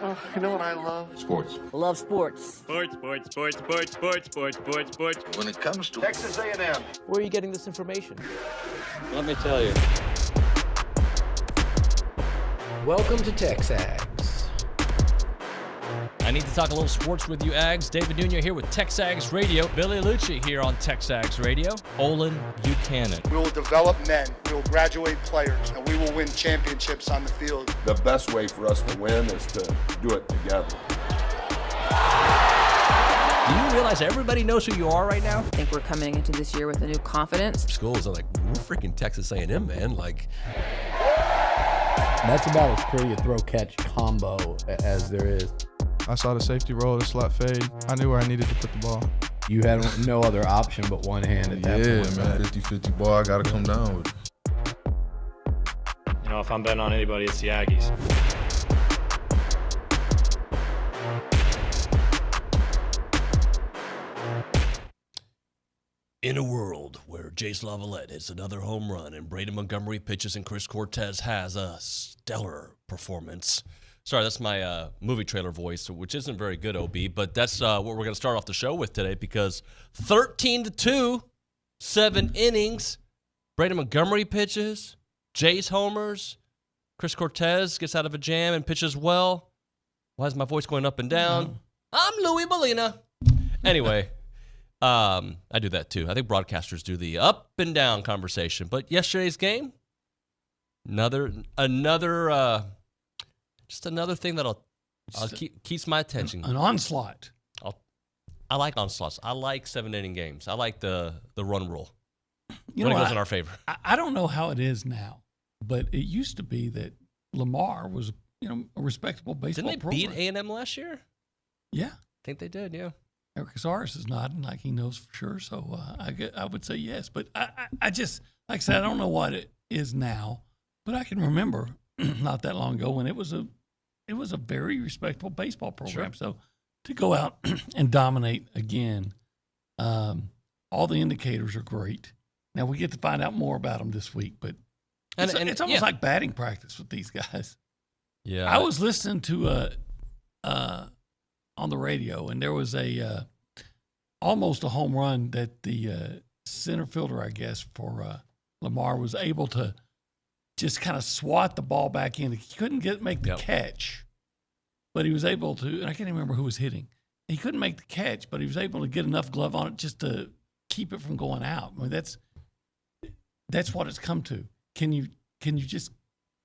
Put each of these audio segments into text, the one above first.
Oh, you know what I love? Sports. Love sports. Sports. When It comes to Texas A&M. Where are you getting this information? Let me tell you. Welcome to TexAgs. I need to talk a little sports with you, Ags. David Nuño here with TexAgs Radio. Billy Lucci here on TexAgs Radio. Olin Buchanan. We will develop men, we will graduate players, and we will win championships on the field. The best way for us to win is to do it together. Do you realize everybody knows who you are right now? I think we're coming into this year with a new confidence. Schools are like, we're freaking Texas A&M, man. Like, that's about as pretty a throw-catch combo as there is. I saw the safety roll, the slot fade. I knew where I needed to put the ball. You had no other option but one hand at that point. Yeah, man, 50-50 ball, I got to come down with it. You know, if I'm betting on anybody, it's the Aggies. in a world where Jace Lavalette hits another home run and Braden Montgomery pitches and Chris Cortez has a stellar performance. Sorry, that's my movie trailer voice, which isn't very good, OB, but that's what we're going to start off the show with today because 13-2, 7 innings, Braden Montgomery pitches, Jace homers, Chris Cortez gets out of a jam and pitches well. Why is my voice going up and down? I'm Louis Molina. Anyway, I do that too. I think broadcasters do the up and down conversation. But yesterday's game, another thing that'll keeps my attention. An onslaught. I like onslaughts. I like 7-inning games. I like the run rule. You when know, it goes in our favor. I don't know how it is now, but it used to be that Lamar was, a respectable baseball Didn't they program. beat A&M last year? Yeah. I think they did, yeah. Eric Casares is nodding like he knows for sure, so I would say yes. But I just, like I said, I don't know what it is now, but I can remember not that long ago when it was a very respectable baseball program. Sure. So to go out and dominate again, all the indicators are great. Now we get to find out more about them this week, but it's almost like batting practice with these guys. Yeah, I was listening to on the radio, and there was almost a home run that the center fielder, I guess, for Lamar was able to just kind of swat the ball back in. He couldn't make the catch, but he was able to, and I can't even remember who was hitting. He couldn't make the catch, but he was able to get enough glove on it just to keep it from going out. I mean, that's what it's come to. Can you just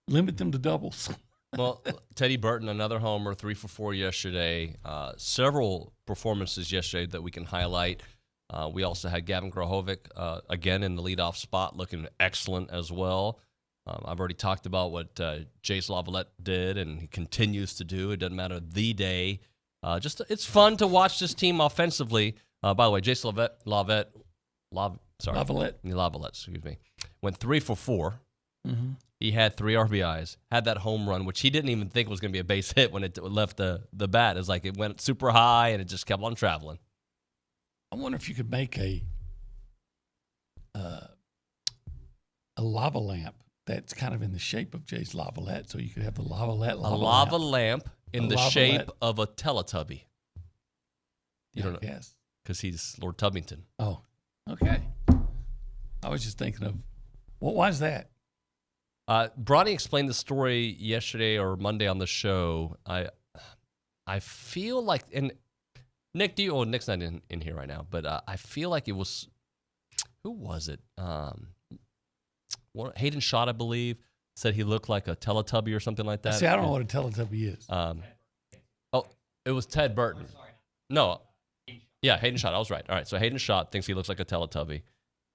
limit them to doubles? Well, Teddy Burton, another homer, 3 for 4 yesterday. Several performances yesterday that we can highlight. We also had Gavin Grahovic again in the leadoff spot, looking excellent as well. I've already talked about what Jace Lavalette did and he continues to do. It doesn't matter the day. It's fun to watch this team offensively. By the way, Jace Lavalette, excuse me, went 3 for 4. Mm-hmm. He had 3 RBIs, had that home run, which he didn't even think was going to be a base hit when it left the bat. It was like it went super high, and it just kept on traveling. I wonder if you could make a lava lamp that's kind of in the shape of Jace Lavalette, so you could have the Lavalette lava lamp in the shape of a Teletubby. You don't know? Yes. Because he's Lord Tubbington. Oh, okay. I was just thinking of, why is that? Bronny explained the story yesterday or Monday on the show. I feel like, and Nick, Nick's not in here right now, but I feel like it was, who was it? Hayden Schott, I believe, said he looked like a Teletubby or something like that. See, I don't know what a Teletubby is. It was Ted Burton. No. Yeah, Hayden Schott. I was right. All right, so Hayden Schott thinks he looks like a Teletubby.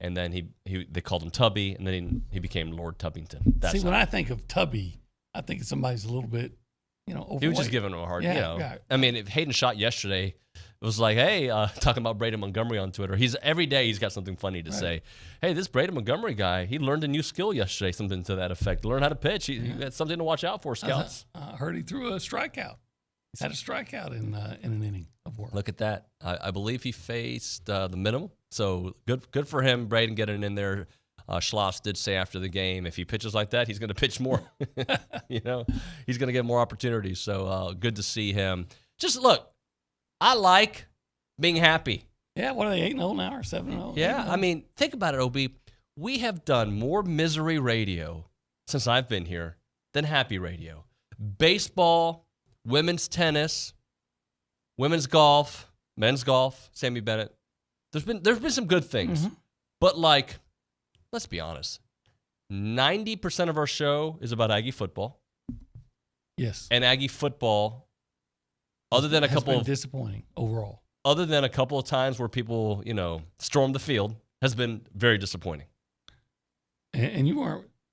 And then they called him Tubby, and then he became Lord Tubbington. When I think of Tubby, I think of somebody's a little bit, overweight. He was just giving him a hard, Yeah. I mean, if Hayden Schott yesterday, it was like, hey, talking about Braden Montgomery on Twitter. Every day he's got something funny to say. Hey, this Braden Montgomery guy, he learned a new skill yesterday, something to that effect. Learn how to pitch. He had something to watch out for, scouts. I heard he threw a strikeout. Had a strikeout in an inning of work. Look at that. I believe he faced the minimum. So good for him, Braden, getting in there. Schloss did say after the game, if he pitches like that, he's going to pitch more. He's going to get more opportunities. So good to see him. Just look, I like being happy. Yeah, what are they, 8-0 now or 7-0? Yeah, I mean, think about it, OB. We have done more misery radio since I've been here than happy radio. Baseball, women's tennis, women's golf, men's golf, Sammy Bennett. There's been some good things. But, like, let's be honest. 90% of our show is about Aggie football. Yes. And Aggie football, other than a couple of disappointing overall. Other than a couple of times where people, stormed the field, has been very disappointing. And you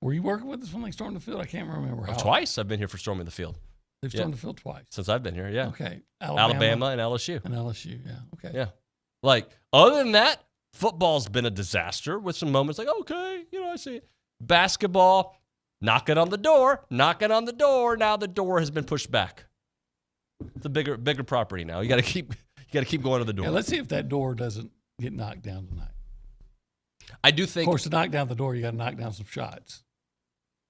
were you working with us when they stormed the field? I can't remember how. Twice I've been here for storming the field. They've stormed the field twice. Since I've been here, yeah. Okay. Alabama and LSU. And LSU, yeah. Okay. Yeah. Like, other than that, football's been a disaster with some moments like, okay, I see it. Basketball, knocking on the door. Now the door has been pushed back. It's a bigger property now. You got to keep going to the door. Yeah, let's see if that door doesn't get knocked down tonight. I do think. Of course, to knock down the door, you got to knock down some shots.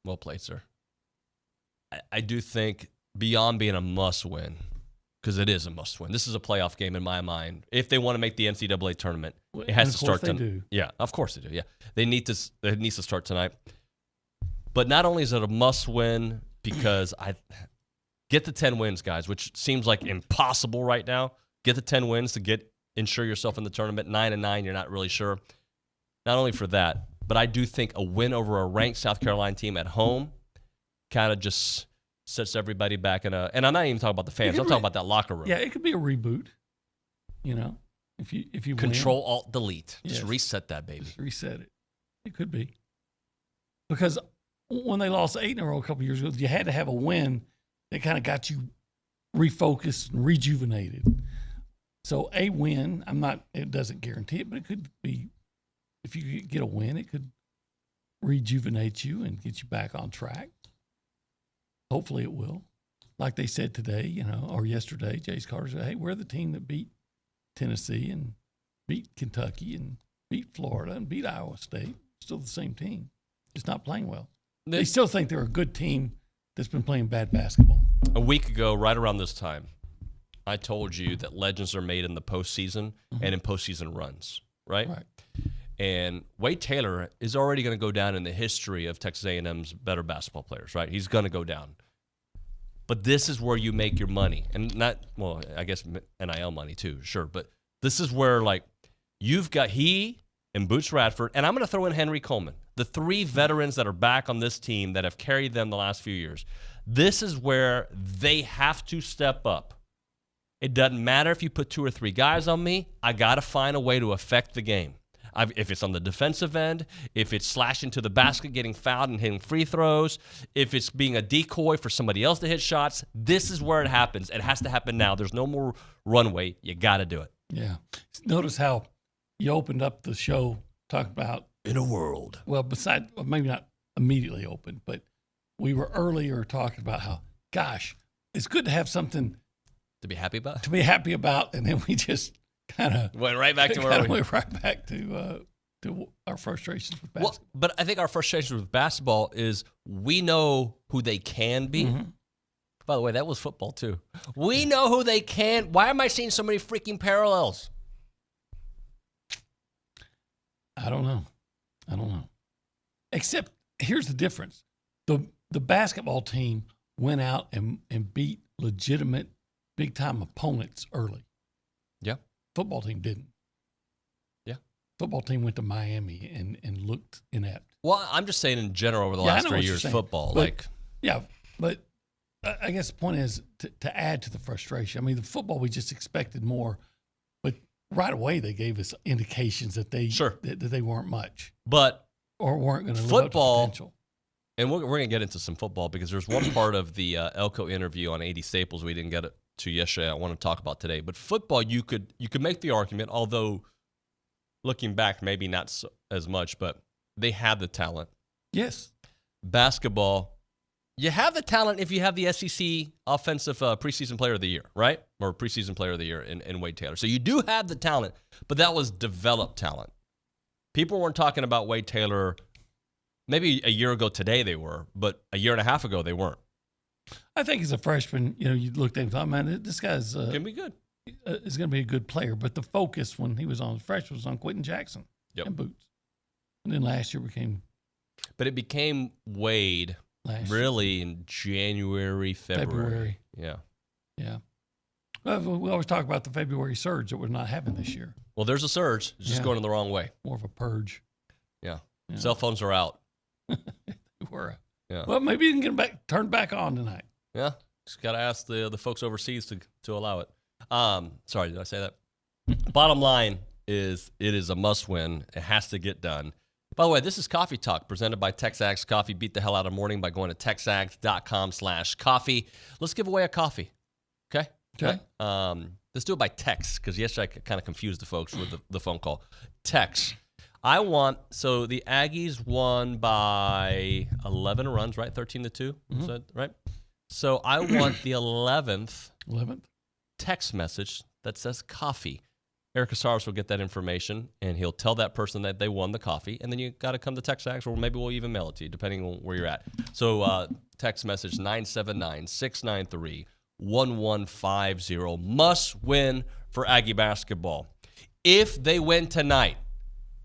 Well played, sir. I do think beyond being a must-win, because it is a must-win. This is a playoff game in my mind. If they want to make the NCAA tournament, it has to start tonight. Do. Yeah, of course they do. Yeah, it needs to start tonight. But not only is it a must-win because I get the 10 wins, guys, which seems like impossible right now. Get the 10 wins to ensure yourself in the tournament. 9-9, you're not really sure. Not only for that, but I do think a win over a ranked South Carolina team at home kind of just sets everybody back in and I'm not even talking about the fans. I'm talking about that locker room. Yeah, it could be a reboot. If you Control, win. Alt, Delete. Just Yes. reset that, baby. Just reset it. It could be. Because when they lost 8 in a row a couple years ago, you had to have a win that kind of got you refocused and rejuvenated. So a win, it doesn't guarantee it, but it could be, if you get a win, it could rejuvenate you and get you back on track. Hopefully it will. Like they said today, or yesterday, Jace Carter said, hey, we're the team that beat Tennessee and beat Kentucky and beat Florida and beat Iowa State. Still the same team. Just not playing well. They still think they're a good team that's been playing bad basketball. A week ago, right around this time, I told you that legends are made in the postseason and in postseason runs, right? Right. And Wade Taylor is already going to go down in the history of Texas A&M's better basketball players, right? He's going to go down. But this is where you make your money. And I guess NIL money too, sure. But this is where, you've got he and Boots Radford, and I'm going to throw in Henry Coleman, the 3 veterans that are back on this team that have carried them the last few years. This is where they have to step up. It doesn't matter if you put 2 or 3 guys on me. I got to find a way to affect the game. If it's on the defensive end, if it's slashing to the basket, getting fouled and hitting free throws, if it's being a decoy for somebody else to hit shots, this is where it happens. It has to happen now. There's no more runway. You got to do it. Yeah. Notice how you opened up the show talking about in a world. Well, maybe not immediately open, but we were earlier talking about how, gosh, it's good to have something to be happy about. And then we just kind of went right back to where we went right back to our frustrations with basketball. Well, but I think our frustrations with basketball is we know who they can be. Mm-hmm. By the way, that was football too. We know who they can. Why am I seeing so many freaking parallels? I don't know. Except here's the difference. The basketball team went out and beat legitimate big-time opponents early. Yeah. Football team didn't. Yeah. Football team went to Miami and looked inept. Well, I'm just saying in general over the last 3 years, football. But I guess the point is to add to the frustration. I mean, the football, we just expected more. But right away, they gave us indications that they weren't much. Or weren't going to live up to potential. And we're going to get into some football because there's one part of the Elko interview on 80 Staples we didn't get to yesterday I want to talk about today. But football, you could make the argument, although looking back, maybe not as much, but they have the talent. Yes. Basketball, you have the talent if you have the SEC Offensive Preseason Player of the Year, right? Or Preseason Player of the Year in Wade Taylor. So you do have the talent, but that was developed talent. People weren't talking about Wade Taylor Maybe a year ago today they were, but a year and a half ago they weren't. I think as a freshman, you looked at him and thought, man, this guy's Can be good. is going to be a good player. But the focus when he was on freshman was on Quentin Jackson and Boots. And then last year became. But it became Wade really in January, February. Yeah. Yeah. Well, we always talk about the February surge that we're not having this year. Well, there's a surge. It's just going in the wrong way. More of a purge. Yeah. Cell phones are out. Yeah. Well, maybe you can get turned back on tonight. Yeah. Just got to ask the folks overseas to allow it. Sorry, did I say that? Bottom line is it is a must-win. It has to get done. By the way, this is Coffee Talk presented by TexAgs Coffee. Beat the hell out of morning by going to texags.com/coffee. Let's give away a coffee. Okay? Okay. Let's do it by text because yesterday I kind of confused the folks with the phone call. Text. So the Aggies won by 11 runs, right? 13-2. Is that right? So I want the 11th text message that says coffee. Eric Casares will get that information, and he'll tell that person that they won the coffee, and then you got to come to TexAgs, or maybe we'll even mail it to you, depending on where you're at. So text message 979-693-1150. Must win for Aggie basketball. If they win tonight,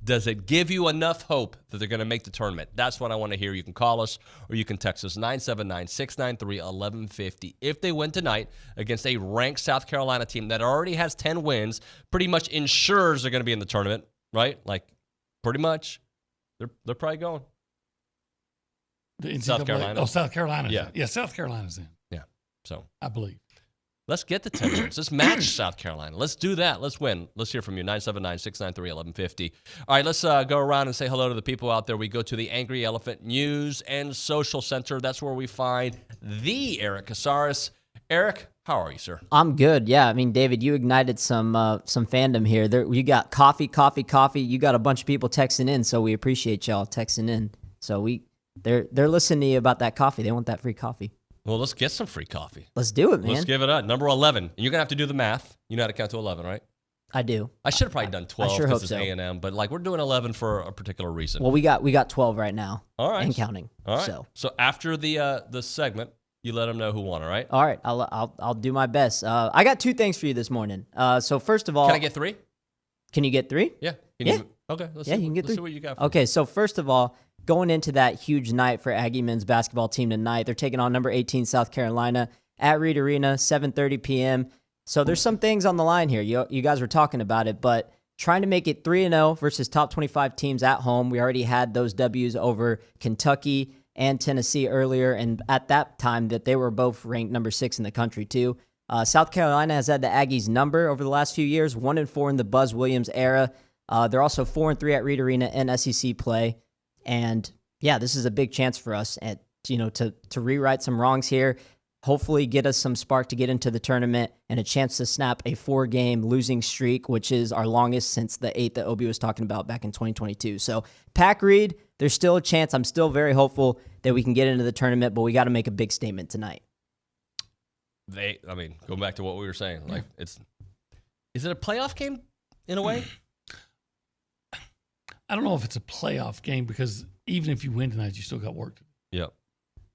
does it give you enough hope that they're going to make the tournament? That's what I want to hear. You can call us or you can text us 979-693-1150. If they win tonight against a ranked South Carolina team that already has 10 wins, pretty much ensures they're going to be in the tournament, right? Like, pretty much. They're probably going. South Carolina. Oh, South Carolina. Yeah. Yeah, South Carolina's in. Yeah. So I believe. Let's get the 10 wins. Let's match South Carolina. Let's do that. Let's win. Let's hear from you. 979-693-1150. All right, let's go around and say hello to the people out there. We go to the Angry Elephant News and Social Center. That's where we find the Eric Casares. Eric, how are you, sir? I'm good. Yeah, I mean, David, you ignited some fandom here. You got coffee. You got a bunch of people texting in, so we appreciate y'all texting in. So they're listening to you about that coffee. They want that free coffee. Well, let's get some free coffee. Let's do it, man. Let's give it up. Number 11. And you're going to have to do the math. You know how to count to 11, right? I do. I should have probably done 12 I sure hope it's so. A&M, but we're doing 11 for a particular reason. Well, we got 12 right now. All right. And counting. All right. So after the segment, you let them know who won, all right? All right. I'll do my best. I got two things for you this morning. So first of all, can I get 3? Can you get 3? Yeah. Okay. You can get 3. Let's see what you got. Okay. So first of all, going into that huge night for Aggie men's basketball team tonight, they're taking on number 18 South Carolina at Reed Arena, 7:30 p.m. So there's some things on the line here. You guys were talking about it, but trying to make it 3-0 versus top 25 teams at home. We already had those W's over Kentucky and Tennessee earlier, and at that time that they were both ranked number 6 in the country too. South Carolina has had the Aggies number over the last few years, 1-4 in the Buzz Williams era. They're also 4-3 at Reed Arena in SEC play. And yeah, this is a big chance for us to rewrite some wrongs here, hopefully get us some spark to get into the tournament and a chance to snap a 4-game losing streak, which is our longest since the 8 that Obi was talking about back in 2022. So Pack Reed, there's still a chance. I'm still very hopeful that we can get into the tournament, but we got to make a big statement tonight. Going back to what we were saying, is it a playoff game in a way? I don't know if it's a playoff game because even if you win tonight, you still got work to do. Yep.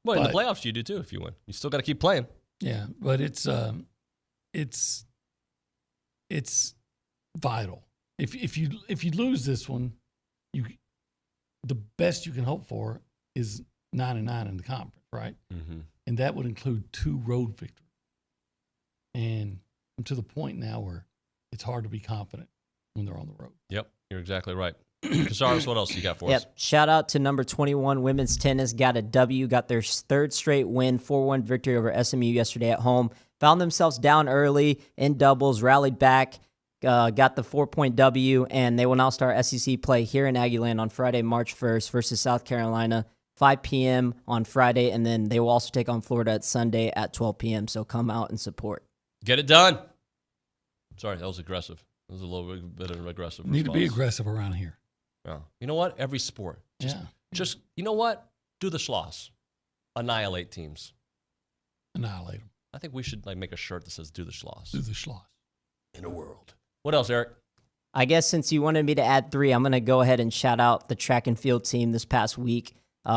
Well, in the playoffs, you do too if you win. You still got to keep playing. Yeah, but it's vital. If you lose this one, the best you can hope for is 9-9 in the conference, right? Mm-hmm. And that would include 2 road victories. And I'm to the point now where it's hard to be confident when they're on the road. Yep, you're exactly right. Casares, what else you got for us? Shout out to number 21 women's tennis. Got a W, got their 3rd straight win, 4-1 victory over SMU yesterday at home. Found themselves down early in doubles, rallied back, got the 4-point W, and they will now start SEC play here in Aggieland on Friday, March 1st versus South Carolina, 5 p.m. on Friday, and then they will also take on Florida at Sunday at 12 p.m., so come out and support. Get it done. Sorry, that was aggressive. That was a little bit of an aggressive response. Need to be aggressive around here. Yeah. You know what? Every sport. Just you know what? Do the schloss. Annihilate teams. Annihilate them. I think we should make a shirt that says "Do the schloss." Do the schloss. In a world. What else, Eric? I guess since you wanted me to add 3, I'm going to go ahead and shout out the track and field team this past week.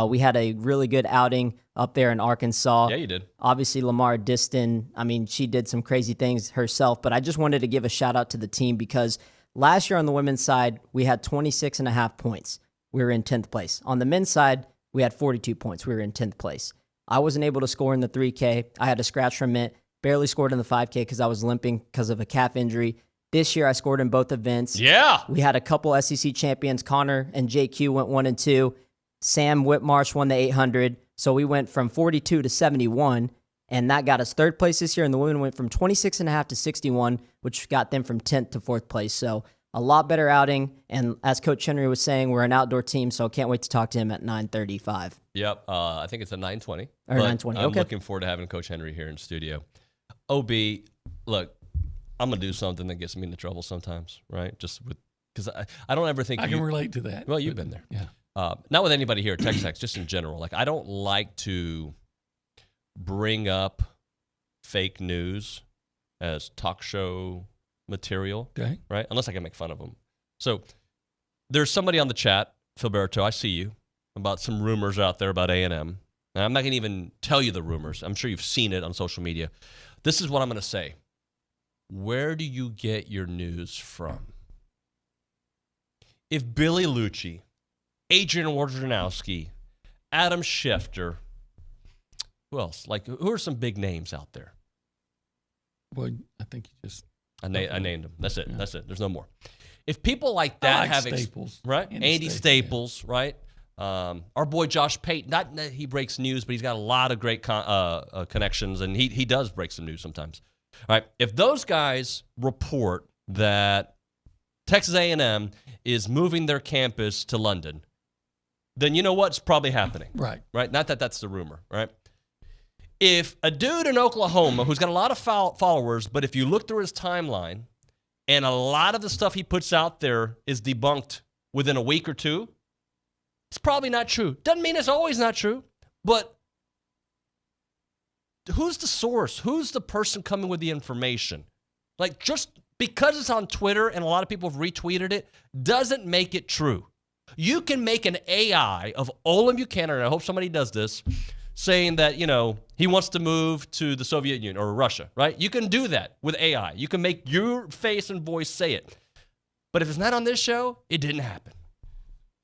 We had a really good outing up there in Arkansas. Yeah, you did. Obviously, Lamar Diston, I mean, she did some crazy things herself, but I just wanted to give a shout out to the team because last year on the women's side, we had 26.5 points. We were in 10th place. On the men's side, we had 42 points. We were in 10th place. I wasn't able to score in the 3K. I had to scratch from it. Barely scored in the 5K because I was limping because of a calf injury. This year, I scored in both events. Yeah. We had a couple SEC champions. Connor and JQ went 1 and 2. Sam Whitmarsh won the 800. So we went from 42 to 71, and that got us 3rd place this year. And the women went from 26.5 to 61, which got them from 10th to 4th place. So a lot better outing. And as Coach Henry was saying, we're an outdoor team, so I can't wait to talk to him at 9:35. Yep. I think it's at 9:20. Or 9:20, I'm okay. looking forward to having Coach Henry here in studio. OB, look, I'm going to do something that gets me into trouble sometimes, right? Just with because I don't ever think I can relate to that. Well, you've been there. Yeah. Not with anybody here at TexAgs, just in general. Like, I don't like to bring up fake news as talk show material, Okay. right? Unless I can make fun of them. So there's somebody on the chat, Filberto, I see you, about some rumors out there about A&M. And I'm not going to even tell you the rumors. I'm sure you've seen it on social media. This is what I'm going to say. Where do you get your news from? If Billy Lucci, Adrian Wojnarowski, Adam Schefter, who else? Like, who are some big names out there? Well, I think you just... I named them. That's it. Yeah. That's it. There's no more. If people like that like have... Staples. Right? Andy Staples, yeah. right? Our boy Josh Pate, not that he breaks news, but he's got a lot of great connections, and he does break some news sometimes. All right, if those guys report that Texas A&M is moving their campus to London, then you know what's probably happening. Right. Right? Not that that's the rumor, right? If a dude in Oklahoma who's got a lot of followers, but if you look through his timeline and a lot of the stuff he puts out there is debunked within a week or two, it's probably not true. Doesn't mean it's always not true, but who's the source? Who's the person coming with the information? Like, just because it's on Twitter and a lot of people have retweeted it doesn't make it true. You can make an AI of Olin Buchanan, and I hope somebody does this, saying that, you know, he wants to move to the Soviet Union or Russia, right? You can do that with AI. You can make your face and voice say it. But if it's not on this show, it didn't happen.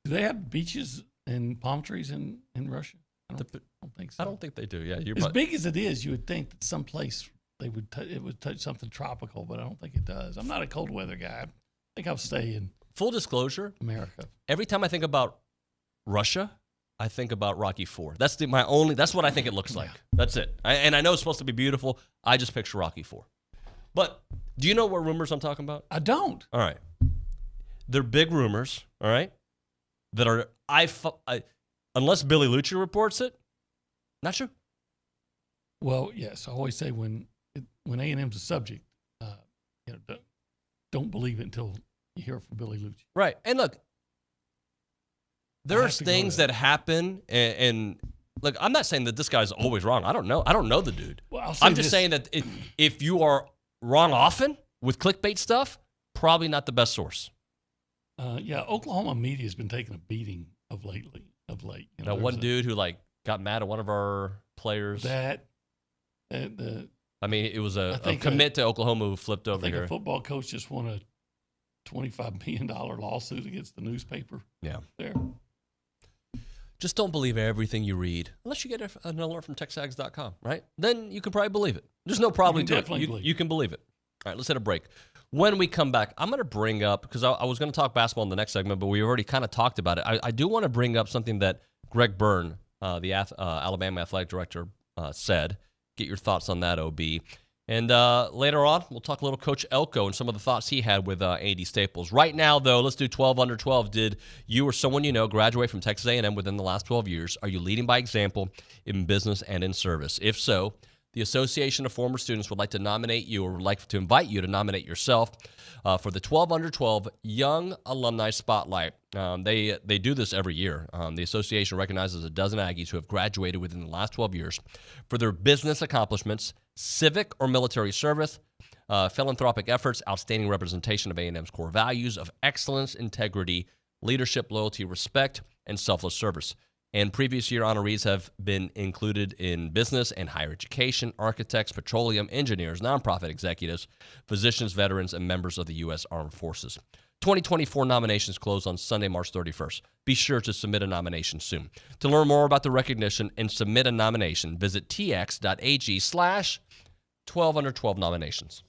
Do they have beaches and palm trees in Russia? I don't think so. I don't think they do. Yeah, as big as it is, you would think that someplace it would touch something tropical, but I don't think it does. I'm not a cold weather guy. I think I'll stay in full disclosure, America. Every time I think about Russia, I think about Rocky IV. That's that's what I think it looks like. Yeah. That's it. And I know it's supposed to be beautiful. I just picture Rocky IV. But do you know what rumors I'm talking about? I don't. All right. They're big rumors, all right, that are unless Billy Lucci reports it, not true. Well, yes, I always say when A&M's a subject, don't believe it until you hear it from Billy Lucci. Right, and look, there's things that happen, and look, I'm not saying that this guy's always wrong. I don't know the dude. Well, I'm just saying that if you are wrong often with clickbait stuff, probably not the best source. Yeah, Oklahoma media has been taking a beating of late. You know, one dude who got mad at one of our players. I mean, it was a commit to Oklahoma who flipped over here. I think a football coach just won a $25 million lawsuit against the newspaper. Yeah. There. Just don't believe everything you read, unless you get an alert from TexAgs.com, right? Then you can probably believe it. There's no problem to it. You can believe it. All right, let's hit a break. When we come back, I'm going to bring up, because I was going to talk basketball in the next segment, but we already kind of talked about it. I do want to bring up something that Greg Byrne, the Alabama athletic director, said. Get your thoughts on that, OB. And later on, we'll talk a little Coach Elko and some of the thoughts he had with Andy Staples. Right now, though, let's do 12 under 12. Did you or someone you know graduate from Texas A&M within the last 12 years? Are you leading by example in business and in service? If so, the Association of Former Students would like to nominate you or would like to invite you to nominate yourself for the 12 under 12 Young Alumni Spotlight. They do this every year. The association recognizes a dozen Aggies who have graduated within the last 12 years for their business accomplishments, civic or military service, philanthropic efforts, outstanding representation of A&M's core values of excellence, integrity, leadership, loyalty, respect, and selfless service. And previous year honorees have been included in business and higher education, architects, petroleum, engineers, nonprofit executives, physicians, veterans, and members of the U.S. Armed Forces. 2024 nominations close on Sunday, March 31st. Be sure to submit a nomination soon. To learn more about the recognition and submit a nomination, visit tx.ag/12/12 nominations.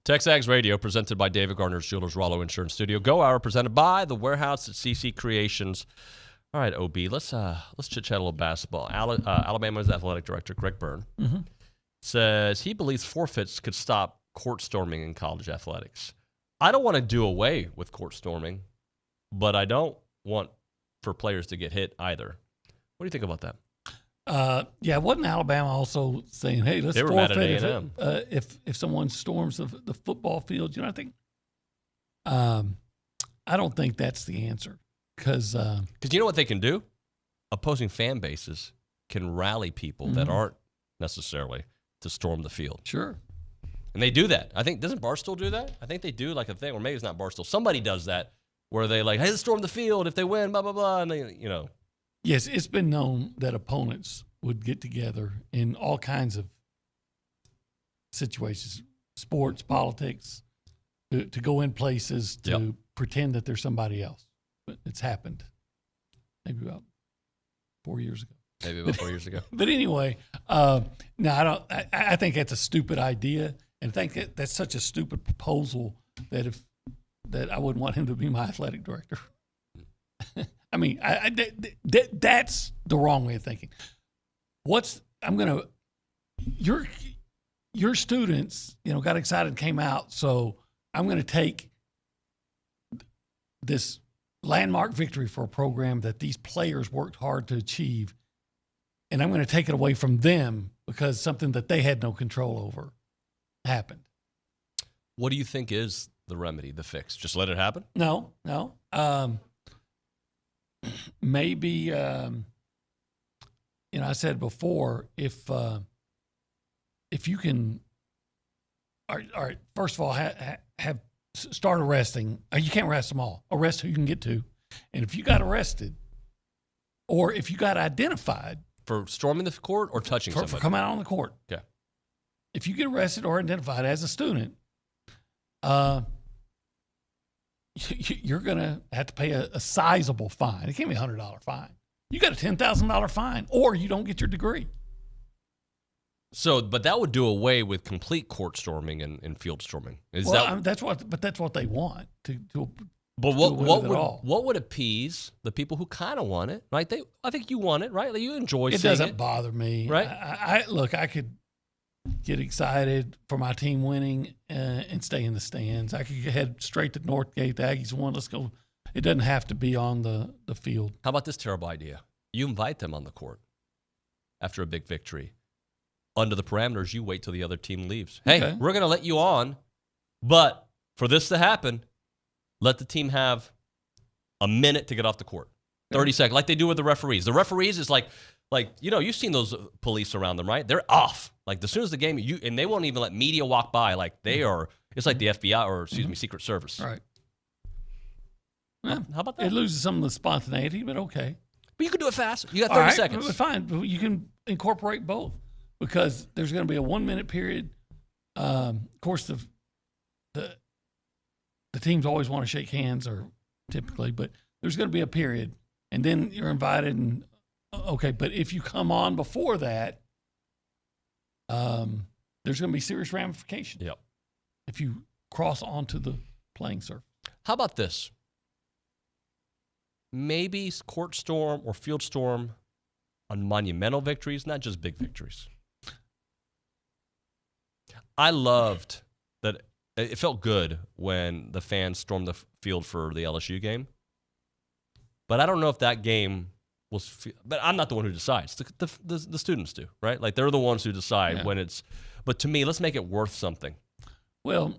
TexAgs Radio, presented by David Gardner's Jewelers Rollo Insurance Studio. Go Hour, presented by The Warehouse at CC Creations. All right, OB, let's chit-chat a little basketball. Alabama's athletic director, Greg Byrne, says he believes forfeits could stop court storming in college athletics. I don't want to do away with court storming, but I don't want for players to get hit either. What do you think about that? Yeah, wasn't Alabama also saying, "Hey, let's forfeit if someone storms the football field"? You know, I think I don't think that's the answer because you know what they can do? Opposing fan bases can rally people that aren't necessarily to storm the field. Sure, and they do that. I think doesn't Barstool do that? I think they do like a thing, or maybe it's not Barstool. Somebody does that where they like, "Hey, let's storm the field if they win." Blah blah blah, and they, you know. Yes, it's been known that opponents would get together in all kinds of situations, sports, politics, to go in places to pretend that they're somebody else. It's happened. maybe about 4 years ago. Maybe about 4 years ago. But anyway, no, I don't. I think that's a stupid idea, and I think that's such a stupid proposal that I wouldn't want him to be my athletic director. I mean, that's the wrong way of thinking. Your students, got excited and came out, so I'm going to take this landmark victory for a program that these players worked hard to achieve, and I'm going to take it away from them because something that they had no control over happened. What do you think is the remedy, the fix? Just let it happen? No. Maybe, I said before, if you can, all right, first of all, start arresting. You can't arrest them all. Arrest who you can get to. And if you got arrested or if you got identified. For storming the court or touching somebody? For coming out on the court. Okay. If you get arrested or identified as a student, you're going to have to pay a sizable fine. It can't be a $100 fine. You got a $10,000 fine or you don't get your degree. So, but that would do away with complete court storming and field storming. That's what they want to. But what would appease the people who kind of want it, right? I think you want it, right? Like you enjoy seeing it. It doesn't bother me, right? I could get excited for my team winning and stay in the stands. I could head straight to Northgate. The Aggies won. Let's go. It doesn't have to be on the field. How about this terrible idea? You invite them on the court after a big victory. Under the parameters, you wait till the other team leaves. Hey, okay. We're going to let you on, but for this to happen, let the team have a minute to get off the court. 30 seconds, like they do with the referees. The referees is like you've seen those police around them, right? They're off. Like as soon as the game, and they won't even let media walk by. Like they are. It's like the FBI or Secret Service. All right. Well, how about that? It loses some of the spontaneity, but okay. But you can do it fast. You got 30 seconds. Fine. You can incorporate both. Because there's going to be a 1 minute period. Of course, the teams always want to shake hands, or typically, but there's going to be a period, and then you're invited. And okay, but if you come on before that, there's going to be serious ramifications. Yep. If you cross onto the playing surface. How about this? Maybe court storm or field storm on monumental victories, not just big victories. I loved that. It felt good when the fans stormed the field for the LSU game. But I don't know if that game was. But I'm not the one who decides. The students do, right? Like they're the ones who decide when it's. But to me, let's make it worth something. Well,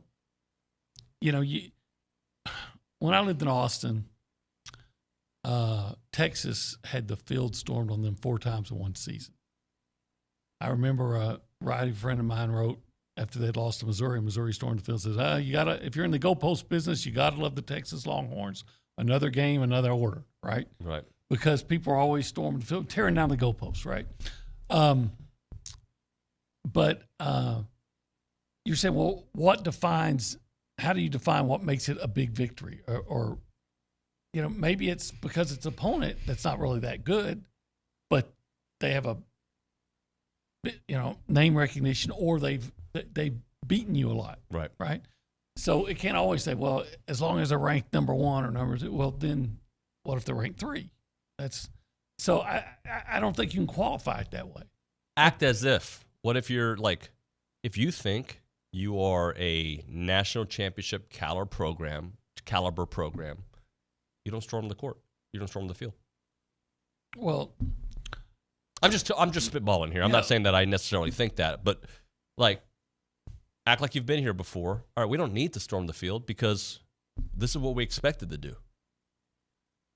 when I lived in Austin, Texas had the field stormed on them 4 times in one season. I remember a writing friend of mine wrote, after they'd lost to Missouri, and Missouri stormed the field, says, if you're in the goalpost business, you got to love the Texas Longhorns. Another game, another order, right? Right. Because people are always storming the field, tearing down the goalposts, right? But you're saying, well, how do you define what makes it a big victory? Or maybe it's because its opponent that's not really that good, but they have a, name recognition, or they've beaten you a lot. Right. So it can't always say, well, as long as they're ranked number 1 or number 2, well, then what if they're ranked 3? So I don't think you can qualify it that way. Act as if. What if you're if you think you are a national championship caliber program, you don't storm the court. You don't storm the field. Well, I'm just spitballing here. I'm not saying that I necessarily think that, but act like you've been here before. All right, we don't need to storm the field because this is what we expected to do.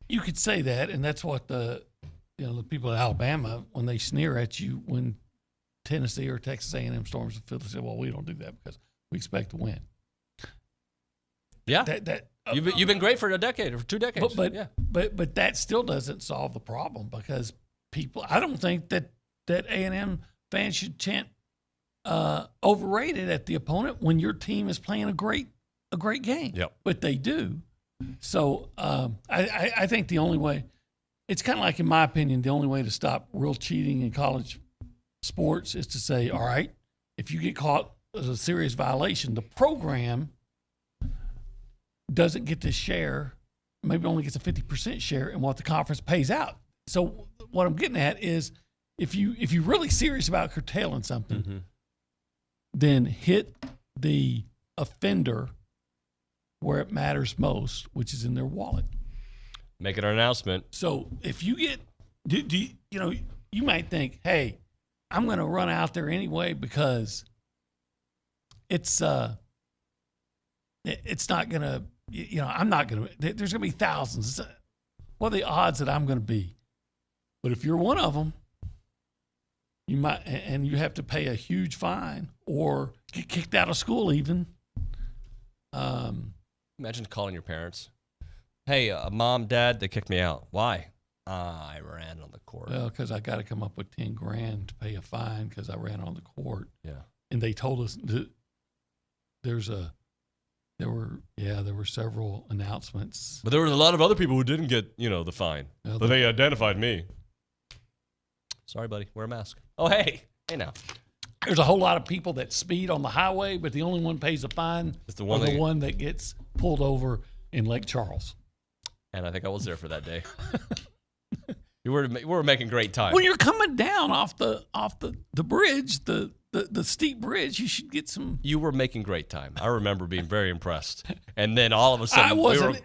You could say that, and that's what the people at Alabama, when they sneer at you when Tennessee or Texas A&M storms the field, they say, well, we don't do that because we expect to win. Yeah. You've been great for a decade or for 2 decades. But that still doesn't solve the problem, because I don't think that A&M fans should chant overrated at the opponent when your team is playing a great game. Yep. But they do. So I think the only way, it's kind of like, in my opinion, the only way to stop real cheating in college sports is to say, all right, if you get caught as a serious violation, the program doesn't get to share, maybe only gets a 50% share in what the conference pays out. So what I'm getting at is, if you're really serious about curtailing something, then hit the offender where it matters most, which is in their wallet. Make it an announcement. So if you get, you might think, hey, I'm going to run out there anyway because it's not going to, I'm not going to, there's going to be thousands. What are the odds that I'm going to be? But if you're one of them, you might, and you have to pay a huge fine or get kicked out of school even. Imagine calling your parents. Hey, Mom, Dad, they kicked me out. Why? I ran on the court. Well, because I got to come up with $10,000 to pay a fine because I ran on the court. Yeah. And they told us that there were several announcements. But there were a lot of other people who didn't get, the fine. Well, but they identified me. Sorry, buddy. Wear a mask. Oh, hey now. There's a whole lot of people that speed on the highway, but the only one pays a fine is the one that gets pulled over in Lake Charles. And I think I was there for that day. We were making great time. When you're coming down off the bridge, the steep bridge, you should get some. You were making great time. I remember being very impressed. And then all of a sudden,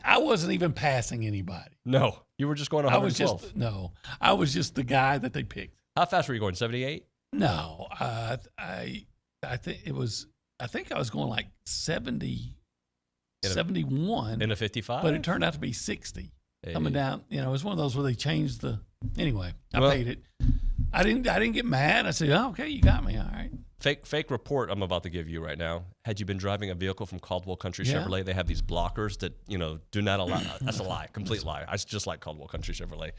I wasn't even passing anybody. No, you were just going 112. I was just the guy that they picked. How fast were you going? 78? No, I think I was going like 70, 71 in a 55, but it turned out to be 60 coming down. It was one of those where they changed the. Anyway, I paid it. I didn't get mad. I said, "Oh, okay, you got me. All right." Fake report I'm about to give you right now. Had you been driving a vehicle from Caldwell Country Chevrolet, they have these blockers that, do not allow. That's a lie, complete lie. I just like Caldwell Country Chevrolet.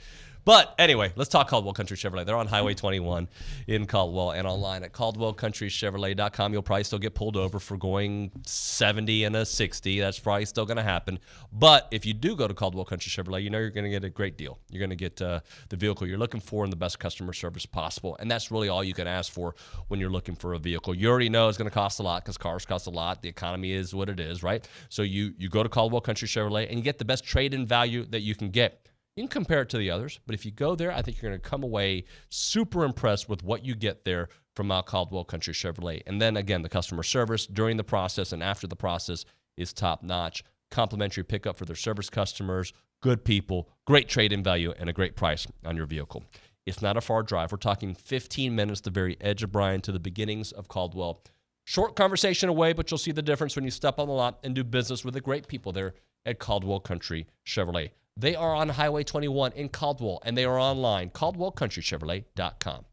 But anyway, let's talk Caldwell Country Chevrolet. They're on Highway 21 in Caldwell and online at caldwellcountrychevrolet.com. You'll probably still get pulled over for going 70 and a 60. That's probably still going to happen. But if you do go to Caldwell Country Chevrolet, you're going to get a great deal. You're going to get the vehicle you're looking for and the best customer service possible. And that's really all you can ask for when you're looking for a vehicle. You already know it's going to cost a lot because cars cost a lot. The economy is what it is, right? So you go to Caldwell Country Chevrolet and you get the best trade-in value that you can get. You can compare it to the others, but if you go there, I think you're going to come away super impressed with what you get there from Caldwell Country Chevrolet. And then again, the customer service during the process and after the process is top-notch. Complimentary pickup for their service customers, good people, great trade-in value, and a great price on your vehicle. It's not a far drive. We're talking 15 minutes, the very edge of Bryan to the beginnings of Caldwell. Short conversation away, but you'll see the difference when you step on the lot and do business with the great people there at Caldwell Country Chevrolet. They are on Highway 21 in Caldwell, and they are online, caldwellcountrychevrolet.com.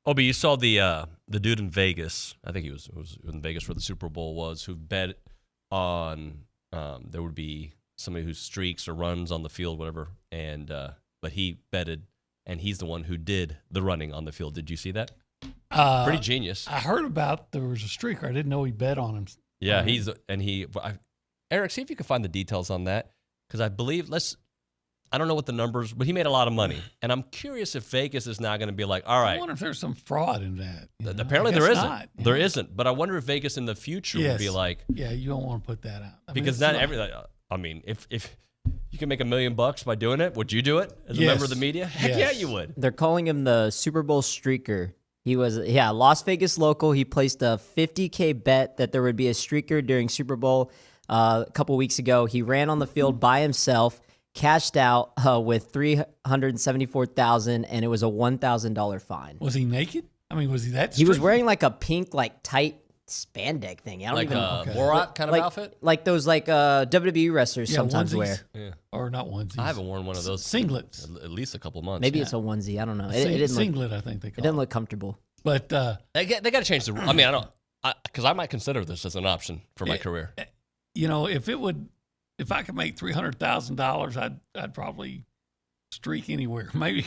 Oh, but you saw the dude in Vegas. I think it was in Vegas where the Super Bowl was, who bet on there would be somebody who streaks or runs on the field, whatever. And but he betted, and he's the one who did the running on the field. Did you see that? Pretty genius. I heard about there was a streaker. I didn't know he bet on him. Yeah, Eric, see if you can find the details on that, because I believe I don't know what the numbers, but he made a lot of money, and I'm curious if Vegas is now going to be like, all right. I wonder if there's some fraud in that. Apparently there isn't. Not, there isn't, but I wonder if Vegas in the future would be like, yeah, you don't want to put that out because not everything. I mean, if you can make $1 million by doing it, would you do it as a member of the media? Heck yeah, you would. They're calling him the Super Bowl streaker. He was, Las Vegas local. He placed a $50K bet that there would be a streaker during Super Bowl a couple weeks ago. He ran on the field by himself, cashed out with $374,000, and it was a $1,000 fine. Was he naked? I mean, was he that? He was wearing like a pink, like tight spandex thing. I don't like even a Borat kind of outfit, like those WWE wrestlers sometimes onesies. wear. Yeah. Or not onesies. I haven't worn one of those singlets at least a couple months. Maybe it's a onesie. I don't know. It didn't singlet. I think they call it didn't look comfortable. But they got to change the. I mean, I don't, because I might consider this as an option for my career. You know, if I could make $300,000, I'd probably streak anywhere. Maybe.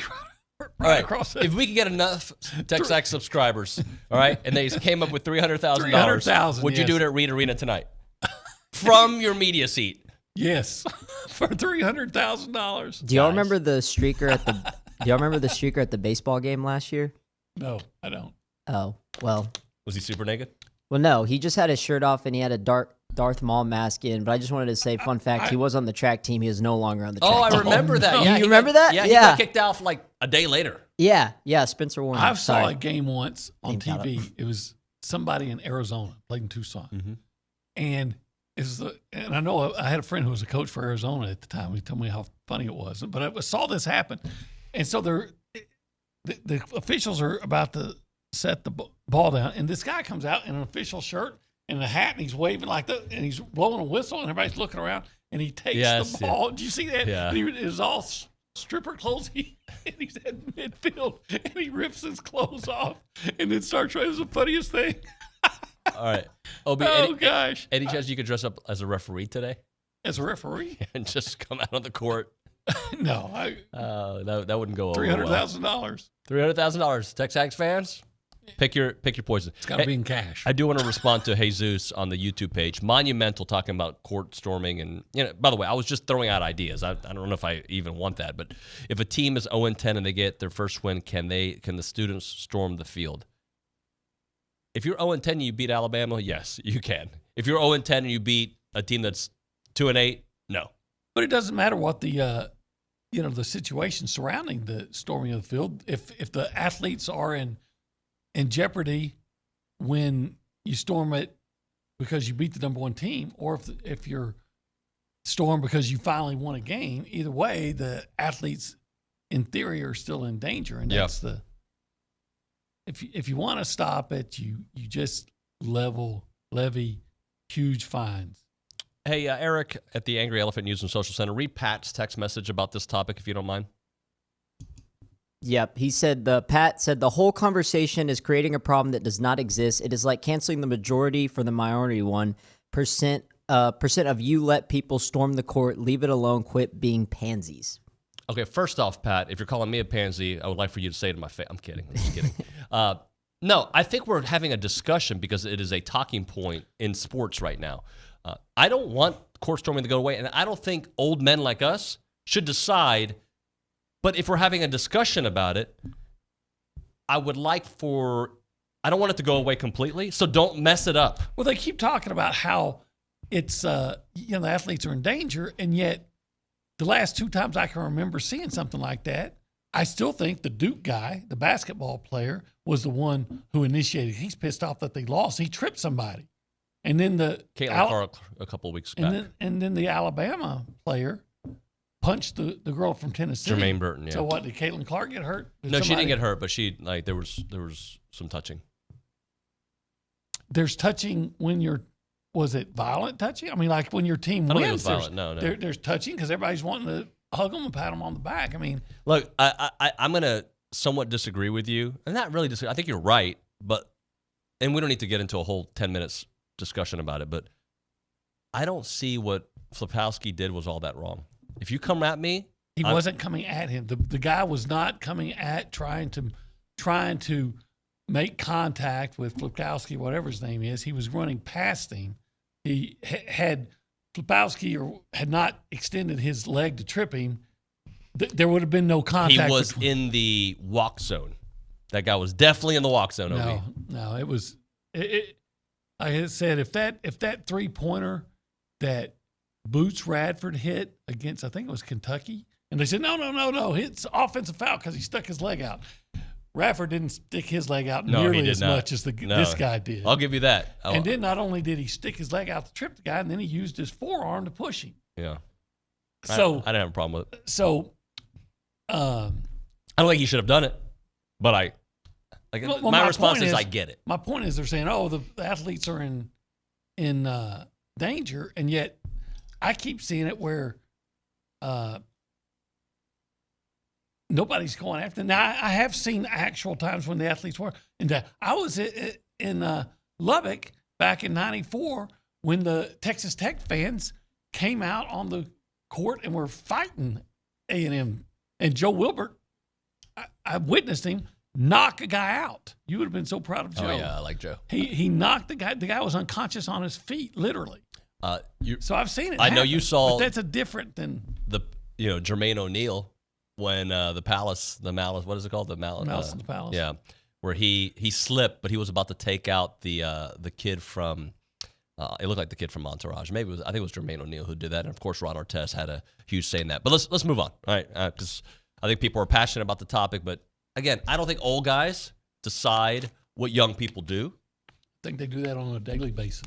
Right across. If we could get enough TexAgs subscribers, all right, and they came up with $300,000, would you do it at Reed Arena tonight from your media seat? Yes, for $300,000. Do y'all remember the streaker at the? Do y'all remember the streaker at the baseball game last year? No, I don't. Oh well. Was he super naked? Well, no, he just had his shirt off and he had a Darth Maul mask in. But I just wanted to say, fun fact, he was on the track team. He is no longer on the track team. I remember that. Yeah, you remember that? Yeah, he got kicked out like a day later. Yeah, Spencer Warner. I saw a game once on TV. It was somebody in Arizona, played in Tucson. And and I know I had a friend who was a coach for Arizona at the time. He told me how funny it was. But I saw this happen. And so the officials are about to set the ball down, and this guy comes out in an official shirt and a hat, and he's waving like that, and he's blowing a whistle, and everybody's looking around, and he takes the ball. Did you see that? Yeah. And it was all stripper clothes, and he's at midfield, and he rips his clothes off, and then starts running. It was the funniest thing. All right. Obi, gosh. Any chance you could dress up as a referee today? As a referee? And just come out on the court? No. That wouldn't go over $300,000. $300,000. TexAgs fans? Pick your poison. It's got to be in cash. I do want to respond to Jesus on the YouTube page. Monumental talking about court storming. And, by the way, I was just throwing out ideas. I don't know if I even want that. But if a team is 0-10 and they get their first win, can the students storm the field? If you're 0-10 and you beat Alabama, yes, you can. If you're 0-10 and you beat a team that's 2-8, no. But it doesn't matter what the the situation surrounding the storming of the field. If the athletes are in jeopardy when you storm it because you beat the number one team, or if you're stormed because you finally won a game, either way, the athletes in theory are still in danger. And that's if you want to stop it, you just levy huge fines. Hey, Eric at the Angry Elephant News and Social Center, read Pat's text message about this topic if you don't mind. Yep, he said Pat said the whole conversation is creating a problem that does not exist. It is like canceling the majority for the minority 1%. Percent of you let people storm the court. Leave it alone. Quit being pansies. Okay, first off, Pat, if you're calling me a pansy, I would like for you to say it in my face. I'm kidding. I'm just kidding. No, I think we're having a discussion because it is a talking point in sports right now. I don't want court storming to go away, and I don't think old men like us should decide. But if we're having a discussion about it, I don't want it to go away completely, so don't mess it up. Well, they keep talking about how it's, the athletes are in danger, and yet the last two times I can remember seeing something like that, I still think the Duke guy, the basketball player, was the one who initiated. He's pissed off that they lost. He tripped somebody. And then Caitlin Clark a couple of weeks back. And then the Alabama player punched the girl from Tennessee. Jermaine Burton, yeah. So what, did Caitlin Clark get hurt? No, she didn't get hurt, but there was some touching. There's touching when was it violent touching? I mean, like when your team wins. I don't think it was violent, no. There's touching because everybody's wanting to hug them and pat them on the back. I mean. Look, I'm going to somewhat disagree with you, and not really disagree. I think you're right, and we don't need to get into a whole 10 minutes discussion about it, but I don't see what Flipkowski did was all that wrong. If you come at me, he wasn't coming at him. The guy was not coming at trying to make contact with Flipkowski, whatever his name is. He was running past him. He had Flipkowski had not extended his leg to trip him, there would have been no contact. He was in the walk zone. That guy was definitely in the walk zone. No, it was. I had said if that 3-pointer that Boots Radford hit against, I think it was Kentucky, and they said no, it's offensive foul because he stuck his leg out. Radford didn't stick his leg out nearly as much as this guy did. I'll give you that. And then not only did he stick his leg out to trip the guy, and then he used his forearm to push him. Yeah. So I didn't have a problem with it. So I don't think he should have done it, but my response is I get it. My point is they're saying, the athletes are in danger, and yet I keep seeing it where nobody's going after them. Now, I have seen actual times when the athletes were. And I was in Lubbock back in '94 when the Texas Tech fans came out on the court and were fighting A&M. And Joe Wilbert, I witnessed him knock a guy out. You would have been so proud of Joe. Oh, yeah, I like Joe. He knocked the guy. The guy was unconscious on his feet, literally. So I've seen it. I know you saw. But that's a different than Jermaine O'Neal when the Malice. What is it called? The Malice. Malice in the Palace. Yeah, where he slipped, but he was about to take out the kid from. It looked like the kid from Entourage. Maybe I think it was Jermaine O'Neal who did that, and of course Ron Artest had a huge say in that. But let's move on, all right? Because I think people are passionate about the topic, but again, I don't think old guys decide what young people do. I think they do that on a daily basis.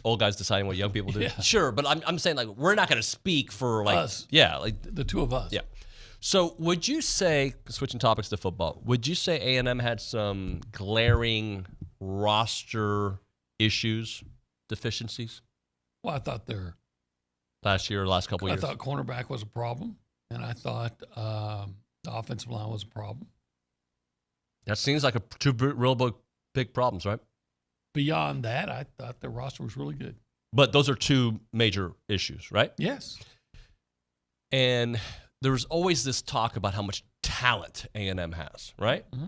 Old guys deciding what young people do? Yeah. Sure, but I'm saying we're not going to speak for us. Yeah, the two of us. Yeah. So would you say, switching topics to football, would you say A&M had some glaring roster issues, deficiencies? Well, I thought last couple years. I thought cornerback was a problem, and I thought the offensive line was a problem. That seems like two real big problems, right? Beyond that, I thought the roster was really good. But those are two major issues, right? Yes. And there was always this talk about how much talent A&M has, right? Mm-hmm.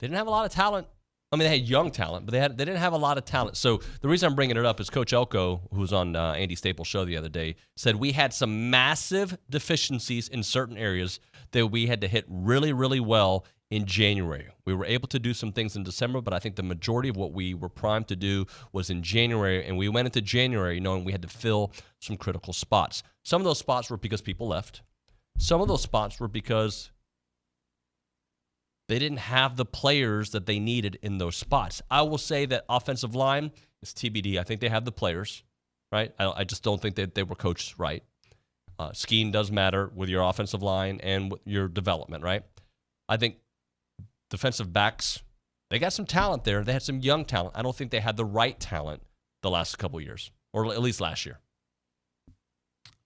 They didn't have a lot of talent. I mean, they had young talent, but they didn't have a lot of talent. So the reason I'm bringing it up is Coach Elko, who was on Andy Staples' show the other day, said we had some massive deficiencies in certain areas that we had to hit really, really well in January. We were able to do some things in December, but I think the majority of what we were primed to do was in January, and we went into January knowing we had to fill some critical spots. Some of those spots were because people left. Some of those spots were because they didn't have the players that they needed in those spots. I will say that offensive line is TBD. I think they have the players, right? I just don't think that they were coached right. Scheme does matter with your offensive line and with your development, right? I think defensive backs, they got some talent there. They had some young talent. I don't think they had the right talent the last couple of years, or at least last year.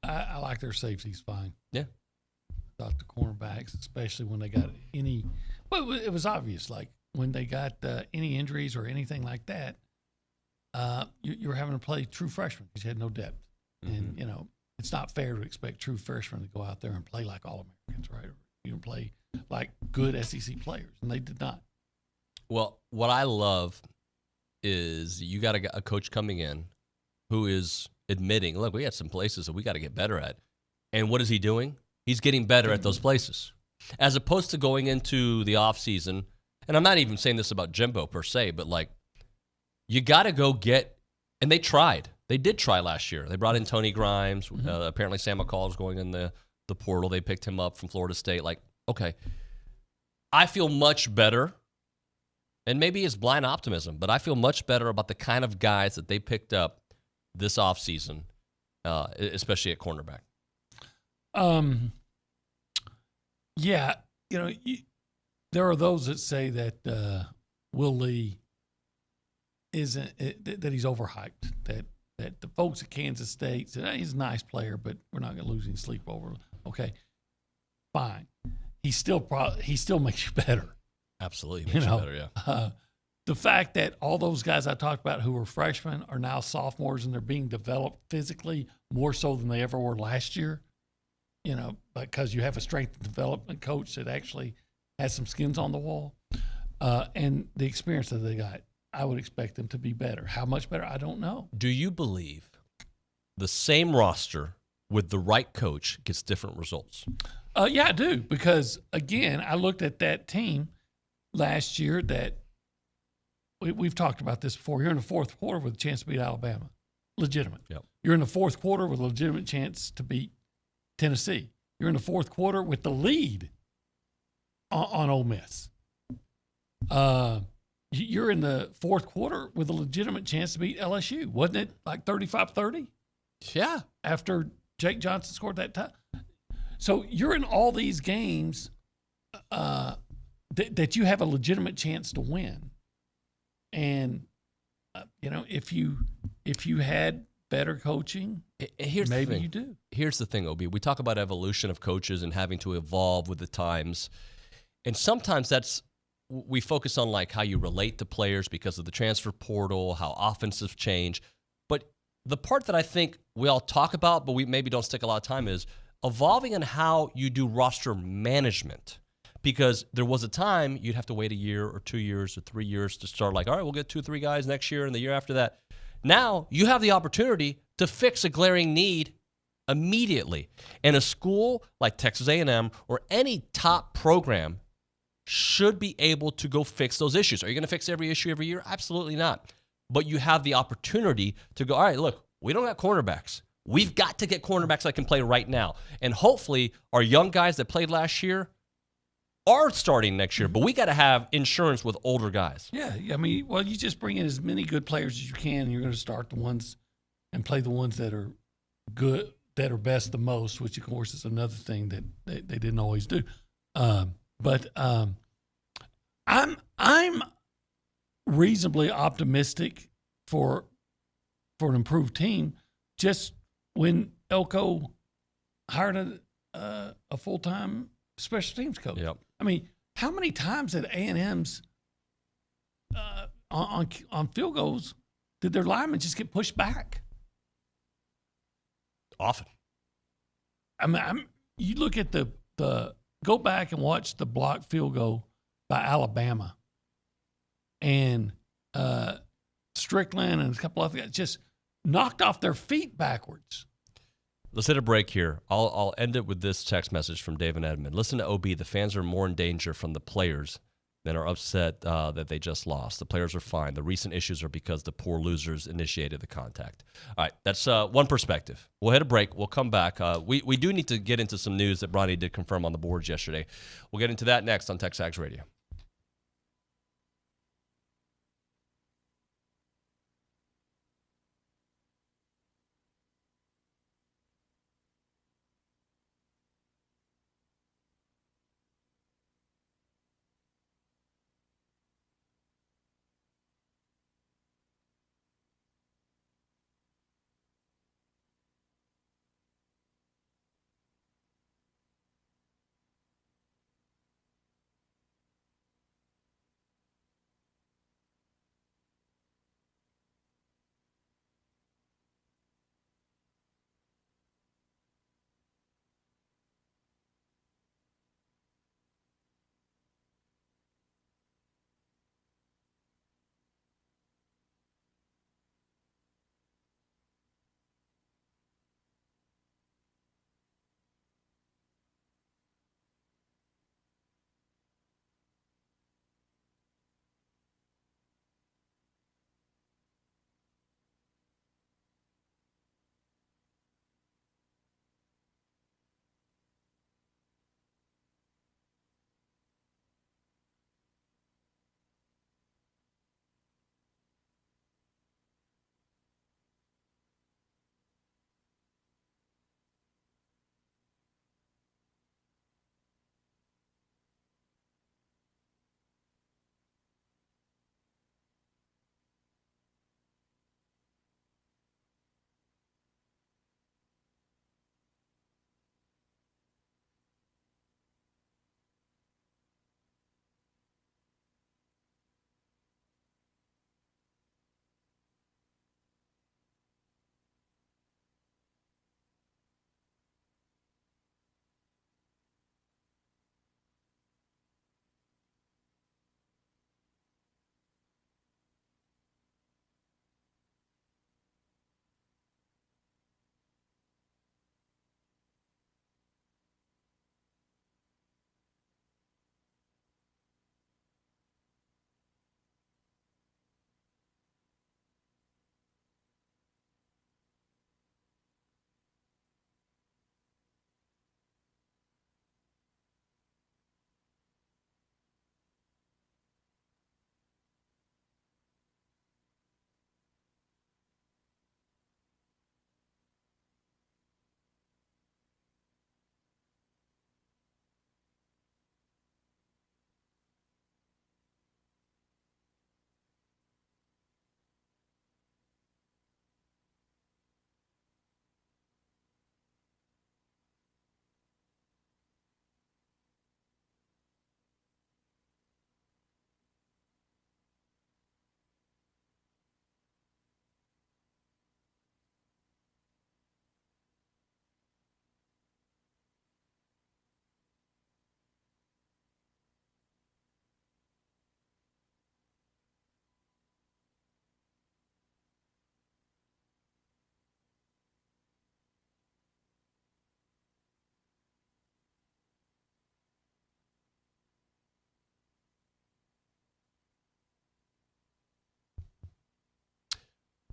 I like their safeties fine. Yeah. I thought the cornerbacks, especially when they got any – well, it was obvious, like when they got any injuries or anything like that, you were having to play true freshmen because you had no depth. Mm-hmm. And, it's not fair to expect true freshmen to go out there and play like All-Americans, right? You can play like good SEC players, and they did not. Well, what I love is you got a coach coming in who is admitting, look, we got some places that we got to get better at. And what is he doing? He's getting better at those places. As opposed to going into the offseason, and I'm not even saying this about Jimbo per se, but you got to go get, and they tried. They did try last year. They brought in Tony Grimes. Mm-hmm. Apparently Sam McCall is going in the portal. They picked him up from Florida State. Okay, I feel much better, and maybe it's blind optimism, but I feel much better about the kind of guys that they picked up this offseason, especially at cornerback. Yeah, there are those that say that Will Lee isn't that he's overhyped. That the folks at Kansas State said he's a nice player, but we're not going to lose any sleep over. Okay, fine. he still makes you better. Absolutely makes you better, yeah. The fact that all those guys I talked about who were freshmen are now sophomores and they're being developed physically more so than they ever were last year, because you have a strength and development coach that actually has some skins on the wall, and the experience that they got, I would expect them to be better. How much better, I don't know. Do you believe the same roster with the right coach gets different results? Yeah, I do, because, again, I looked at that team last year that we've talked about this before. You're in the fourth quarter with a chance to beat Alabama. Legitimate. Yep. You're in the fourth quarter with a legitimate chance to beat Tennessee. You're in the fourth quarter with the lead on Ole Miss. You're in the fourth quarter with a legitimate chance to beat LSU. Wasn't it like 35-30? Yeah. After Jake Johnson scored that time. So you're in all these games that you have a legitimate chance to win. And, if you had better coaching, maybe you do. Here's the thing, Obi. We talk about evolution of coaches and having to evolve with the times. And sometimes we focus on like how you relate to players because of the transfer portal, how offenses change. But the part that I think we all talk about, but we maybe don't stick a lot of time is evolving in how you do roster management. Because there was a time you'd have to wait a year or 2 years or 3 years to start like, all right, we'll get 2 or 3 guys next year and the year after that. Now you have the opportunity to fix a glaring need immediately. And a school like Texas A&M or any top program should be able to go fix those issues. Are you going to fix every issue every year? Absolutely not. But you have the opportunity to go, all right, look, we don't have cornerbacks. We've got to get cornerbacks that can play right now. And hopefully our young guys that played last year are starting next year, but we got to have insurance with older guys. Yeah, I mean, well, you just bring in as many good players as you can, and you're going to start the ones and play the ones that are good, that are best the most, which, of course, is another thing that they didn't always do. But I'm reasonably optimistic for an improved team. Just when Elko hired a full-time special teams coach. Yep. I mean, how many times at A&M's on field goals did their linemen just get pushed back? Often. I mean, you look at the go back and watch the blocked field goal by Alabama, and Strickland and a couple of guys just knocked off their feet backwards. Let's hit a break here. I'll end it with this text message from Dave and Edmond. Listen to OB. The fans are more in danger from the players than are upset that they just lost. The players are fine. The recent issues are because the poor losers initiated the contact. All right, that's one perspective. We'll hit a break. We'll come back. We do need to get into some news that Bronny did confirm on the boards yesterday. We'll get into that next on TexAgs Radio.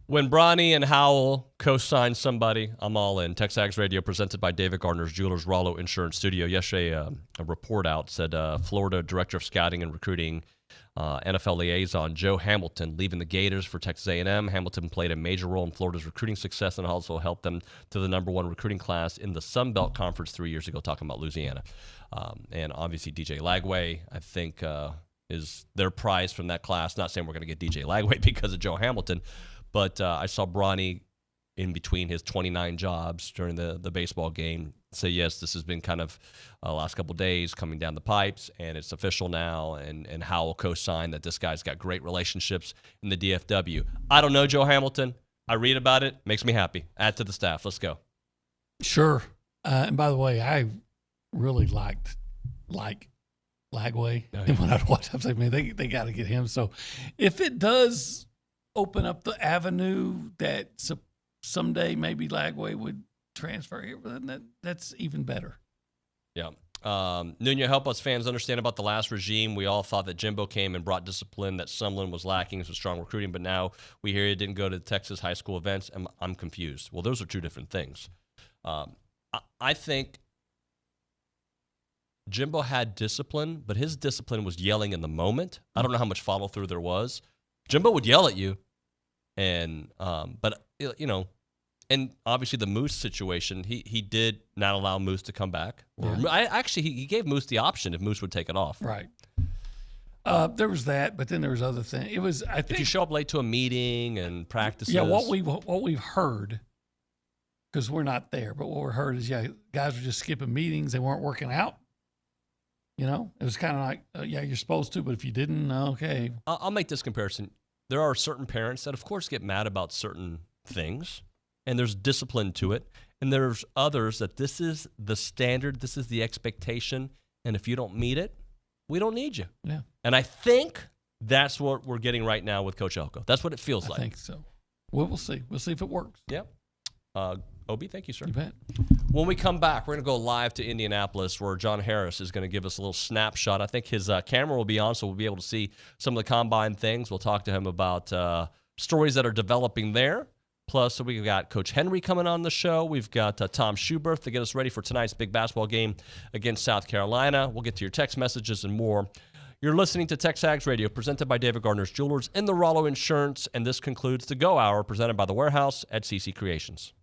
When Bronny and Howell co-sign somebody, I'm all in. TexAgs Radio presented by David Gardner's Jewelers Rollo Insurance Studio. Yesterday, a report out said Florida Director of Scouting and Recruiting, NFL liaison Joe Hamilton leaving the Gators for Texas A&M. Hamilton played a major role in Florida's recruiting success and also helped them to the #1 recruiting class in the Sun Belt Conference 3 years ago, talking about Louisiana. And obviously DJ Lagway, I think, is their prize from that class. Not saying we're going to get DJ Lagway because of Joe Hamilton, but I saw Bronny in between his 29 jobs during the baseball game say, yes, this has been kind of last couple of days coming down the pipes, and it's official now, and Howell co-signed that this guy's got great relationships in the DFW. I don't know Joe Hamilton. I read about it. Makes me happy. Add to the staff. Let's go. Sure. And by the way, I really liked Lagway. Oh, yeah. And when I'd watch, I was like, man, they got to get him. So if it does open up the avenue that someday maybe Lagway would transfer here, then that's even better. Yeah. Nuño, help us fans understand about the last regime. We all thought that Jimbo came and brought discipline that Sumlin was lacking, some strong recruiting, but now we hear he didn't go to the Texas high school events. I'm confused. Well, those are two different things. I think Jimbo had discipline, but his discipline was yelling in the moment. I don't know how much follow-through there was. Jimbo would yell at you, and but you know, and obviously the Moose situation, he did not allow Moose to come back. Yeah. He gave Moose the option if Moose would take it off. Right. There was that, but then there was other things. It was, I think, if you show up late to a meeting and practices. Yeah, what we've heard, because we're not there, but what we heard is, guys were just skipping meetings. They weren't working out. You know, it was kind of like, you're supposed to, but if you didn't, okay. I'll make this comparison. There are certain parents that, of course, get mad about certain things, and there's discipline to it. And there's others that this is the standard, this is the expectation, and if you don't meet it, we don't need you. Yeah. And I think that's what we're getting right now with Coach Elko. That's what it feels like. I think so. We'll see. We'll see if it works. Yep. Obi, thank you, sir. You bet. When we come back, we're going to go live to Indianapolis, where John Harris is going to give us a little snapshot. I think his camera will be on, so we'll be able to see some of the combine things. We'll talk to him about stories that are developing there. Plus, we've got Coach Henry coming on the show. We've got Tom Schuberth to get us ready for tonight's big basketball game against South Carolina. We'll get to your text messages and more. You're listening to TexAgs Radio, presented by David Gardner's Jewelers and the Rollo Insurance, and this concludes the Go Hour, presented by The Warehouse at CC Creations.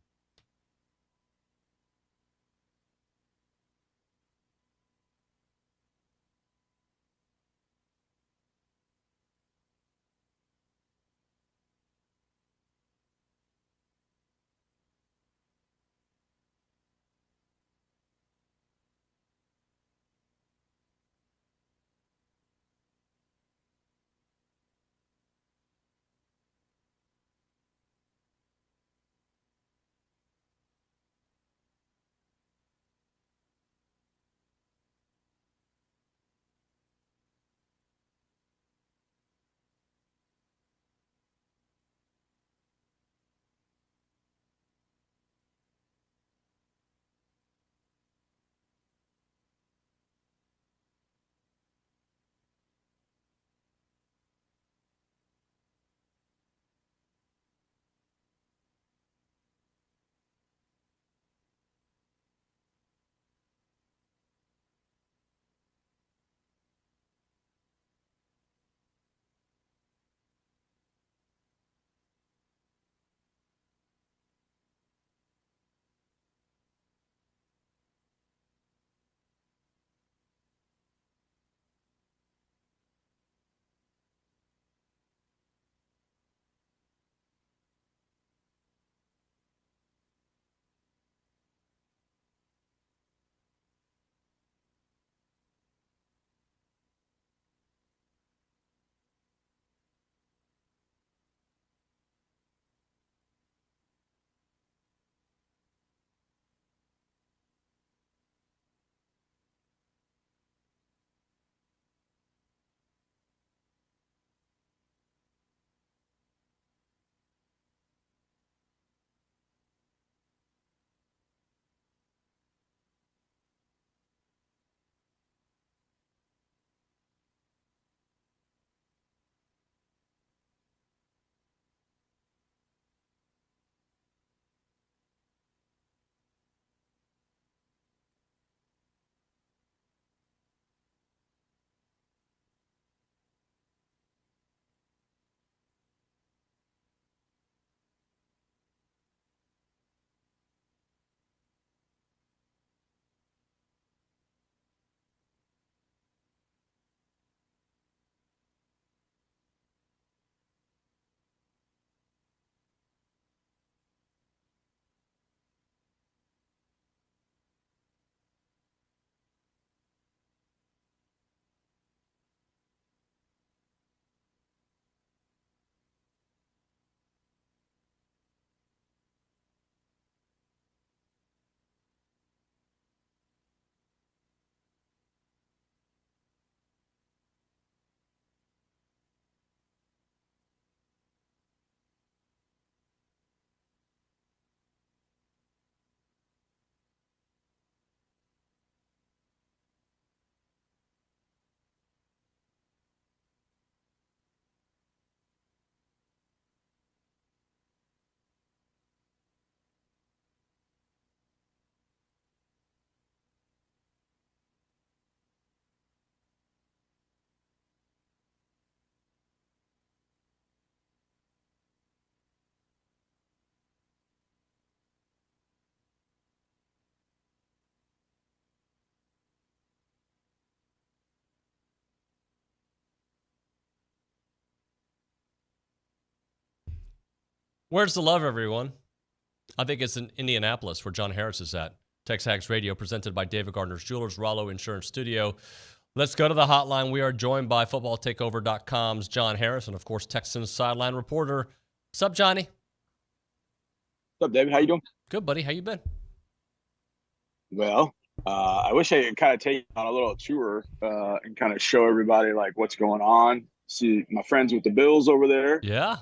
Where's the love, everyone? I think it's in Indianapolis where John Harris is at. TexAgs Radio, presented by David Gardner's Jewelers, Rollo Insurance Studio. Let's go to the hotline. We are joined by FootballTakeover.com's John Harris and, of course, Texans sideline reporter. What's up, Johnny? What's up, David? How you doing? Good, buddy. How you been? Well, I wish I could kind of take you on a little tour and kind of show everybody, like, what's going on. See my friends with the Bills over there. Yeah.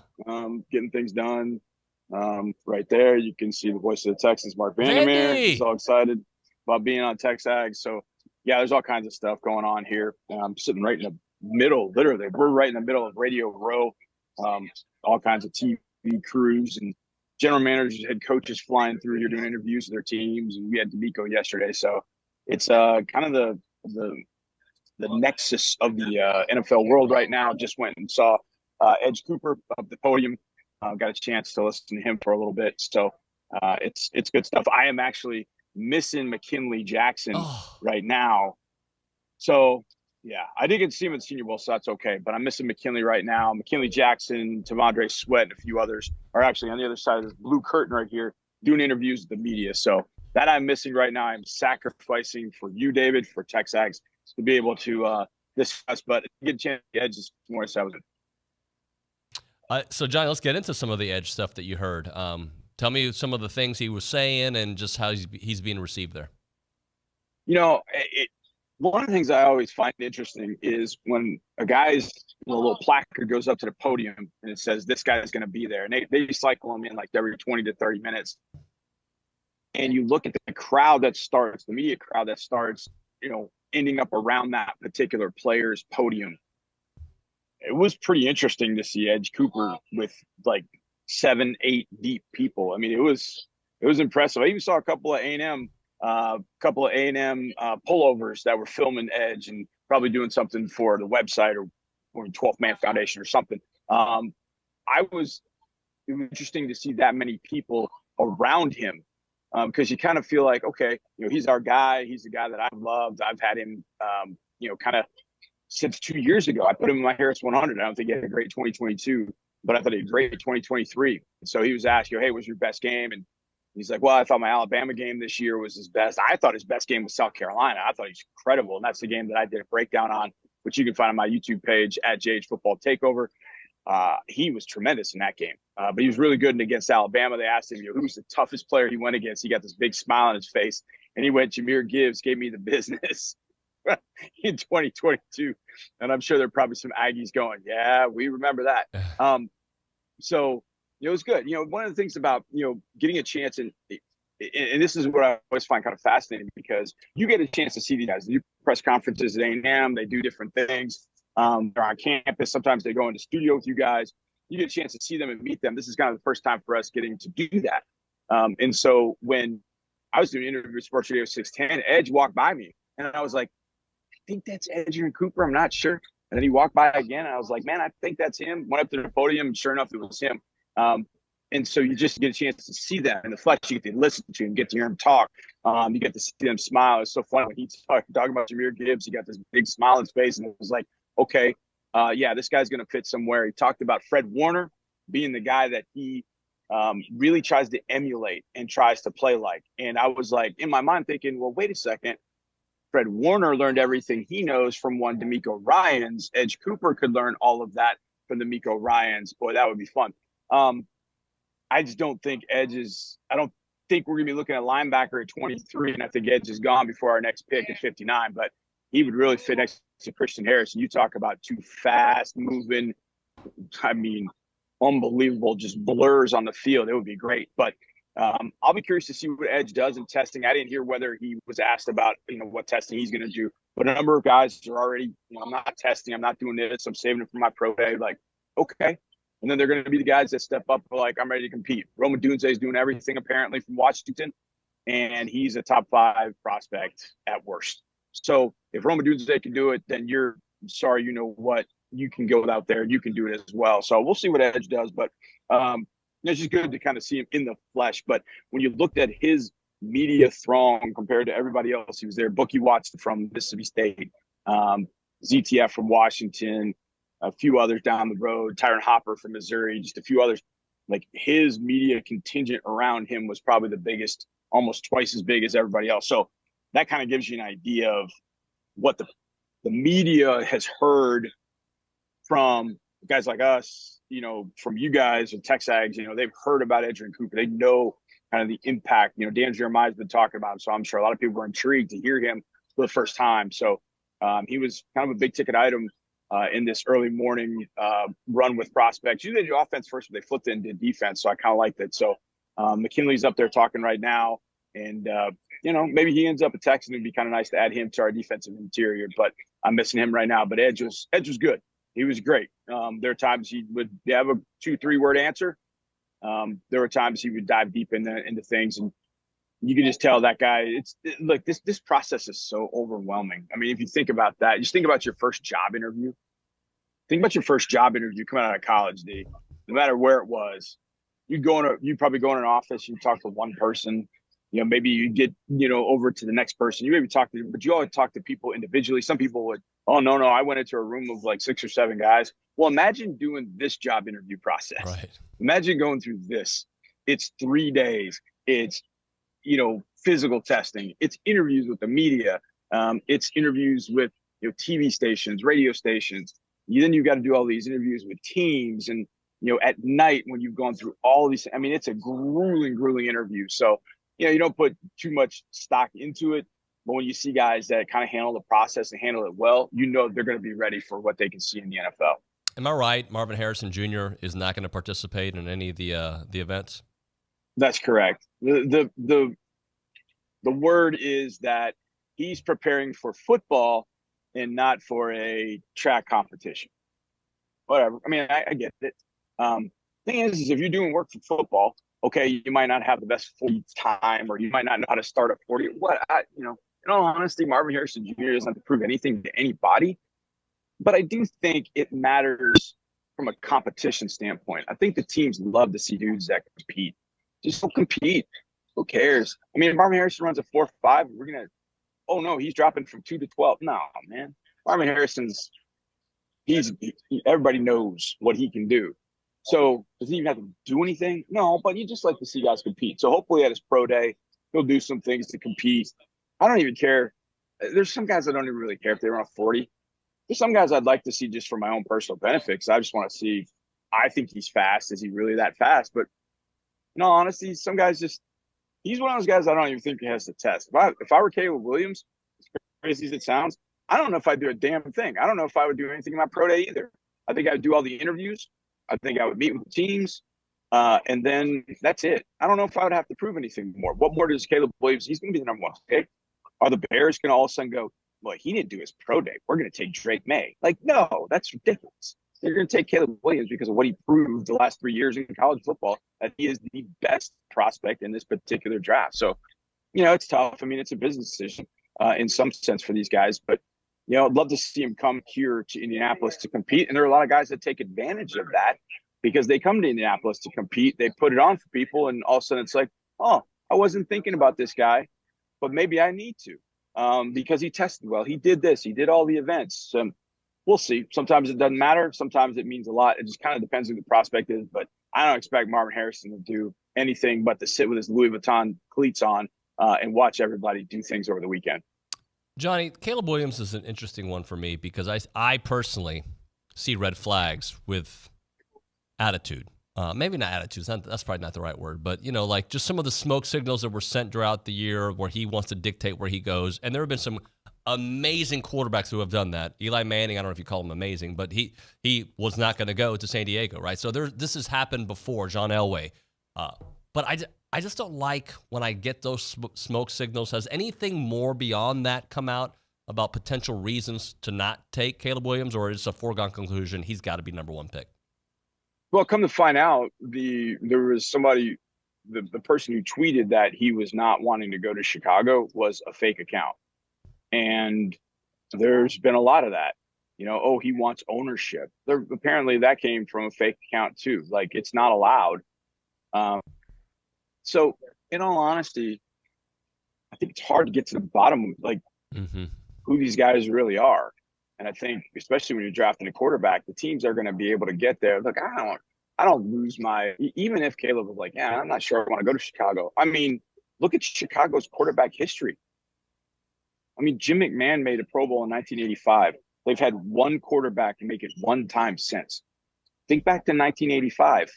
Getting things done. Right there, you can see the voice of the Texans, Mark Brauninger. He's all excited about being on TexAgs. So, yeah, there's all kinds of stuff going on here. I'm sitting right in the middle, literally. We're right in the middle of Radio Row. All kinds of TV crews and general managers, head coaches flying through here doing interviews with their teams. And we had D'Amico yesterday. So it's kind of the nexus of the NFL world right now. Just went and saw Edge Cooper up the podium. Got a chance to listen to him for a little bit. So it's good stuff. I am actually missing McKinley Jackson right now. So, yeah, I did get to see him at the Senior Bowl, so that's okay. But I'm missing McKinley right now. McKinley Jackson, Tamondre Sweat, and a few others are actually on the other side of this blue curtain right here doing interviews with the media. So that I'm missing right now. I'm sacrificing for you, David, for TexAgs to be able to discuss. But get a chance to Edge this morning. So, Johnny, let's get into some of the Edge stuff that you heard. Tell me some of the things he was saying and just how he's being received there. You know, one of the things I always find interesting is when a guy's little placard goes up to the podium and it says, this guy is going to be there. And they cycle him in like every 20 to 30 minutes. And you look at the crowd that starts, the media crowd that starts, ending up around that particular player's podium. It was pretty interesting to see Edge Cooper with like 7, 8 deep people. I mean, it was impressive. I even saw a couple of A&M pullovers that were filming Edge and probably doing something for the website or 12th Man Foundation or something. It was interesting to see that many people around him because you kind of feel like, okay, he's our guy. He's the guy that I've loved. I've had him, kind of since 2 years ago. I put him in my Harris 100. I don't think he had a great 2022, but I thought he had a great 2023. So he was asked, hey, what's your best game? And he's like, well, I thought my Alabama game this year was his best. I thought his best game was South Carolina. I thought he's incredible. And that's the game that I did a breakdown on, which you can find on my YouTube page at JH Football Takeover. He was tremendous in that game. But he was really good against Alabama. They asked him, who's the toughest player he went against? He got this big smile on his face. And he went, Jahmyr Gibbs gave me the business in 2022. And I'm sure there are probably some Aggies going, yeah, we remember that. So, it was good. One of the things about, getting a chance and this is what I always find kind of fascinating because you get a chance to see these guys. They do press conferences at A&M. They do different things. They're on campus. Sometimes they go into studio with you guys. You get a chance to see them and meet them. This is kind of the first time for us getting to do that. And so when I was doing an interview with Sports Radio 610, Edge walked by me. And I was like, I think that's Edge and Cooper. I'm not sure. And then he walked by again. And I was like, man, I think that's him. Went up to the podium. And sure enough, it was him. And so you just get a chance to see them in the flesh. You get to listen to him, get to hear him talk. You get to see them smile. It's so funny when he's talking about Jahmyr Gibbs. He got this big smile on his face, and it was like, okay, this guy's going to fit somewhere. He talked about Fred Warner being the guy that he really tries to emulate and tries to play like. And I was like, in my mind thinking, well, wait a second. Fred Warner learned everything he knows from one D'Amico Ryans. Edge Cooper could learn all of that from D'Amico Ryans. Boy, that would be fun. I just don't think I don't think we're going to be looking at linebacker at 23, and I think Edge is gone before our next pick at 59, but he would really fit next to Christian Harris. You talk about two fast-moving, unbelievable, just blurs on the field. It would be great, but I'll be curious to see what Edge does in testing. I didn't hear whether he was asked about, what testing he's going to do, but a number of guys are already, I'm not testing, I'm not doing this, I'm saving it for my pro day. Like, okay. And then they're going to be the guys that step up like, I'm ready to compete. Rome Odunze is doing everything apparently from Washington, and he's a top 5 prospect at worst. So if Rome Odunze can do it, then you're sorry, you can go out there and you can do it as well. So we'll see what Edge does, but it's just good to kind of see him in the flesh. But when you looked at his media throng compared to everybody else, he was there. Bookie Watson from Mississippi State, ZTF from Washington, a few others down the road, Tyron Hopper from Missouri, just a few others. like his media contingent around him was probably the biggest, almost twice as big as everybody else. So that kind of gives you an idea of what the media has heard from guys like us, you know, from you guys and TexAgs. You know, they've heard about Edgerrin Cooper. They know kind of the impact. You know, Dan Jeremiah's been talking about him, so I'm sure a lot of people were intrigued to hear him for the first time. So he was kind of a big ticket item in this early morning run with prospects. Usually they do offense first, but they flipped it and did defense, so I kind of liked it. So McKinley's up there talking right now, and you know, maybe he ends up a Texan. It'd be kind of nice to add him to our defensive interior, but I'm missing him right now. But Edge was good. He was great. There are times he would have a 2-3 word answer. There were times he would dive deep into things, and you can just tell that guy. Look, this process is so overwhelming. I mean, if you think about that, just think about your first job interview. Think about your first job interview coming out of college, D. No matter where it was, you'd probably go in an office, you talk to one person. You know, maybe you get, you know, over to the next person. You maybe but you always talk to people individually. Some people would, oh, no, I went into a room of like 6 or 7 guys. Well, imagine doing this job interview process. Right. Imagine going through this. It's 3 days. It's, you know, physical testing. It's interviews with the media. It's interviews with, you know, TV stations, radio stations. Then you've got to do all these interviews with teams, and, you know, at night when you've gone through all these. I mean, it's a grueling interview. So, you know, you don't put too much stock into it, but when you see guys that kind of handle the process and handle it well, you know they're going to be ready for what they can see in the NFL. Am I right? Marvin Harrison Jr. is not going to participate in any of the events? That's correct. The word is that he's preparing for football and not for a track competition. Whatever. I mean, I get it. Thing is if you're doing work for football, okay, you might not have the best 40 time, or you might not know how to start at 40. You know, in all honesty, Marvin Harrison Jr. doesn't have to prove anything to anybody. But I do think it matters from a competition standpoint. I think the teams love to see dudes that compete. Just don't compete. Who cares? I mean, if Marvin Harrison runs a 4.5, we're going to, oh, no, he's dropping from 2 to 12. No, man. Marvin Harrison's, everybody knows what he can do. So does he even have to do anything? No, but you just like to see guys compete. So hopefully at his pro day, he'll do some things to compete. I don't even care. There's some guys I don't even really care if they run a 40. There's some guys I'd like to see just for my own personal benefits. I just want to see, I think he's fast. Is he really that fast? But in all honesty, some guys he's one of those guys I don't even think he has to test. If I were Caleb Williams, as crazy as it sounds, I don't know if I'd do a damn thing. I don't know if I would do anything in my pro day either. I think I'd do all the interviews. I think I would meet with the teams, and then that's it. I don't know if I would have to prove anything more. What more does Caleb Williams? He's going to be the number one pick. Are the Bears going to all of a sudden go, well, he didn't do his pro day, we're going to take Drake May? Like, no, that's ridiculous. They're going to take Caleb Williams because of what he proved the last 3 years in college football, that he is the best prospect in this particular draft. So, you know, it's tough. I mean, it's a business decision in some sense for these guys, but you know, I'd love to see him come here to Indianapolis to compete. And there are a lot of guys that take advantage of that because they come to Indianapolis to compete. They put it on for people, and all of a sudden it's like, oh, I wasn't thinking about this guy, but maybe I need to because he tested well. He did this. He did all the events. We'll see. Sometimes it doesn't matter. Sometimes it means a lot. It just kind of depends who the prospect is. But I don't expect Marvin Harrison to do anything but to sit with his Louis Vuitton cleats on and watch everybody do things over the weekend. Johnny, Caleb Williams is an interesting one for me because I personally see red flags with attitude. Maybe not attitude. That's probably not the right word. But, you know, like just some of the smoke signals that were sent throughout the year where he wants to dictate where he goes. And there have been some amazing quarterbacks who have done that. Eli Manning, I don't know if you call him amazing, but he was not going to go to San Diego, right? So this has happened before, John Elway. But I just don't like when I get those smoke signals. Has anything more beyond that come out about potential reasons to not take Caleb Williams, or is it a foregone conclusion he's got to be number one pick? Well, come to find out, there was somebody, the person who tweeted that he was not wanting to go to Chicago was a fake account. And there's been a lot of that. You know, oh, he wants ownership. Apparently that came from a fake account too. Like, it's not allowed. So, in all honesty, I think it's hard to get to the bottom of, like, who these guys really are. And I think, especially when you're drafting a quarterback, the teams are going to be able to get there. Look, I don't lose even if Caleb was like, yeah, I'm not sure I want to go to Chicago. I mean, look at Chicago's quarterback history. I mean, Jim McMahon made a Pro Bowl in 1985. They've had one quarterback make it one time since. Think back to 1985.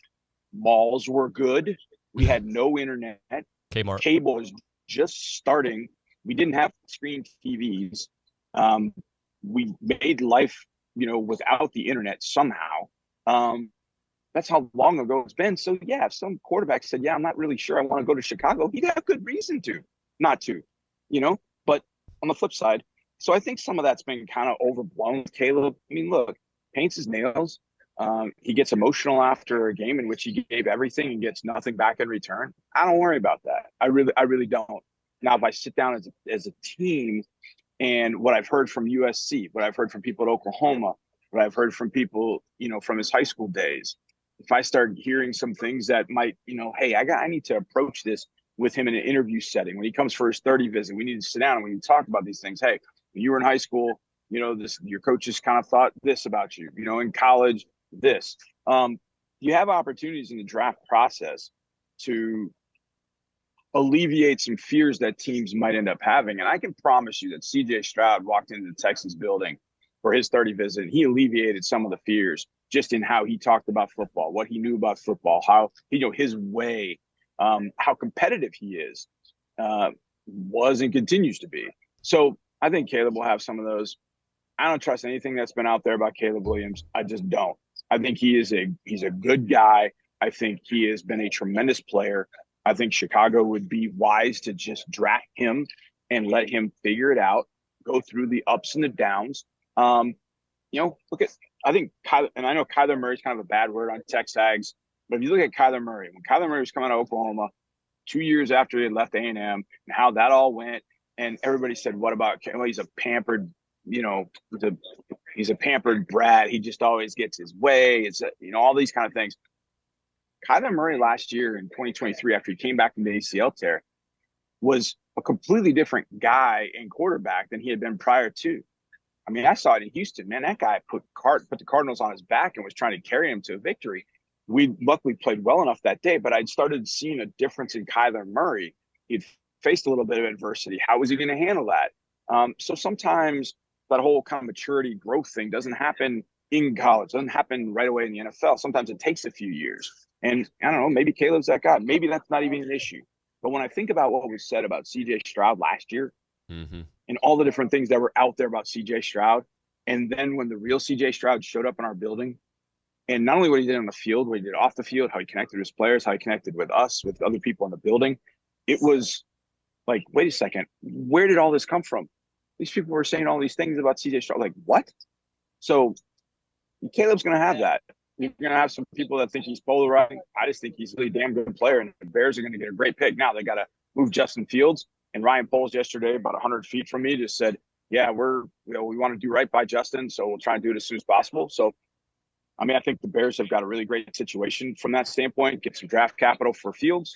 Malls were good. We had no internet. Kmart. Cable was just starting. We didn't have screen TVs. We made life, without the internet somehow. That's how long ago it's been. So, yeah, if some quarterback said, yeah, I'm not really sure I want to go to Chicago, he got a good reason not to, But on the flip side, so I think some of that's been kind of overblown with Caleb. I mean, look, paints his nails. He gets emotional after a game in which he gave everything and gets nothing back in return. I don't worry about that. I really don't. Now, if I sit down as a team and what I've heard from USC, what I've heard from people at Oklahoma, what I've heard from people, from his high school days, if I start hearing some things that might, hey, I need to approach this with him in an interview setting. When he comes for his 30 visit, we need to sit down and we need to talk about these things. Hey, when you were in high school, your coaches kind of thought this about you, in college, this. You have opportunities in the draft process to alleviate some fears that teams might end up having. And I can promise you that CJ Stroud walked into the Texas building for his 30 visit, and he alleviated some of the fears just in how he talked about football, what he knew about football, how, his way, how competitive he is, was and continues to be. So I think Caleb will have some of those. I don't trust anything that's been out there about Caleb Williams. I just don't. I think he's a good guy. I think he has been a tremendous player. I think Chicago would be wise to just draft him and let him figure it out, go through the ups and the downs. I think Kyler, and I know Kyler Murray's kind of a bad word on TexAgs, but if you look at Kyler Murray, when Kyler Murray was coming out of Oklahoma 2 years after he had left A&M and how that all went, and everybody said, what about, well, he's a pampered, he's a pampered brat. He just always gets his way. It's, all these kind of things. Kyler Murray last year in 2023, after he came back from the ACL tear, was a completely different guy and quarterback than he had been prior to. I mean, I saw it in Houston. Man, that guy put the Cardinals on his back and was trying to carry him to a victory. We luckily played well enough that day, but I'd started seeing a difference in Kyler Murray. He'd faced a little bit of adversity. How was he going to handle that? So sometimes that whole kind of maturity growth thing doesn't happen in college, doesn't happen right away in the NFL. Sometimes it takes a few years. And I don't know, maybe Caleb's that guy. Maybe that's not even an issue. But when I think about what was said about CJ Stroud last year, and all the different things that were out there about CJ Stroud, and then when the real CJ Stroud showed up in our building, and not only what he did on the field, what he did off the field, how he connected with his players, how he connected with us, with other people in the building, it was like, wait a second, where did all this come from? These people were saying all these things about CJ Stroud. Like, what? So Caleb's going to have that. You're going to have some people that think he's polarizing. I just think he's a really damn good player, and the Bears are going to get a great pick. Now they got to move Justin Fields. And Ryan Poles yesterday, about 100 feet from me, just said, yeah, we want to do right by Justin, so we'll try and do it as soon as possible. So, I mean, I think the Bears have got a really great situation from that standpoint. Get some draft capital for Fields,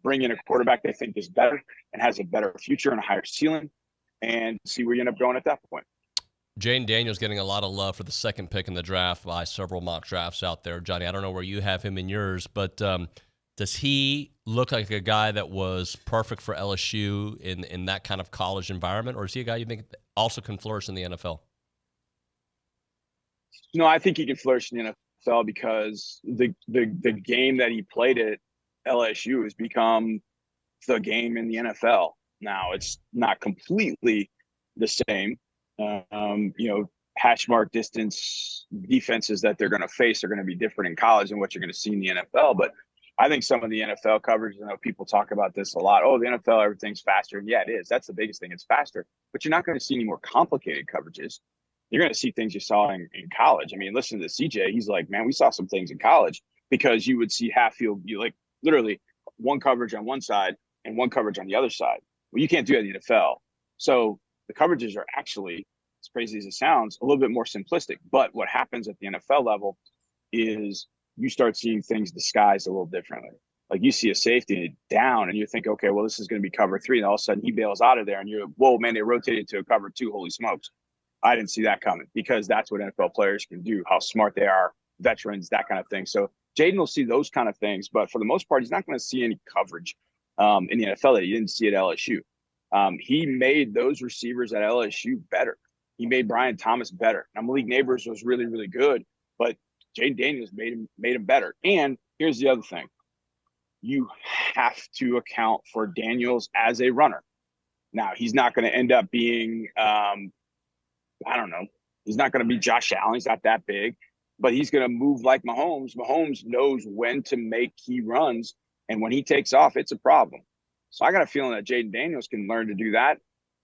bring in a quarterback they think is better and has a better future and a higher ceiling, and see where you end up going at that point. Jane Daniels getting a lot of love for the second pick in the draft by several mock drafts out there. Johnny, I don't know where you have him in yours, but does he look like a guy that was perfect for LSU in that kind of college environment, or is he a guy you think also can flourish in the NFL? No, I think he can flourish in the NFL because the game that he played at LSU has become the game in the NFL. Now, it's not completely the same. Hash mark distance defenses that they're going to face are going to be different in college than what you're going to see in the NFL. But I think some of the NFL coverage, people talk about this a lot. Oh, the NFL, everything's faster. And yeah, it is. That's the biggest thing. It's faster. But you're not going to see any more complicated coverages. You're going to see things you saw in college. I mean, listen to CJ. He's like, man, we saw some things in college because you would see half field, literally one coverage on one side and one coverage on the other side. Well, you can't do that in the NFL. So the coverages are actually, as crazy as it sounds, a little bit more simplistic. But what happens at the NFL level is you start seeing things disguised a little differently. Like you see a safety down and you think, okay, well, this is going to be cover 3. And all of a sudden he bails out of there and you're, whoa, man, they rotated to a cover 2. Holy smokes. I didn't see that coming because that's what NFL players can do, how smart they are, veterans, that kind of thing. So Jaden will see those kind of things, but for the most part, he's not going to see any coverage in the NFL that he didn't see at LSU. He made those receivers at LSU better. He made Brian Thomas better. Now, Malik Neighbors was really, really good, but Jaden Daniels made him better. And here's the other thing. You have to account for Daniels as a runner. Now, he's not going to end up being, I don't know, he's not going to be Josh Allen. He's not that big, but he's going to move like Mahomes. Mahomes knows when to make key runs, and when he takes off, it's a problem. So I got a feeling that Jaden Daniels can learn to do that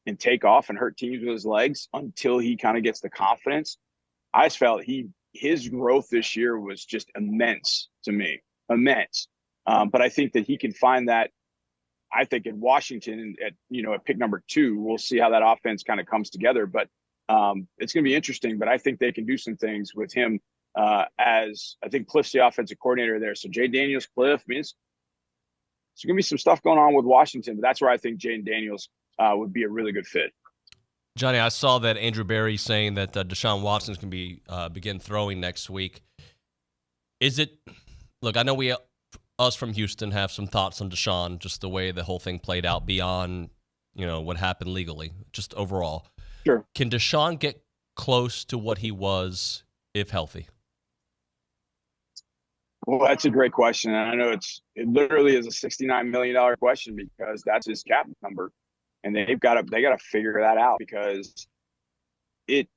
and take off and hurt teams with his legs until he kind of gets the confidence. I just felt his growth this year was just immense to me, immense. But I think that he can find that. I think in Washington at pick number 2, we'll see how that offense kind of comes together. But it's going to be interesting. But I think they can do some things with him as I think Cliff's the offensive coordinator there. So Jay Daniels, Cliff, there's going to be some stuff going on with Washington. But that's where I think Jaden Daniels would be a really good fit. Johnny, I saw that Andrew Berry saying that Deshaun Watson's going to begin throwing next week. Is it – look, I know us from Houston have some thoughts on Deshaun, just the way the whole thing played out beyond, what happened legally, just overall. Sure. Can Deshaun get close to what he was if healthy? Well, that's a great question. And I know it literally is a $69 million question because that's his cap number. And they got to figure that out because it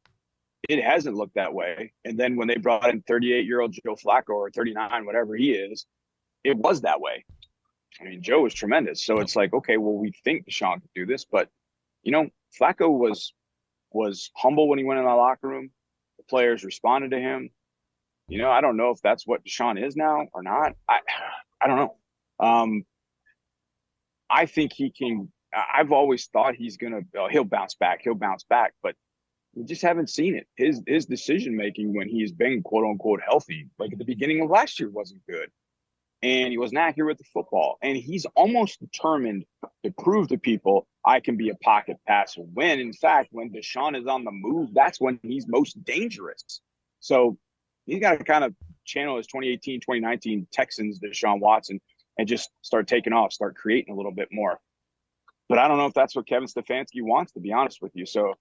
hasn't looked that way. And then when they brought in 38-year-old Joe Flacco or 39, whatever he is, it was that way. I mean, Joe was tremendous. So it's like, okay, well, we think Deshaun could do this, but Flacco was humble when he went in the locker room. The players responded to him. I don't know if that's what Deshaun is now or not. I don't know. I think he can. I've always thought he'll bounce back. He'll bounce back, but we just haven't seen it. His decision making when he's been quote unquote healthy, like at the beginning of last year, wasn't good. And he wasn't accurate with the football. And he's almost determined to prove to people I can be a pocket passer. When, in fact, when Deshaun is on the move, that's when he's most dangerous. So he's got to kind of channel his 2018, 2019 Texans, Deshaun Watson, and just start taking off, start creating a little bit more. But I don't know if that's what Kevin Stefanski wants, to be honest with you. So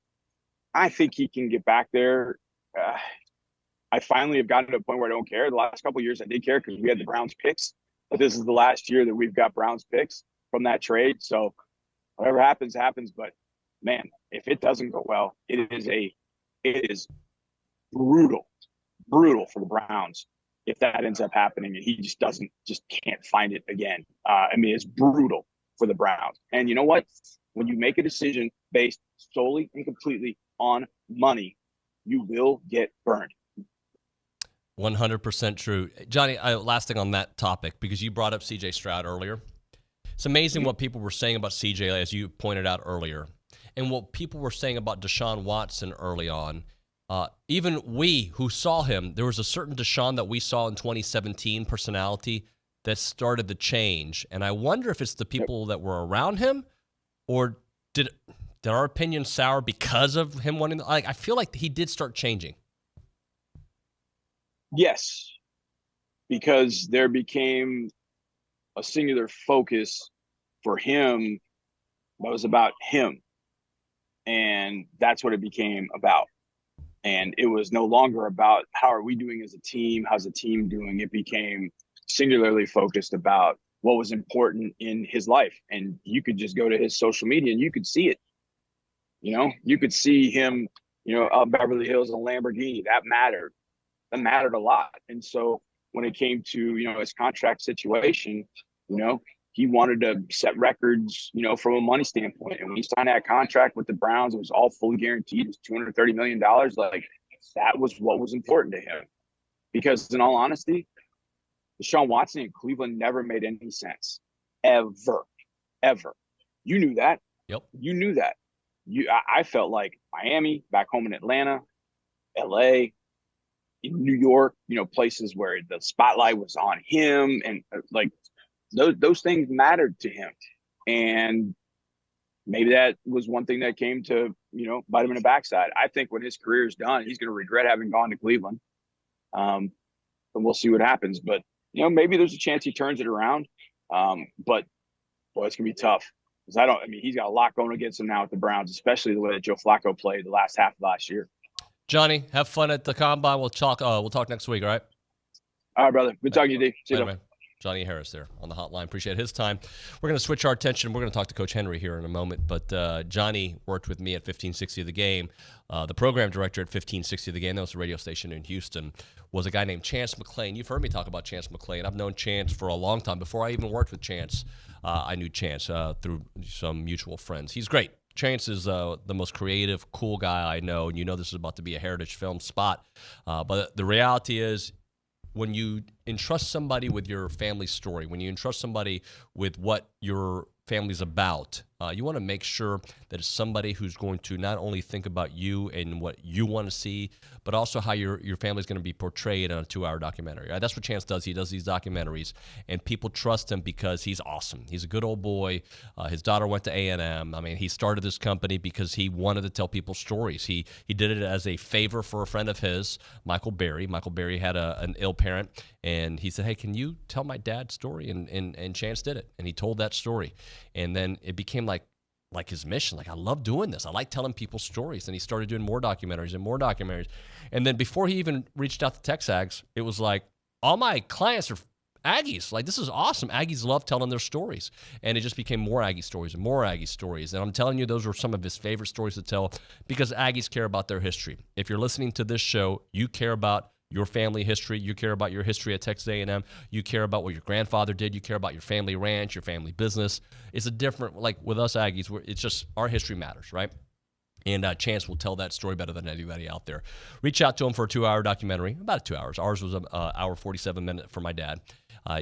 I think he can get back there. I finally have gotten to a point where I don't care. The last couple of years I did care because we had the Browns picks. But this is the last year that we've got Browns picks from that trade. So whatever happens, happens. But, man, if it doesn't go well, it is brutal for the Browns if that ends up happening and he just can't find it again. It's brutal for the Browns. And you know what? When you make a decision based solely and completely on money, you will get burned. 100% true. Johnny, last thing on that topic, because you brought up C.J. Stroud earlier. It's amazing what people were saying about C.J., as you pointed out earlier, and what people were saying about Deshaun Watson early on. Even we who saw him, there was a certain Deshaun that we saw in 2017 personality that started the change. And I wonder if it's the people that were around him, or did our opinion sour because of him wanting – I feel like he did start changing. Yes, because there became a singular focus for him that was about him. And that's what it became about. And it was no longer about how are we doing as a team, how's the team doing. It became singularly focused about what was important in his life. And you could just go to his social media and you could see it. You could see him, up Beverly Hills in a Lamborghini. That mattered. That mattered a lot. And so when it came to, his contract situation, he wanted to set records, from a money standpoint. And when he signed that contract with the Browns, it was all fully guaranteed. It was $230 million. Like, that was what was important to him. Because in all honesty, Deshaun Watson in Cleveland never made any sense. Ever. You knew that. Yep. You knew that. I felt like Miami, back home in Atlanta, LA, in New York, places where the spotlight was on him, and like those things mattered to him. And maybe that was one thing that came to, bite him in the backside. I think when his career is done, he's going to regret having gone to Cleveland. And we'll see what happens. But, maybe there's a chance he turns it around. But boy, it's gonna be tough because he's got a lot going against him now with the Browns, especially the way that Joe Flacco played the last half of last year. Johnny, have fun at the combine. We'll talk next week, all right? All right, brother. Good talking to you, D. See you later. Johnny Harris there on the hotline. Appreciate his time. We're going to switch our attention. We're going to talk to Coach Henry here in a moment. But Johnny worked with me at 1560 of the Game. The program director at 1560 of the Game, that was a radio station in Houston, was a guy named Chance McClain. You've heard me talk about Chance McClain. I've known Chance for a long time. Before I even worked with Chance, I knew Chance through some mutual friends. He's great. Chance is the most creative, cool guy I know. And this is about to be a Heritage Film spot. But the reality is, when you entrust somebody with your family story, when you entrust somebody with what your family's about, you want to make sure that it's somebody who's going to not only think about you and what you want to see, but also how your family's going to be portrayed in a 2-hour documentary. Right? That's what Chance does. He does these documentaries, and people trust him because he's awesome. He's a good old boy. His daughter went to A&M. He started this company because he wanted to tell people stories. He did it as a favor for a friend of his, Michael Berry. Michael Berry had an ill parent, and he said, hey, can you tell my dad's story? And Chance did it, and he told that story. And then it became like his mission. I love doing this. I like telling people stories. And he started doing more documentaries and more documentaries. And then before he even reached out to TexAgs, it was like, all my clients are Aggies. This is awesome. Aggies love telling their stories. And it just became more Aggie stories and more Aggie stories. And I'm telling you, those were some of his favorite stories to tell because Aggies care about their history. If you're listening to this show, you care about your family history. You care about your history at Texas A&M. You care about what your grandfather did. You care about your family ranch, your family business. It's a different, with us Aggies, it's just our history matters, right? And Chance will tell that story better than anybody out there. Reach out to him for a 2-hour documentary, about 2 hours. Ours was an hour 47 minute for my dad.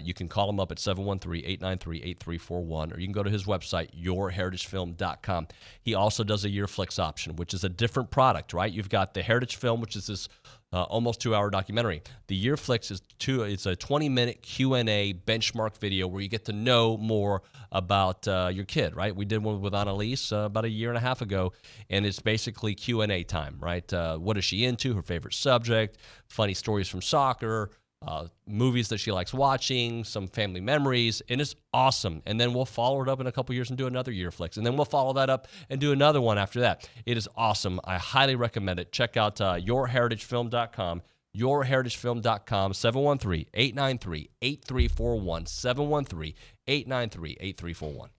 You can call him up at 713-893-8341, or you can go to his website, yourheritagefilm.com. He also does a YearFlix option, which is a different product, right? You've got the Heritage Film, which is this almost 2-hour documentary. The YearFlix it's a 20-minute Q&A benchmark video where you get to know more about your kid, right? We did one with Annalise about a year and a half ago, and it's basically Q&A time, right? What is she into, her favorite subject, funny stories from soccer, movies that she likes watching, some family memories, and it's awesome. And then we'll follow it up in a couple years and do another YearFlix, and then we'll follow that up and do another one after that. It is awesome. I highly recommend it. Check out yourheritagefilm.com, yourheritagefilm.com, 713-893-8341, 713-893-8341.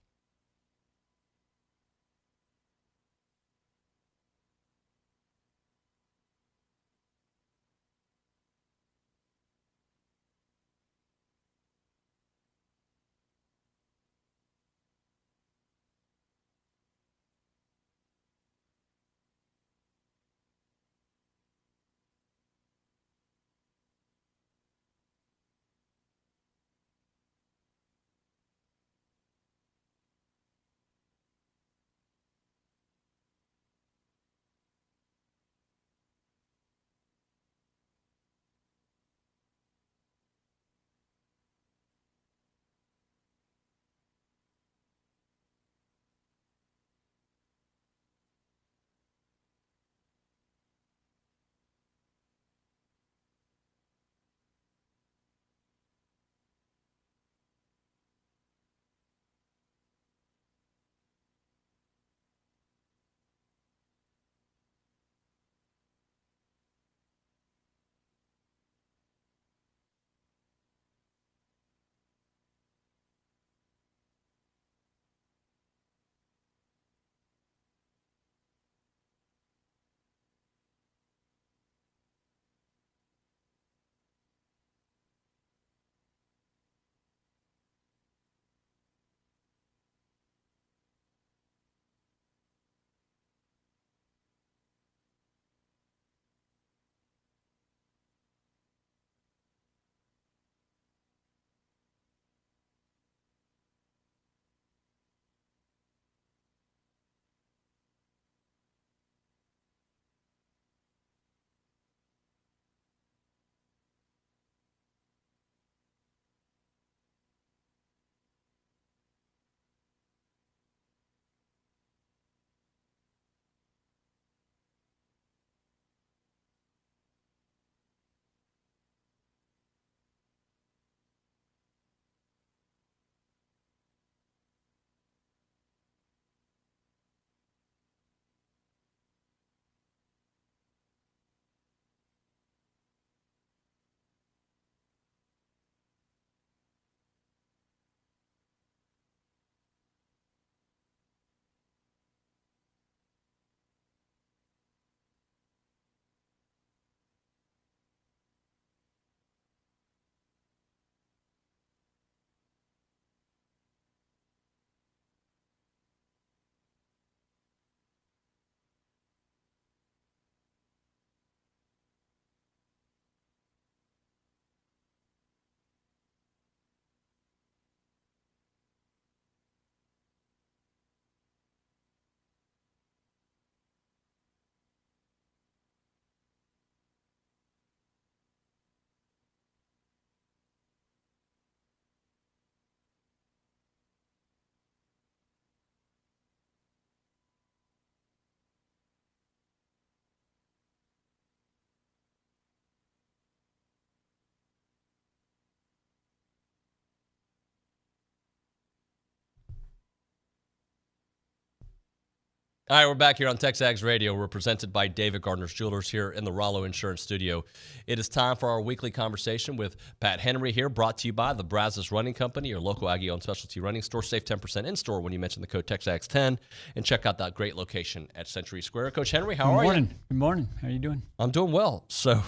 All right, we're back here on TexAgs Radio. We're presented by David Gardner's Jewelers here in the Rollo Insurance Studio. It is time for our weekly conversation with Pat Henry here, brought to you by the Brazos Running Company, your local Aggie-owned specialty running store. Save 10% in-store when you mention the code TexAgs10, and check out that great location at Century Square. Coach Henry, how are you? Good morning. How are you doing? I'm doing well. So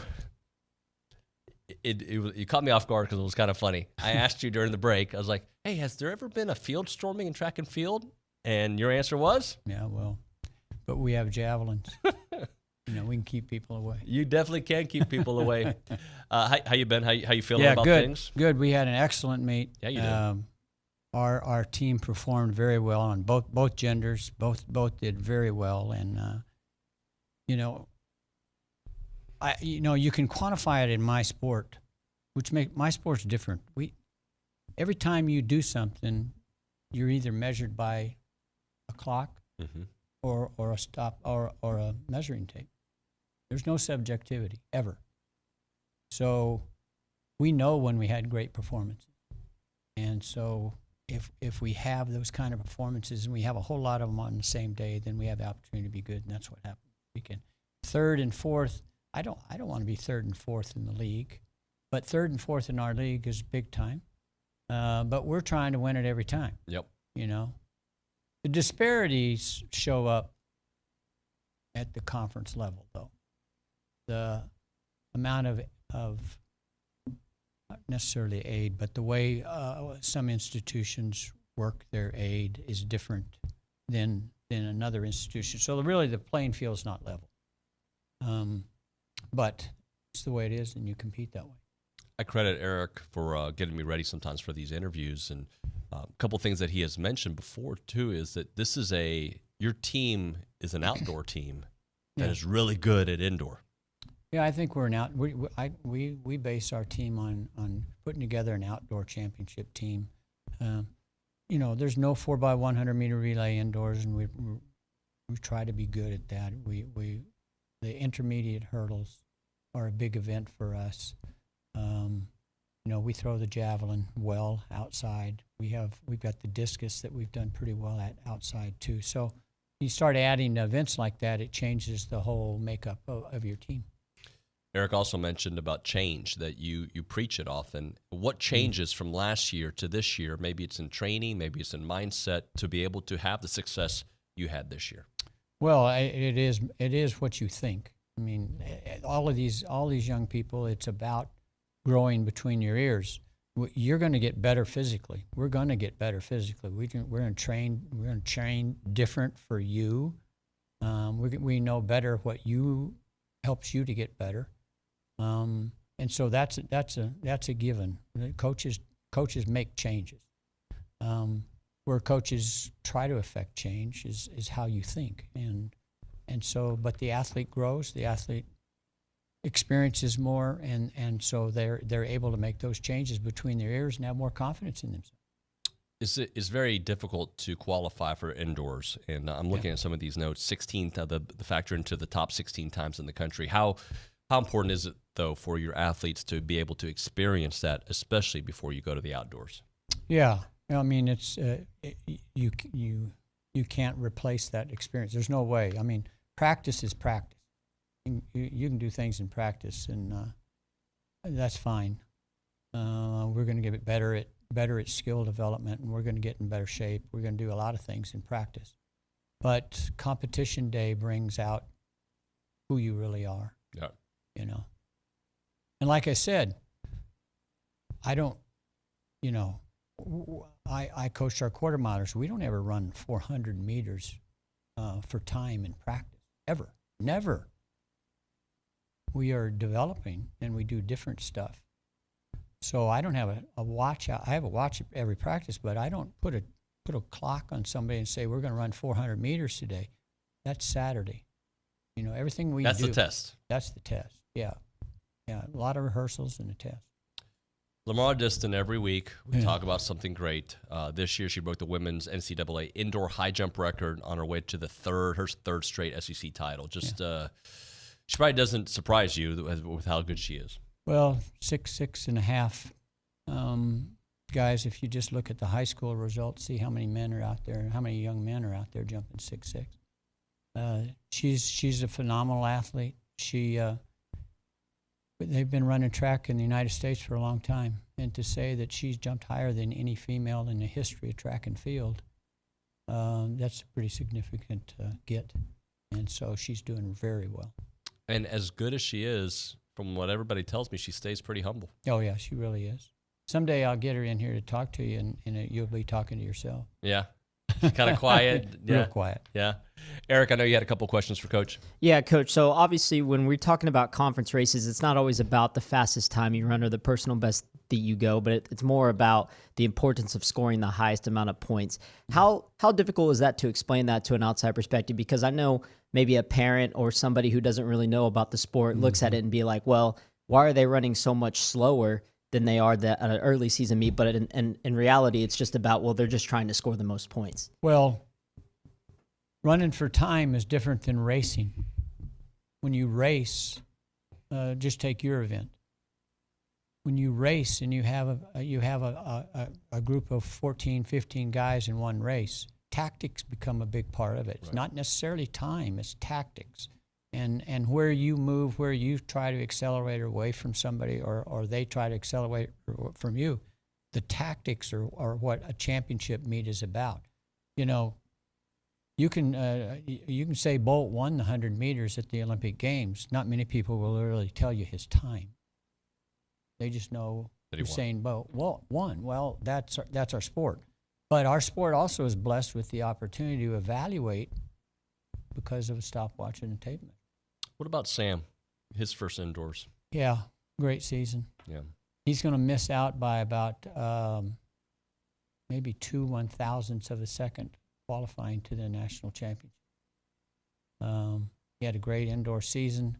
you caught me off guard because it was kind of funny. I asked you during the break, I was like, hey, has there ever been a field storming in track and field? And your answer was? Yeah, well, but we have javelins. We can keep people away. You definitely can keep people away. How you been? How you feeling about things? Good. We had an excellent meet. Yeah, you did. Our team performed very well on both genders. Both did very well, and you can quantify it in my sport, which make my sport's different. Every time you do something, you're either measured by a clock. Mm-hmm. or a stop or a measuring tape. There's no subjectivity ever. So we know when we had great performances. And so if we have those kind of performances and we have a whole lot of them on the same day, then we have the opportunity to be good, and that's what happened this weekend. Third and fourth, I don't want to be third and fourth in the league, but third and fourth in our league is big time. But we're trying to win it every time. Yep. The disparities show up at the conference level, though. The amount of not necessarily aid, but the way some institutions work their aid is different than another institution. So really the playing field is not level. But it's the way it is, and you compete that way. I credit Eric for getting me ready sometimes for these interviews, and a couple things that he has mentioned before too is that your team is an outdoor team that is really good at indoor. Yeah, I think we're we base our team on putting together an outdoor championship team. There's no 4x100 meter relay indoors, and we try to be good at that. The intermediate hurdles are a big event for us. We throw the javelin well outside. We've got the discus that we've done pretty well at outside too. So you start adding events like that, it changes the whole makeup of your team. Eric also mentioned about change, that you preach it often. What changes from last year to this year? Maybe it's in training, maybe it's in mindset, to be able to have the success you had this year. Well, it is what you think. I mean, all these young people, it's about growing between your ears. You're going to get better physically. We're going to get better physically. We're going to train different for you. We know better what helps you to get better. And so that's a given. Coaches make changes. Where coaches try to affect change is how you think. And so, but the athlete grows, the athlete experiences more, and so they're able to make those changes between their ears and have more confidence in themselves. It's very difficult to qualify for indoors, and I'm looking at some of these notes. 16th, the factor into the top 16 times in the country. How important is it, though, for your athletes to be able to experience that, especially before you go to the outdoors? Yeah, I mean, it's you can't replace that experience. There's no way. I mean, practice is practice. You can do things in practice, and that's fine. We're going to get better at skill development, and we're going to get in better shape. We're going to do a lot of things in practice. But competition day brings out who you really are. Yeah. And like I said, I coached our quarter milers. We don't ever run 400 meters for time in practice, ever, never. We are developing, and we do different stuff. So I don't have a watch out. I have a watch at every practice, but I don't put a clock on somebody and say we're going to run 400 meters today. That's Saturday. Everything we do. That's the test. That's the test. Yeah. A lot of rehearsals and a test. Lamar Diston, every week we talk about something great. This year she broke the women's NCAA indoor high jump record on her way to her third straight SEC title. She probably doesn't surprise you with how good she is. Well, 6'6.5". Guys, if you just look at the high school results, see how many men are out there, how many young men are out there jumping 6'6". She's a phenomenal athlete. They've been running track in the United States for a long time, and to say that she's jumped higher than any female in the history of track and field, that's a pretty significant get. And so she's doing very well. And as good as she is, from what everybody tells me, she stays pretty humble. Oh, yeah, she really is. Someday I'll get her in here to talk to you, and you'll be talking to yourself. Yeah. She's kind of quiet. Real quiet. Yeah. Eric, I know you had a couple questions for Coach. Yeah, Coach. So obviously when we're talking about conference races, it's not always about the fastest time you run or the personal best that you go, but it's more about the importance of scoring the highest amount of points. How difficult is that to explain that to an outside perspective? Because I know maybe a parent or somebody who doesn't really know about the sport looks at it and be like, well, why are they running so much slower than they are at an early season meet? But in reality, it's just about, well, they're just trying to score the most points. Well, running for time is different than racing. When you race, just take your event. When you race and you have a group of 14, 15 guys in one race, tactics become a big part of it. It's not necessarily time, it's tactics. And where you move, where you try to accelerate away from somebody or they try to accelerate from you, the tactics are what a championship meet is about. You know, you can say Bolt won the 100 meters at the Olympic Games. Not many people will really tell you his time. They just know Usain Bolt won. Well, that's our sport. But our sport also is blessed with the opportunity to evaluate because of a stopwatch and a tape measure. What about Sam? His first indoors. Yeah, great season. Yeah. He's going to miss out by about maybe 2 1,000ths of a second qualifying to the national championship. He had a great indoor season,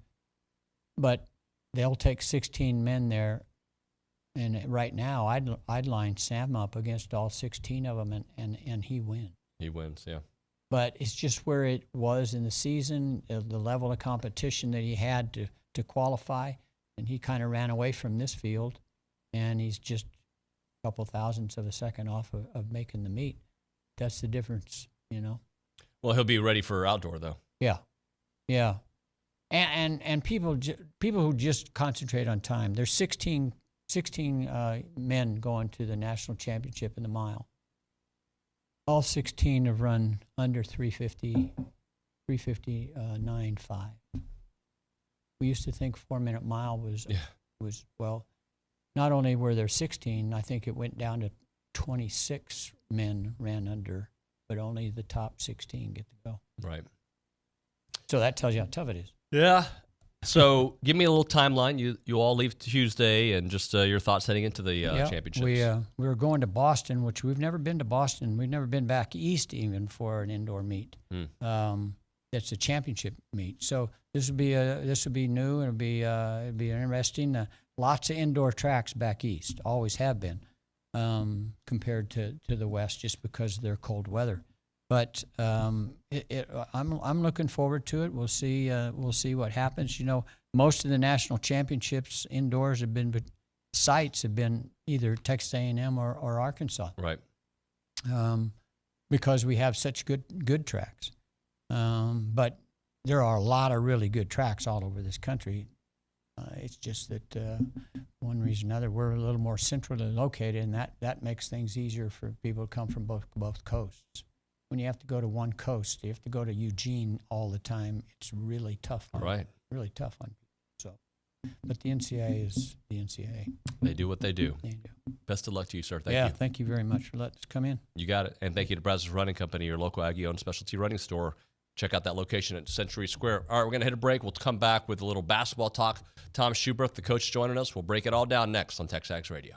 but they'll take 16 men there. And right now, I'd line Sam up against all 16 of them, and he wins. He wins, yeah. But it's just where it was in the season, the level of competition that he had to qualify, and he kind of ran away from this field, and he's just a couple thousandths of a second off of making the meet. That's the difference, you know. Well, he'll be ready for outdoor, though. Yeah, yeah. And people who just concentrate on time, there's 16 men going to the national championship in the mile. All 16 have run under 3:59.5. We used to think 4-minute mile was well. Not only were there 16, I think it went down to 26 men ran under, but only the top 16 get to go. Right. So that tells you how tough it is. Yeah. So give me a little timeline. You all leave Tuesday, and just your thoughts heading into the championships. We were going to Boston, which we've never been to Boston. We've never been back east even for an indoor meet. That's a championship meet. So this would be new, and it'd be interesting. Lots of indoor tracks back east, always have been, compared to the west, just because of their cold weather. But I'm looking forward to it. We'll see what happens. You know, most of the national championships indoors sites have been either Texas A&M or Arkansas. Right. Because we have such good tracks. But there are a lot of really good tracks all over this country. It's just that one reason or another, we're a little more centrally located, and that makes things easier for people to come from both coasts. When you have to go to one coast, you have to go to Eugene all the time. It's really tough. Really tough on people. So, but the NCAA is the NCAA. They do what they do. They do. Best of luck to you, sir. Thank you. Yeah, thank you very much for letting us come in. You got it. And thank you to Brazos Running Company, your local Aggie-owned specialty running store. Check out that location at Century Square. All right, we're going to hit a break. We'll come back with a little basketball talk. Tom Schuberth, the coach, joining us. We'll break it all down next on TexAgs Radio.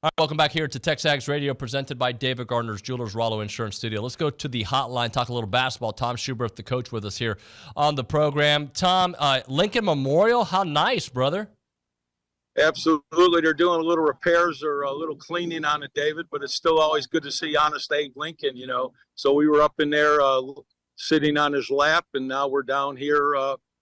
All right, welcome back here to TexAgs Radio, presented by David Gardner's Jewelers Rollo Insurance Studio. Let's go to the hotline, talk a little basketball. Tom Schuberth, the coach, with us here on the program. Tom, Lincoln Memorial, how nice, brother. Absolutely. They're doing a little repairs or a little cleaning on it, David, but it's still always good to see Honest Abe Lincoln, you know. So we were up in there sitting on his lap, and now we're down here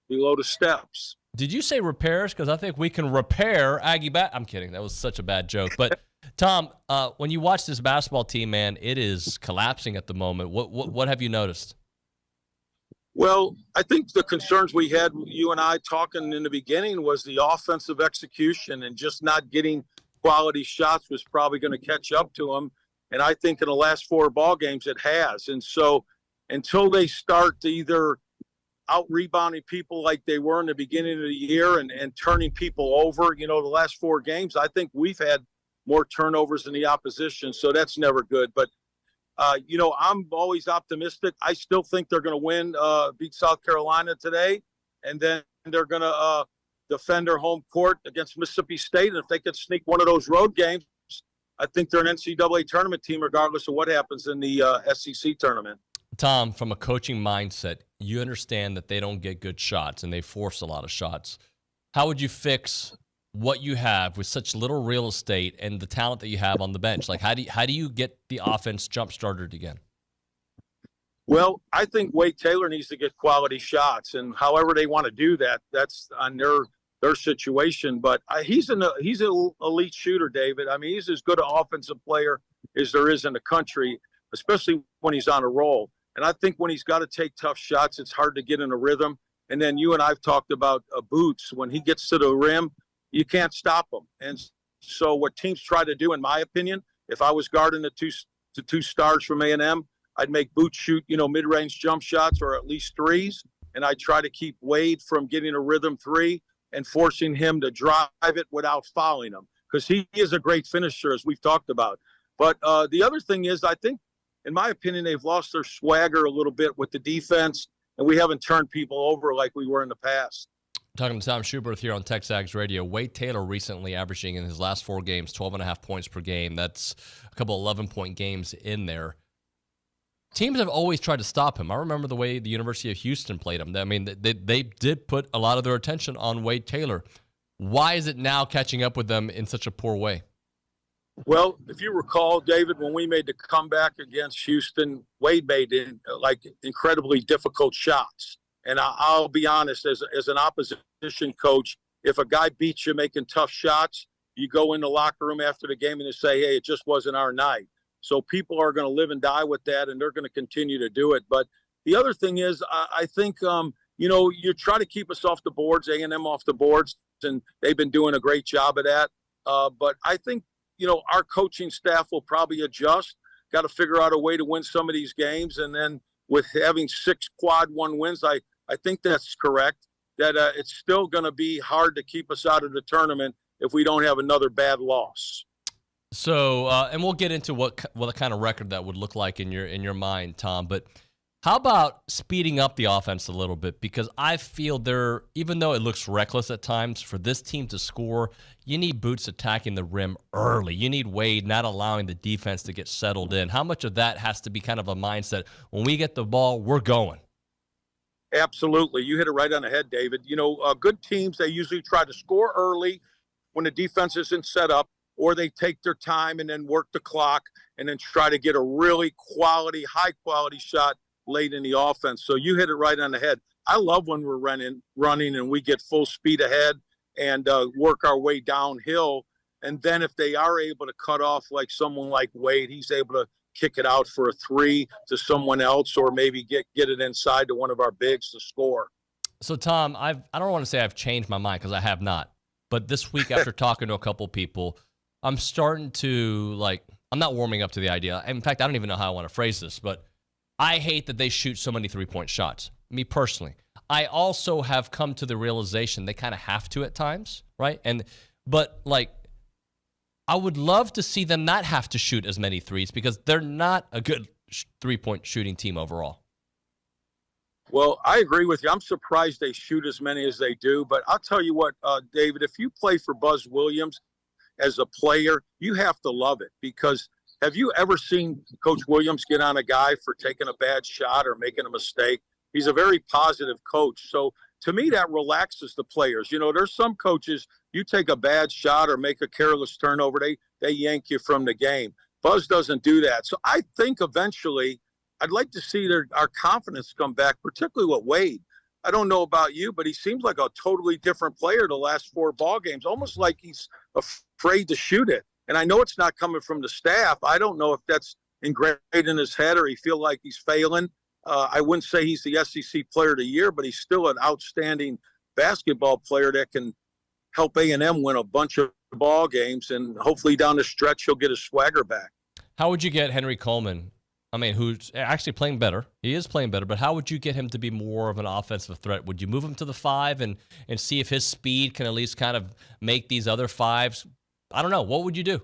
below the steps. Did you say repairs? Because I think we can repair Aggie I'm kidding. That was such a bad joke. But, Tom, when you watch this basketball team, man, it is collapsing at the moment. What have you noticed? Well, I think the concerns we had, you and I talking in the beginning, was the offensive execution, and just not getting quality shots was probably going to catch up to them. And I think in the last 4 ball games it has. And so until they start to either out-rebounding people like they were in the beginning of the year and turning people over, you know, the last 4 games, I think we've had more turnovers than the opposition. So that's never good. But you know, I'm always optimistic. I still think they're going to win, beat South Carolina today, and then they're going to defend their home court against Mississippi State. And if they could sneak one of those road games, I think they're an NCAA tournament team, regardless of what happens in the SEC tournament. Tom, from a coaching mindset, you understand that they don't get good shots and they force a lot of shots. How would you fix what you have with such little real estate and the talent that you have on the bench? Like, how do you get the offense jump-started again? Well, I think Wade Taylor needs to get quality shots, and however they want to do that, that's on their situation. But he's an elite shooter, David. I mean, he's as good an offensive player as there is in the country, especially when he's on a roll. And I think when he's got to take tough shots, it's hard to get in a rhythm. And then you and I've talked about Boots. When he gets to the rim, you can't stop him. And so what teams try to do, in my opinion, if I was guarding the two stars from A&M, I'd make Boots shoot, you know, mid-range jump shots or at least threes. And I'd try to keep Wade from getting a rhythm three and forcing him to drive it without fouling him, because he is a great finisher, as we've talked about. But the other thing is, I think, in my opinion, they've lost their swagger a little bit with the defense, and we haven't turned people over like we were in the past. Talking to Tom Schuberth here on TexAgs Radio. Wade Taylor recently averaging in his last 4 games 12.5 points per game. That's a couple 11-point games in there. Teams have always tried to stop him. I remember the way the University of Houston played him. I mean, they did put a lot of their attention on Wade Taylor. Why is it now catching up with them in such a poor way? Well, if you recall, David, when we made the comeback against Houston, Wade made incredibly difficult shots. And I'll be honest, as an opposition coach, if a guy beats you making tough shots, you go in the locker room after the game and you say, hey, it just wasn't our night. So people are going to live and die with that, and they're going to continue to do it. But the other thing is, I think, you know, you try to keep us off the boards, A&M off the boards, and they've been doing a great job of that. But I think, you know, our coaching staff will probably adjust, got to figure out a way to win some of these games. And then with having 6 quad 1 wins, I think that's correct, that it's still going to be hard to keep us out of the tournament if we don't have another bad loss. So, and we'll get into what kind of record that would look like in your mind, Tom. But how about speeding up the offense a little bit? Because I feel even though it looks reckless at times, for this team to score, you need Boots attacking the rim early. You need Wade not allowing the defense to get settled in. How much of that has to be kind of a mindset? When we get the ball, we're going. Absolutely. You hit it right on the head, David. You know, good teams, they usually try to score early when the defense isn't set up, or they take their time and then work the clock and then try to get a really high-quality shot late in the offense. So you hit it right on the head. I love when we're running and we get full speed ahead and work our way downhill. And then if they are able to cut off like someone like Wade, he's able to kick it out for a 3 to someone else, or maybe get it inside to one of our bigs to score. So, Tom, I don't want to say I've changed my mind, because I have not. But this week, after talking to a couple people, I'm starting to, I'm not warming up to the idea. In fact, I don't even know how I want to phrase this, but I hate that they shoot so many 3-point shots, me personally. I also have come to the realization they kind of have to at times, right? But I would love to see them not have to shoot as many threes, because they're not a good 3-point shooting team overall. Well, I agree with you. I'm surprised they shoot as many as they do. But I'll tell you what, David, if you play for Buzz Williams, as a player, you have to love it, because have you ever seen Coach Williams get on a guy for taking a bad shot or making a mistake? He's a very positive coach. So to me, that relaxes the players. You know, there's some coaches, you take a bad shot or make a careless turnover, they yank you from the game. Buzz doesn't do that. So I think eventually I'd like to see our confidence come back, particularly with Wade. I don't know about you, but he seems like a totally different player the last 4 ball games, almost like he's afraid to shoot it. And I know it's not coming from the staff. I don't know if that's ingrained in his head or he feel like he's failing. I wouldn't say he's the SEC Player of the Year, but he's still an outstanding basketball player that can help A&M win a bunch of ball games, and hopefully down the stretch he'll get his swagger back. How would you get Henry Coleman, I mean, who's actually playing better? He is playing better, but how would you get him to be more of an offensive threat? Would you move him to the 5 and see if his speed can at least kind of make these other 5s? I don't know. What would you do?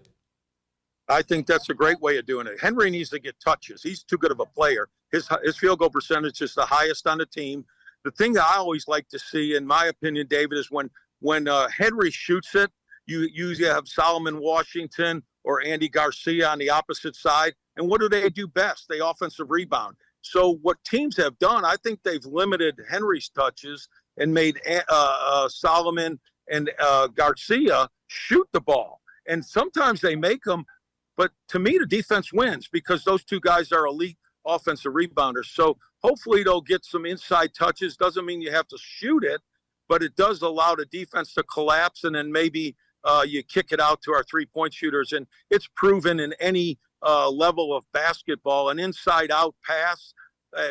I think that's a great way of doing it. Henry needs to get touches. He's too good of a player. His field goal percentage is the highest on the team. The thing that I always like to see, in my opinion, David, is when Henry shoots it, you usually have Solomon Washington or Andy Garcia on the opposite side. And what do they do best? They offensive rebound. So what teams have done, I think they've limited Henry's touches and made Solomon and Garcia shoot the ball. And sometimes they make them, but to me, the defense wins because those two guys are elite offensive rebounders. So hopefully they'll get some inside touches. Doesn't mean you have to shoot it, but it does allow the defense to collapse, and then maybe you kick it out to our three-point shooters. And it's proven in any level of basketball, an inside-out pass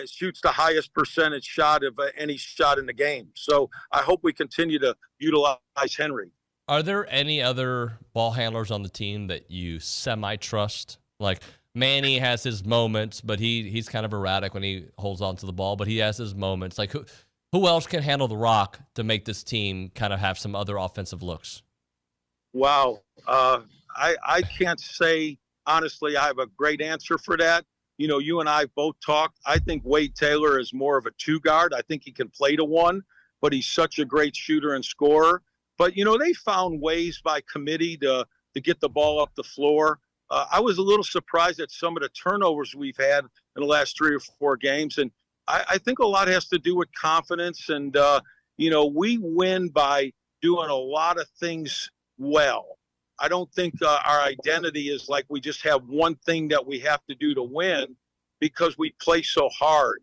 shoots the highest percentage shot of any shot in the game. So I hope we continue to utilize Henry. Are there any other ball handlers on the team that you semi-trust? Like Manny has his moments, but he's kind of erratic when he holds on to the ball, but he has his moments. Like who else can handle the rock to make this team kind of have some other offensive looks? Wow. I can't say, honestly, I have a great answer for that. You know, you and I both talked. I think Wade Taylor is more of a 2 guard. I think he can play to 1, but he's such a great shooter and scorer. But, you know, they found ways by committee to get the ball up the floor. I was a little surprised at some of the turnovers we've had in the last 3 or 4 games. And I think a lot has to do with confidence. And, you know, we win by doing a lot of things well. I don't think our identity is like we just have one thing that we have to do to win because we play so hard.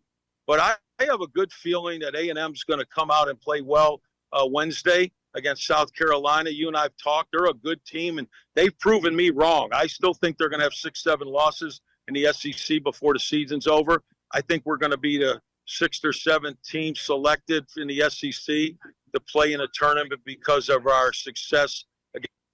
But I have a good feeling that A&M is going to come out and play well Wednesday against South Carolina. You and I have talked. They're a good team, and they've proven me wrong. I still think they're going to have 6-7 losses in the SEC before the season's over. I think we're going to be the 6th or 7th team selected in the SEC to play in a tournament because of our success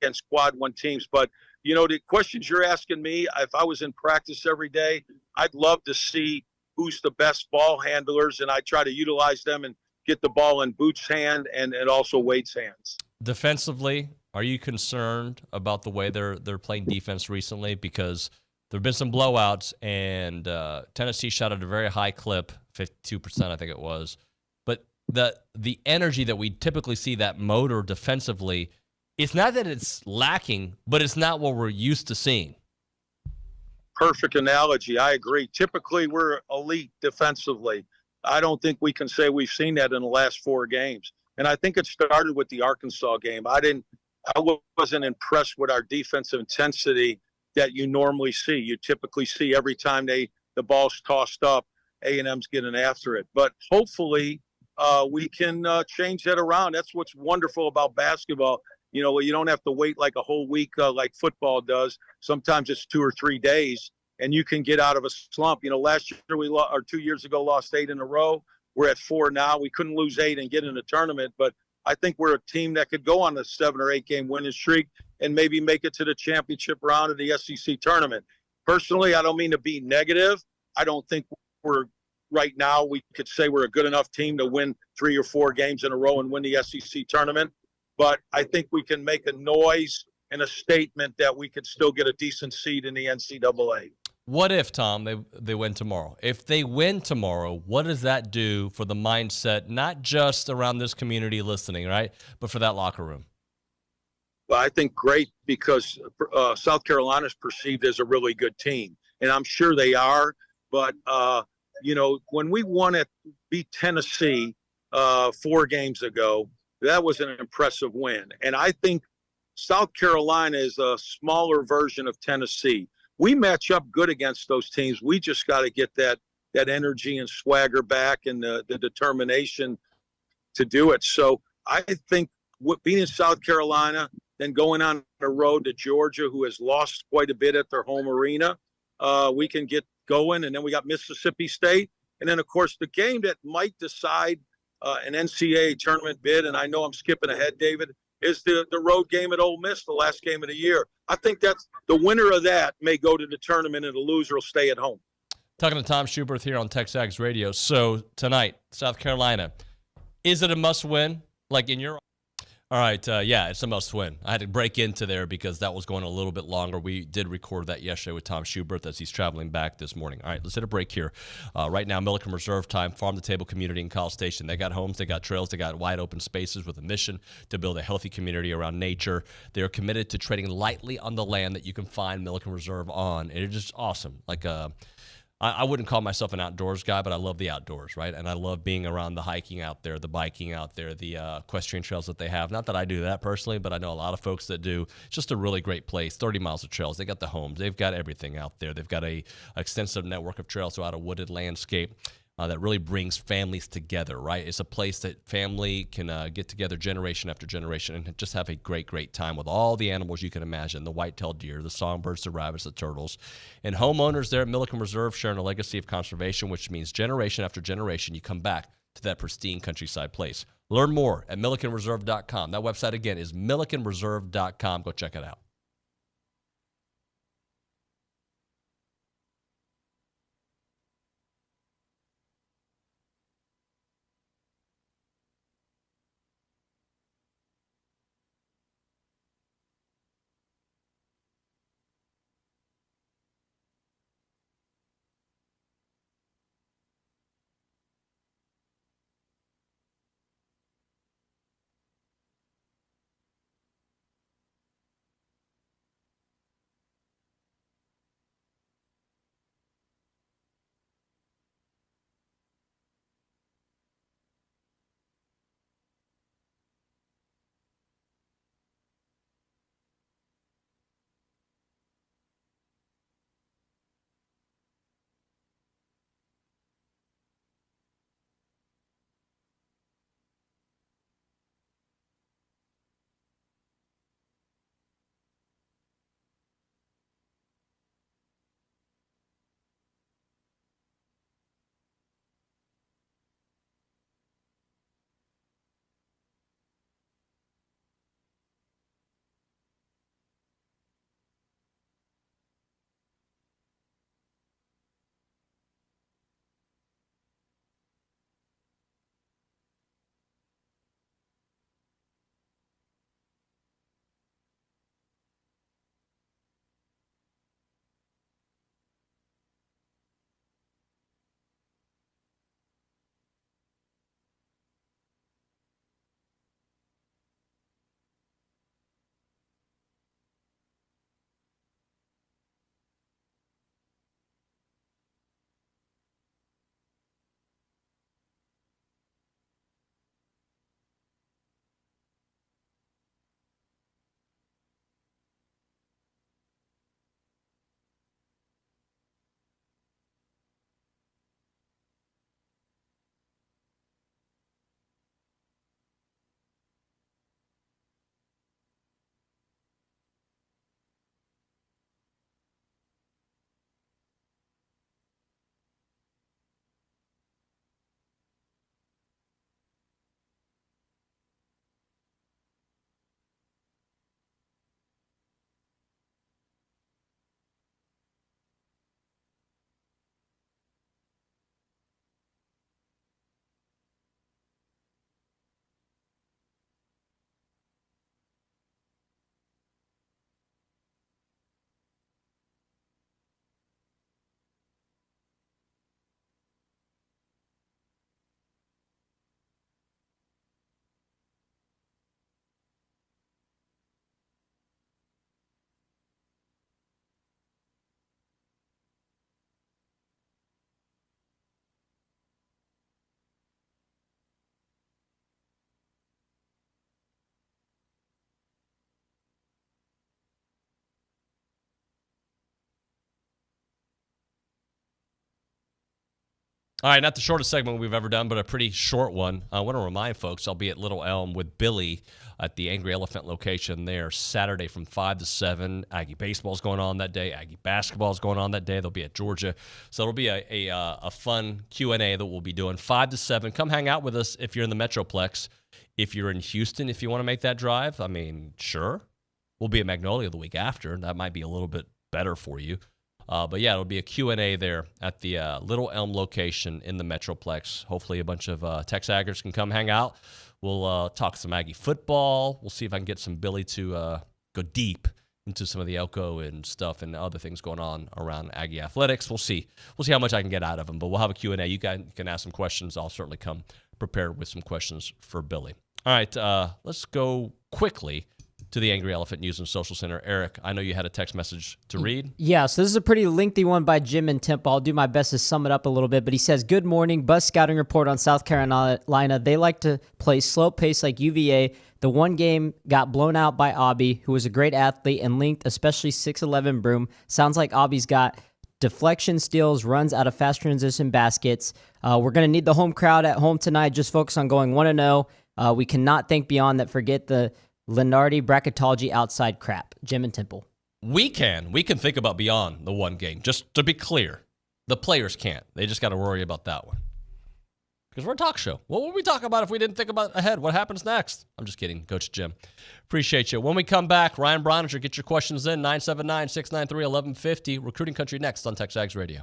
against quad 1 teams. But, you know, the questions you're asking me, if I was in practice every day, I'd love to see who's the best ball handlers, and I try to utilize them and get the ball in Boots' hand and also Wade's hands. Defensively, are you concerned about the way they're playing defense recently? Because there have been some blowouts, and Tennessee shot at a very high clip, 52%, I think it was. But the energy that we typically see, that motor defensively, it's not that it's lacking, but it's not what we're used to seeing. Perfect analogy. I agree. Typically, we're elite defensively. I don't think we can say we've seen that in the last 4 games. And I think it started with the Arkansas game. I wasn't impressed with our defensive intensity that you normally see. You typically see every time the ball's tossed up, A&M's getting after it. But hopefully we can change that around. That's what's wonderful about basketball. You know, you don't have to wait like a whole week like football does. Sometimes it's 2 or 3 days, and you can get out of a slump. You know, last year or 2 years ago, lost 8 in a row. We're at 4 now. We couldn't lose 8 and get in the tournament, but I think we're a team that could go on a 7 or 8 game winning streak and maybe make it to the championship round of the SEC tournament. Personally, I don't mean to be negative. I don't think we're right now. We could say we're a good enough team to win 3 or 4 games in a row and win the SEC tournament. But I think we can make a noise and a statement that we could still get a decent seed in the NCAA. What if, Tom, they win tomorrow? If they win tomorrow, what does that do for the mindset, not just around this community listening, right, but for that locker room? Well, I think great because South Carolina is perceived as a really good team, and I'm sure they are. But when we won at beat Tennessee 4 games ago, that was an impressive win. And I think South Carolina is a smaller version of Tennessee. We match up good against those teams. We just got to get that energy and swagger back and the determination to do it. So I think being in South Carolina, then going on the road to Georgia, who has lost quite a bit at their home arena, we can get going. And then we got Mississippi State. And then, of course, the game that might decide an NCAA tournament bid, and I know I'm skipping ahead, David, is the road game at Ole Miss, the last game of the year. I think that's the winner of that may go to the tournament, and the loser will stay at home. Talking to Tom Schuberth here on TexAgs Radio. So tonight, South Carolina, is it a must-win? Like in your... All right, yeah, it's a must-win. I had to break into there because that was going a little bit longer. We did record that yesterday with Tom Schuberth as he's traveling back this morning. All right, let's hit a break here. Right now, Milliken Reserve time, farm-to-table community in College Station. They got homes, they got trails, they got wide-open spaces with a mission to build a healthy community around nature. They are committed to treading lightly on the land that you can find Milliken Reserve on. And it's just awesome. Like, I wouldn't call myself an outdoors guy, but I love the outdoors, right? And I love being around the hiking out there, the biking out there, the equestrian trails that they have. Not that I do that personally, but I know a lot of folks that do. It's just a really great place. 30 miles of trails. They got the homes. They've got everything out there. They've got a extensive network of trails throughout a wooded landscape. That really brings families together, right? It's a place that family can get together generation after generation and just have a great, great time with all the animals you can imagine, the white-tailed deer, the songbirds, the rabbits, the turtles. And homeowners there at Milliken Reserve sharing a legacy of conservation, which means generation after generation, you come back to that pristine countryside place. Learn more at millikenreserve.com. That website, again, is millikenreserve.com. Go check it out. All right, not the shortest segment we've ever done, but a pretty short one. I want to remind folks I'll be at Little Elm with Billy at the Angry Elephant location there Saturday from 5 to 7. Aggie baseball is going on that day. Aggie basketball is going on that day. They'll be at Georgia. So it'll be a fun Q&A that we'll be doing 5 to 7. Come hang out with us if you're in the Metroplex. If you're in Houston, if you want to make that drive, I mean, sure. We'll be at Magnolia the week after. That might be a little bit better for you. But yeah, it'll be a Q&A there at the Little Elm location in the Metroplex. Hopefully a bunch of TexAgers can come hang out. We'll talk some Aggie football. We'll see if I can get some Billy to go deep into some of the Elko and stuff and other things going on around Aggie athletics. We'll see. We'll see how much I can get out of him. But we'll have a Q&A. You guys can ask some questions. I'll certainly come prepared with some questions for Billy. All right, let's go quickly to the Angry Elephant News and Social Center. Eric, I know you had a text message to read. Yeah, so this is a pretty lengthy one by Jim and Temple. I'll do my best to sum it up a little bit, but he says, good morning, bus scouting report on South Carolina. They like to play slow pace like UVA. The one game got blown out by Abby, who was a great athlete and linked, especially 6'11 Broom. Sounds like Abby's got deflection steals, runs out of fast transition baskets. We're going to need the home crowd at home tonight. Just focus on going 1-0. We cannot think beyond that. Forget the Lenardi bracketology outside crap. Jim and Temple. We can think about beyond the one game. Just to be clear, the players can't. They just got to worry about that one. Because we're a talk show. What would we talk about if we didn't think about ahead? What happens next? I'm just kidding, Coach Jim. Appreciate you. When we come back, Ryan Brauninger, get your questions in, 979-693-1150. Recruiting Country next on TexAgs Radio.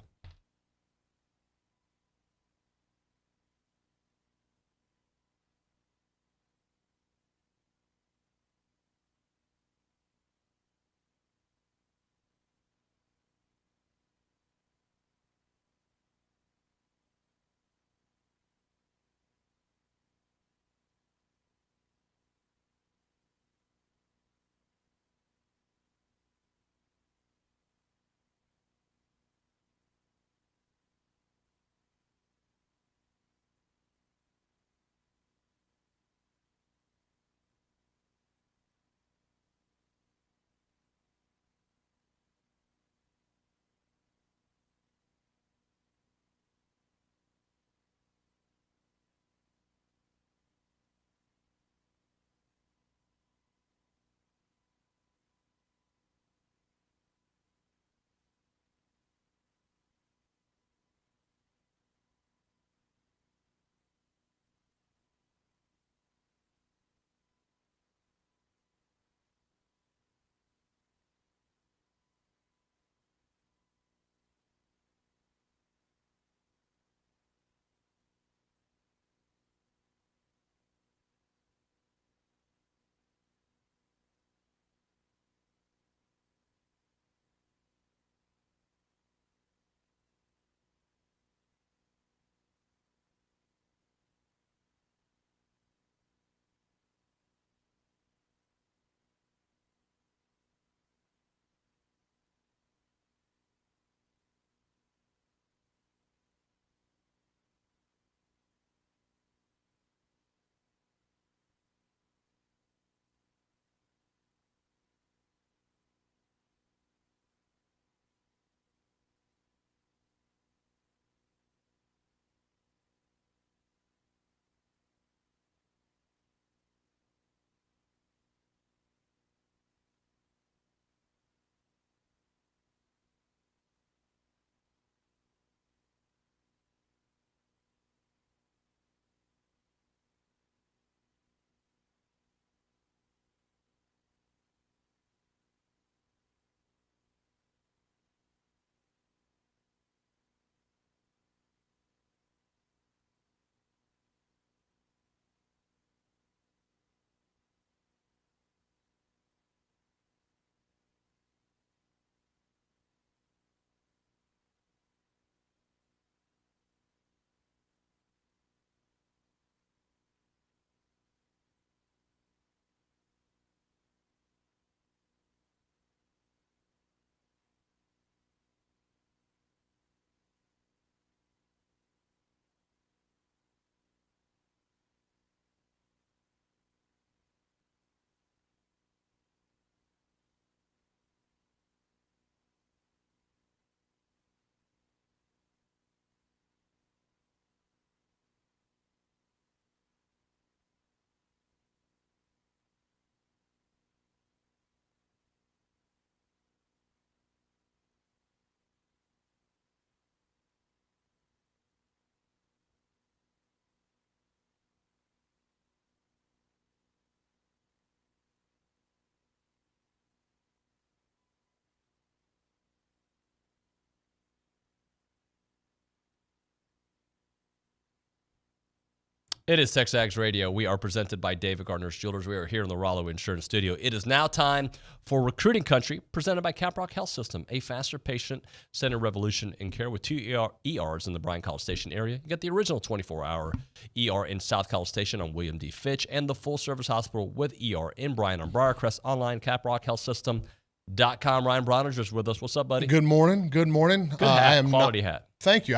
It is TexAgs Radio. We are presented by David Gardner's Jewelers. We are here in the Rollo Insurance Studio. It is now time for Recruiting Country, presented by Caprock Health System, a faster patient-centered revolution in care with 2 ERs in the Bryan College Station area. You got the original 24-hour ER in South College Station on William D. Fitch, and the full-service hospital with ER in Bryan on Briarcrest, online, caprockhealthsystem.com. Ryan Brauninger is with us. What's up, buddy? Good morning. Good morning. Good hat, quality hat. Thank you.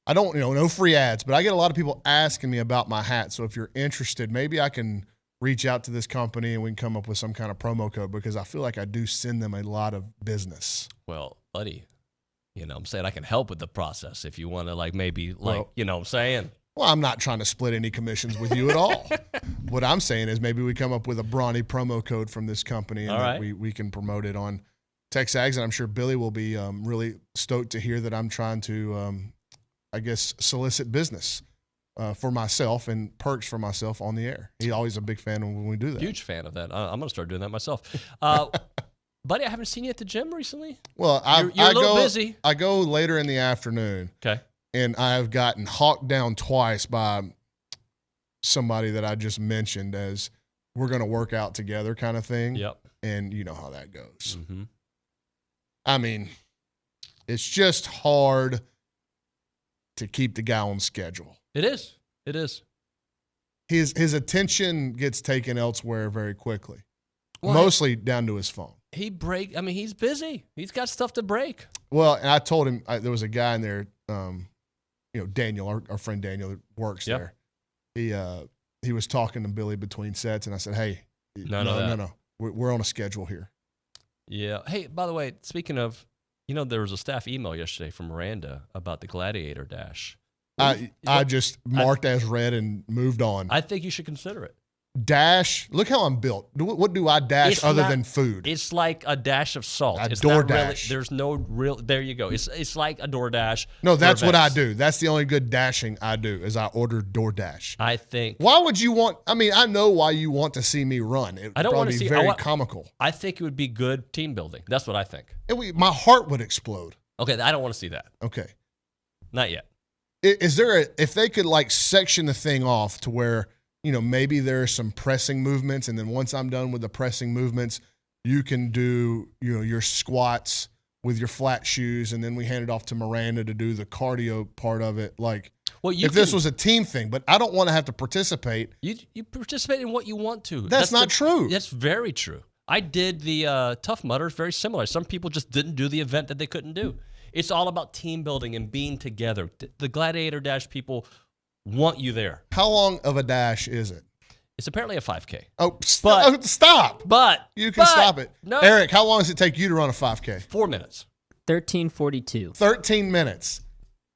I don't, no free ads, but I get a lot of people asking me about my hat. So if you're interested, maybe I can reach out to this company and we can come up with some kind of promo code, because I feel like I do send them a lot of business. Well, buddy, I'm saying I can help with the process if you want to, Well, you know what I'm saying? Well, I'm not trying to split any commissions with you at all. What I'm saying is maybe we come up with a brawny promo code from this company, and that we can promote it on TexAgs. And I'm sure Billy will be really stoked to hear that I'm trying to solicit business for myself and perks for myself on the air. He's always a big fan when we do that. Huge fan of that. I'm going to start doing that myself. Buddy, I haven't seen you at the gym recently. Well, you're a little busy. I go later in the afternoon. Okay. And I've gotten hawked down twice by somebody that I just mentioned as we're going to work out together kind of thing. Yep. And you know how that goes. Mm-hmm. I mean, it's just hard to keep the guy on schedule. It is. It is. His attention gets taken elsewhere very quickly, well, mostly down to his phone. He's busy. He's got stuff to break. Well, and I told him there was a guy in there, Daniel, our friend Daniel that works there. He was talking to Billy between sets, and I said, hey, no. We're on a schedule here. Yeah. Hey, by the way, speaking of, there was a staff email yesterday from Miranda about the Gladiator Dash. I just marked as read and moved on. I think you should consider it. Dash. Look how I'm built. What do I dash than food? It's like a dash of salt. A it's DoorDash. Not really, there's no real. There you go. It's like a DoorDash. No, that's what I do. That's the only good dashing I do is I order DoorDash. I think. Why would you want? I mean, I know why you want to see me run. I don't want to see. Very comical. I think it would be good team building. That's what I think. My heart would explode. Okay, I don't want to see that. Okay, not yet. Is there if they could section the thing off to where, maybe there are some pressing movements, and then once I'm done with the pressing movements, you can do, your squats with your flat shoes, and then we hand it off to Miranda to do the cardio part of it. This was a team thing, but I don't want to have to participate. You participate in what you want to. That's not true. That's very true. I did the Tough Mudders, very similar. Some people just didn't do the event that they couldn't do. It's all about team building and being together. The Gladiator Dash people want you there. How long of a dash is it? It's apparently a 5K. Oh, stop. You can stop it. No. Eric, how long does it take you to run a 5K? 4 minutes. 13:42. 13 minutes.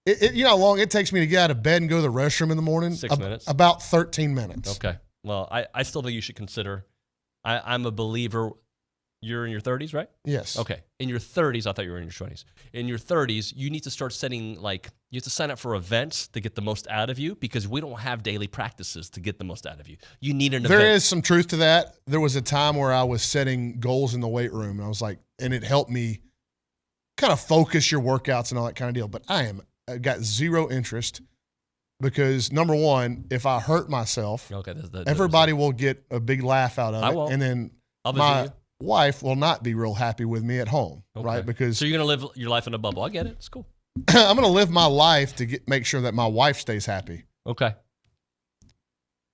You know how long it takes me to get out of bed and go to the restroom in the morning? 6 minutes. About 13 minutes. Okay. Well, I still think you should consider. I'm a believer. You're in your 30s, right? Yes. Okay. In your 30s, I thought you were in your 20s. In your 30s, you need to start setting, you have to sign up for events to get the most out of you, because we don't have daily practices to get the most out of you. You need an event. There is some truth to that. There was a time where I was setting goals in the weight room, and I was and it helped me kind of focus your workouts and all that kind of deal. But I got zero interest, because number one, if I hurt myself, everybody will get a big laugh out of it. Won't. And then my wife will not be real happy with me at home, right? Because so you're going to live your life in a bubble. I get it. It's cool. I'm going to live my life to make sure that my wife stays happy. Okay.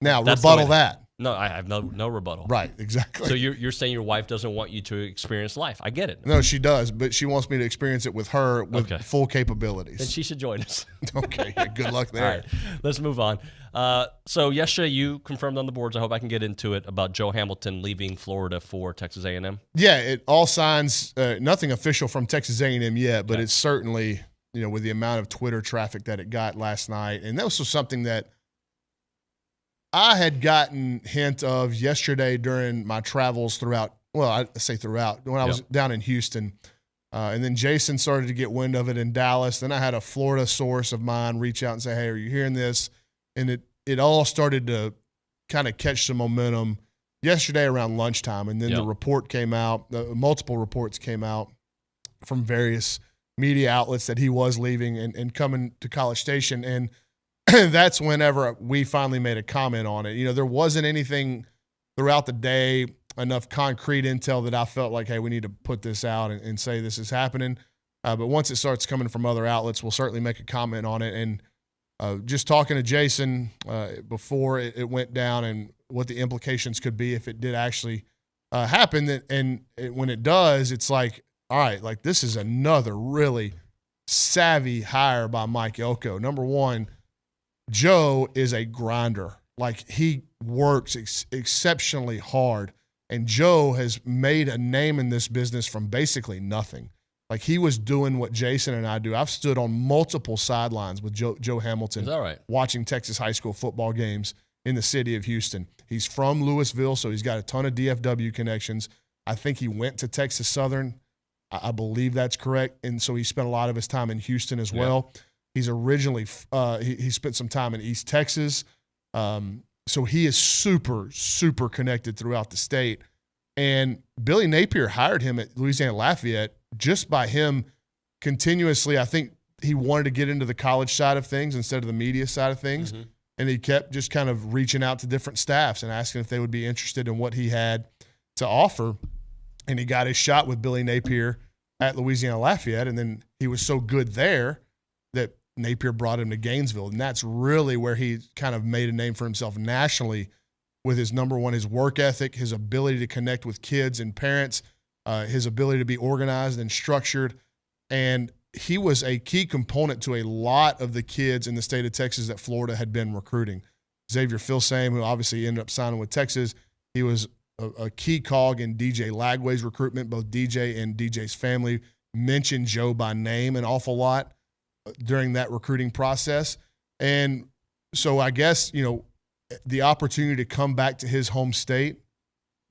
Now, rebuttal that. No, I have no rebuttal. Right, exactly. So you're saying your wife doesn't want you to experience life. I get it. No, she does, but she wants me to experience it with her with full capabilities. Then she should join us. Okay, good luck there. All right, let's move on. So yesterday you confirmed on the boards, I hope I can get into it, about Joe Hamilton leaving Florida for Texas A&M. Yeah, it all signs, nothing official from Texas A&M yet, but it's certainly, with the amount of Twitter traffic that it got last night. And that was something that I had gotten hint of yesterday during my travels throughout, when I was down in Houston. And then Jason started to get wind of it in Dallas. Then I had a Florida source of mine reach out and say, hey, are you hearing this? And it all started to kind of catch some momentum yesterday around lunchtime. And then the report came out, multiple reports came out from various media outlets that he was leaving and coming to College Station. And that's whenever we finally made a comment on it. You know, there wasn't anything throughout the day, enough concrete intel that I felt like, hey, we need to put this out and say this is happening. But once it starts coming from other outlets, we'll certainly make a comment on it. And just talking to Jason before it went down and what the implications could be if it did actually happen. And when it does, it's like, all right, like this is another really savvy hire by Mike Elko. Number one, Joe is a grinder. Like he works exceptionally hard. And Joe has made a name in this business from basically nothing. Like he was doing what Jason and I do. I've stood on multiple sidelines with Joe Hamilton watching Texas high school football games in the city of Houston. He's from Louisville, so he's got a ton of DFW connections. I think he went to Texas Southern. I believe that's correct. And so he spent a lot of his time in Houston as well. He's originally he spent some time in East Texas. So he is super, super connected throughout the state. And Billy Napier hired him at Louisiana Lafayette just by him continuously. I think he wanted to get into the college side of things instead of the media side of things. Mm-hmm. And he kept just kind of reaching out to different staffs and asking if they would be interested in what he had to offer. And he got his shot with Billy Napier at Louisiana Lafayette. And then he was so good there that Napier brought him to Gainesville. And that's really where he kind of made a name for himself nationally with his number one, his work ethic, his ability to connect with kids and parents, his ability to be organized and structured. And he was a key component to a lot of the kids in the state of Texas that Florida had been recruiting. Xavier Filsame, who obviously ended up signing with Texas, he was a key cog in DJ Lagway's recruitment. Both DJ and DJ's family mentioned Joe by name an awful lot during that recruiting process. And so I guess, you know, the opportunity to come back to his home state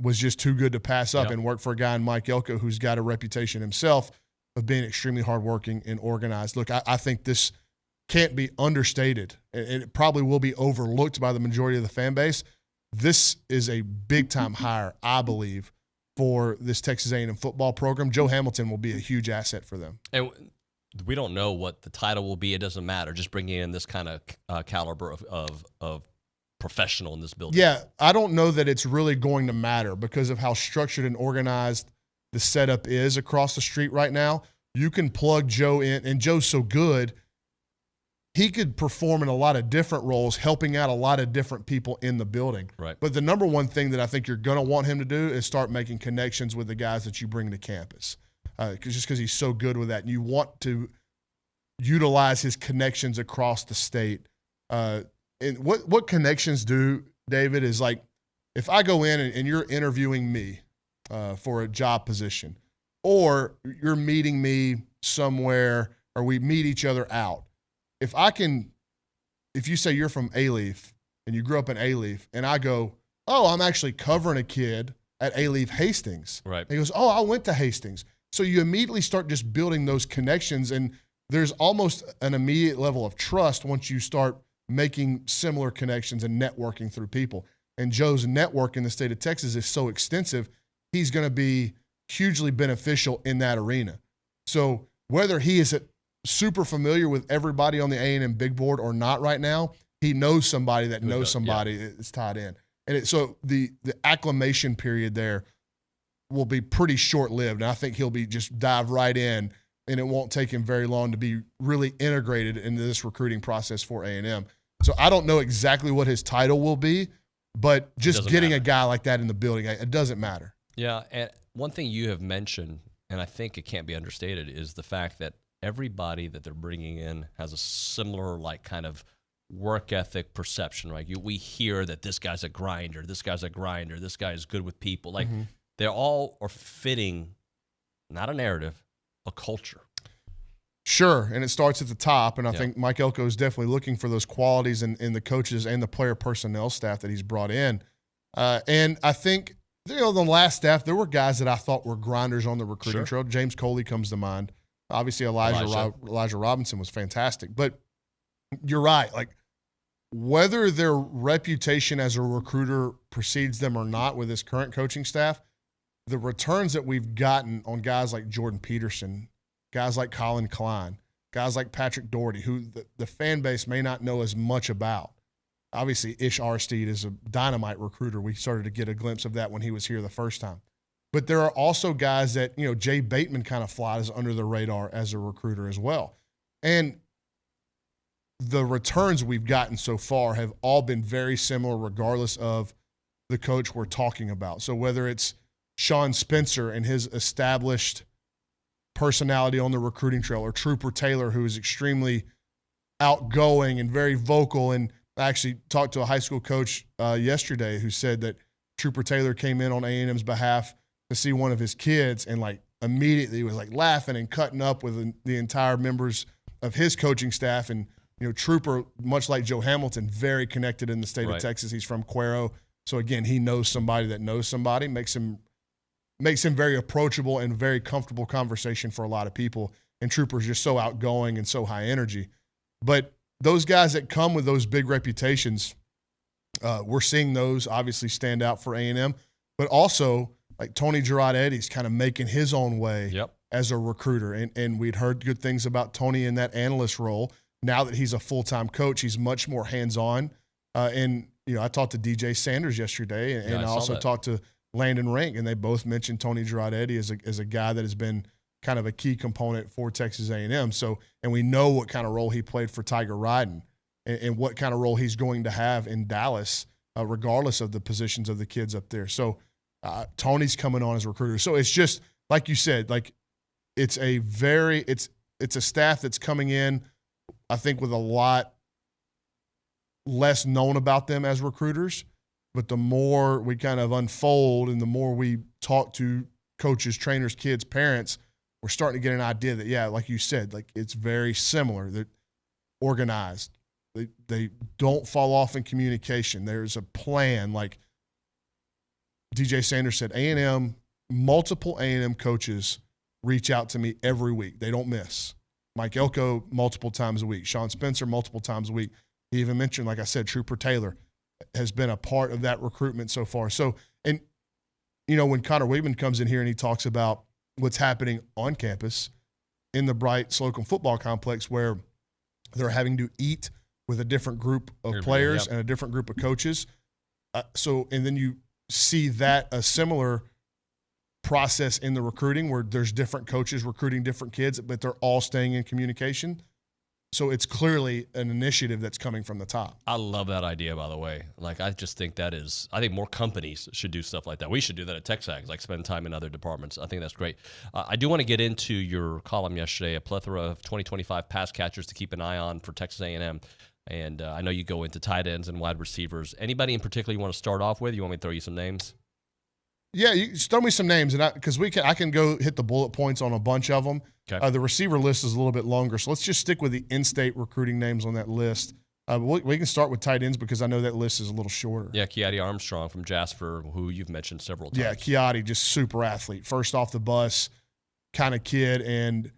was just too good to pass up and work for a guy in Mike Elko who's got a reputation himself of being extremely hardworking and organized. Look, I think this can't be understated, and it probably will be overlooked by the majority of the fan base. This is a big-time hire, I believe, for this Texas A&M football program. Joe Hamilton will be a huge asset for them. And we don't know what the title will be. It doesn't matter. Just bringing in this kind of caliber of professional in this building. Yeah, I don't know that it's really going to matter because of how structured and organized the setup is across the street right now. You can plug Joe in, and Joe's so good, he could perform in a lot of different roles, helping out a lot of different people in the building. Right. But the number one thing that I think you're going to want him to do is start making connections with the guys that you bring to campus. Just because he's so good with that. And you want to utilize his connections across the state. And what connections do, David, is like if I go in and you're interviewing me for a job position, or you're meeting me somewhere, or we meet each other out. If you say you're from A-Leaf and you grew up in A-Leaf, and I go, oh, I'm actually covering a kid at A-Leaf Hastings. Right. And he goes, oh, I went to Hastings. So you immediately start just building those connections, and there's almost an immediate level of trust once you start making similar connections and networking through people. And Joe's network in the state of Texas is so extensive, he's going to be hugely beneficial in that arena. So whether he is super familiar with everybody on the A&M big board or not right now, he knows somebody that knows somebody that's tied in. And so the acclimation period there will be pretty short-lived. And I think he'll be just dive right in, and it won't take him very long to be really integrated into this recruiting process for A&M. So I don't know exactly what his title will be, but just getting a guy like that in the building, it doesn't matter. Yeah, and one thing you have mentioned, and I think it can't be understated, is the fact that everybody that they're bringing in has a similar like kind of work ethic perception, right? We hear that this guy's a grinder, this guy's good with people. Like they all are fitting, not a narrative, a culture. Sure, and it starts at the top, and I think Mike Elko is definitely looking for those qualities in the coaches and the player personnel staff that he's brought in. And I think, the last staff, there were guys that I thought were grinders on the recruiting trail. James Coley comes to mind. Obviously, Elijah Robinson was fantastic. But you're right. Like, whether their reputation as a recruiter precedes them or not with this current coaching staff, the returns that we've gotten on guys like Jordan Peterson, guys like Colin Klein, guys like Patrick Doherty, who the fan base may not know as much about. Obviously, Ish Arsteed is a dynamite recruiter. We started to get a glimpse of that when he was here the first time. But there are also guys that, Jay Bateman kind of flies under the radar as a recruiter as well. And the returns we've gotten so far have all been very similar regardless of the coach we're talking about. So whether it's Sean Spencer and his established personality on the recruiting trail, or Trooper Taylor, who is extremely outgoing and very vocal. And I actually talked to a high school coach yesterday who said that Trooper Taylor came in on A&M's behalf to see one of his kids and immediately was laughing and cutting up with the entire members of his coaching staff. And, Trooper, much like Joe Hamilton, very connected in the state of Texas. He's from Cuero. So again, he knows somebody that knows somebody, makes him very approachable and very comfortable conversation for a lot of people. And Trooper's just so outgoing and so high energy. But those guys that come with those big reputations, we're seeing those obviously stand out for A&M. But also, Tony Girard-Eddy's kind of making his own way as a recruiter. And we'd heard good things about Tony in that analyst role. Now that he's a full-time coach, he's much more hands-on. And I talked to DJ Sanders yesterday, and I also talked to Landon Rink, and they both mentioned Tony Girard-Eddy as a guy that has been kind of a key component for Texas A&M. So, and we know what kind of role he played for Tiger Ryden and what kind of role he's going to have in Dallas, regardless of the positions of the kids up there. So Tony's coming on as a recruiter. So it's just, like you said, it's a staff that's coming in, I think, with a lot less known about them as recruiters. But the more we kind of unfold and the more we talk to coaches, trainers, kids, parents, we're starting to get an idea that, like you said, it's very similar. They're organized. They don't fall off in communication. There's a plan. Like DJ Sanders said, multiple A&M coaches reach out to me every week. They don't miss. Mike Elko multiple times a week. Sean Spencer multiple times a week. He even mentioned, like I said, Trooper Taylor has been a part of that recruitment so far. So, and, when Connor Weidman comes in here and he talks about what's happening on campus in the Bright Slocum football complex, where they're having to eat with a different group of players and a different group of coaches. And then you see that a similar process in the recruiting where there's different coaches recruiting different kids, but they're all staying in communication. So it's clearly an initiative that's coming from the top. I love that idea, by the way. I just think I think more companies should do stuff like that. We should do that at TexAgs, spend time in other departments. I think that's great. I do want to get into your column yesterday, a plethora of 2025 pass catchers to keep an eye on for Texas A&M. And I know you go into tight ends and wide receivers. Anybody in particular you want to start off with? You want me to throw you some names? Yeah, you throw me some names, and because I can go hit the bullet points on a bunch of them. Okay. The receiver list is a little bit longer, so let's just stick with the in-state recruiting names on that list. We can start with tight ends because I know that list is a little shorter. Yeah, Keati Armstrong from Jasper, who you've mentioned several times. Yeah, Keati, just super athlete, first off the bus kind of kid. And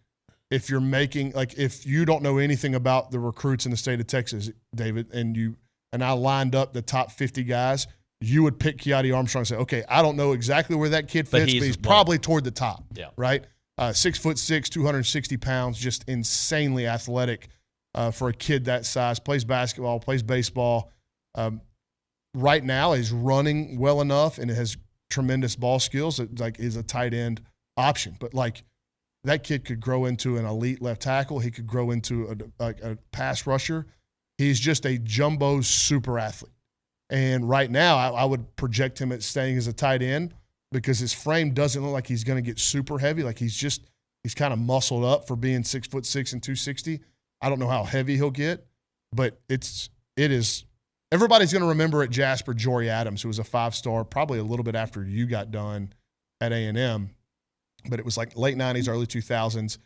if you're if you don't know anything about the recruits in the state of Texas, David, and I lined up the top 50 guys, you would pick Keati Armstrong and say, okay, I don't know exactly where that kid fits, but he's probably toward the top. Yeah. Right? 6'6", 260 pounds, just insanely athletic for a kid that size. Plays basketball, plays baseball. Right now is running well enough and has tremendous ball skills. It is a tight end option. But that kid could grow into an elite left tackle. He could grow into a pass rusher. He's just a jumbo super athlete. And right now, I would project him at staying as a tight end because his frame doesn't look like he's going to get super heavy. He's kind of muscled up for being 6'6" and 260. I don't know how heavy he'll get, but it is. Everybody's going to remember at Jasper Jory Adams, who was a 5-star, probably a little bit after you got done at A&M, but it was late 90s, early 2000s.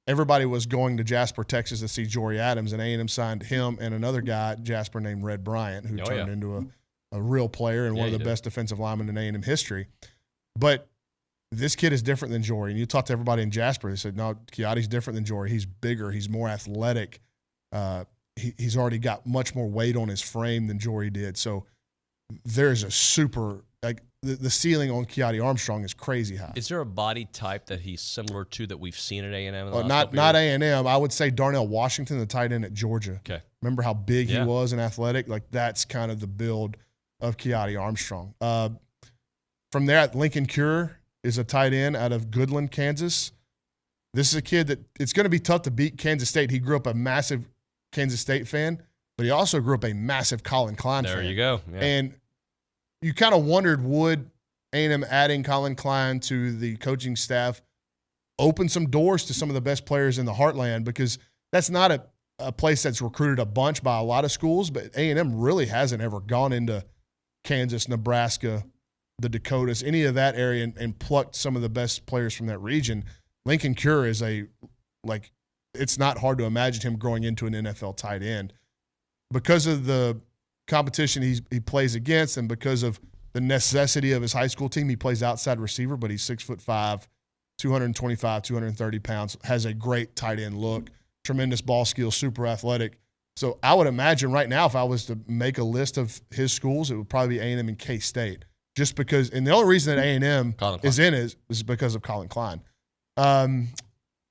Everybody was going to Jasper, Texas to see Jory Adams, and A&M signed him and another guy at Jasper named Red Bryant, who turned into a real player and one of the best defensive linemen in A&M history. But this kid is different than Jory. And you talk to everybody in Jasper, they said, no, Keati's different than Jory. He's bigger. He's more athletic. He's already got much more weight on his frame than Jory did. So there's a super the ceiling on Keati Armstrong is crazy high. Is there a body type that he's similar to that we've seen at A&M? Not A&M. I would say Darnell Washington, the tight end at Georgia. Okay. Remember how big he was and athletic? Like, that's kind of the build of Keati Armstrong. From there, Lincoln Cure is a tight end out of Goodland, Kansas. This is a kid that it's going to be tough to beat Kansas State. He grew up a massive Kansas State fan, but he also grew up a massive Colin Klein fan. There you go. Yeah. And you kind of wondered, would A&M adding Colin Klein to the coaching staff open some doors to some of the best players in the heartland? Because that's not a place that's recruited a bunch by a lot of schools, but A&M really hasn't ever gone into Kansas, Nebraska, the Dakotas, any of that area and plucked some of the best players from that region. Lincoln Cure is it's not hard to imagine him growing into an NFL tight end. Because of the competition he plays against and because of the necessity of his high school team, he plays outside receiver, but he's 6'5", 225, 230 pounds, has a great tight end look, tremendous ball skills, super athletic. So I would imagine right now if I was to make a list of his schools, it would probably be A&M and K-State. Just because – and the only reason that A&M is in is because of Colin Klein.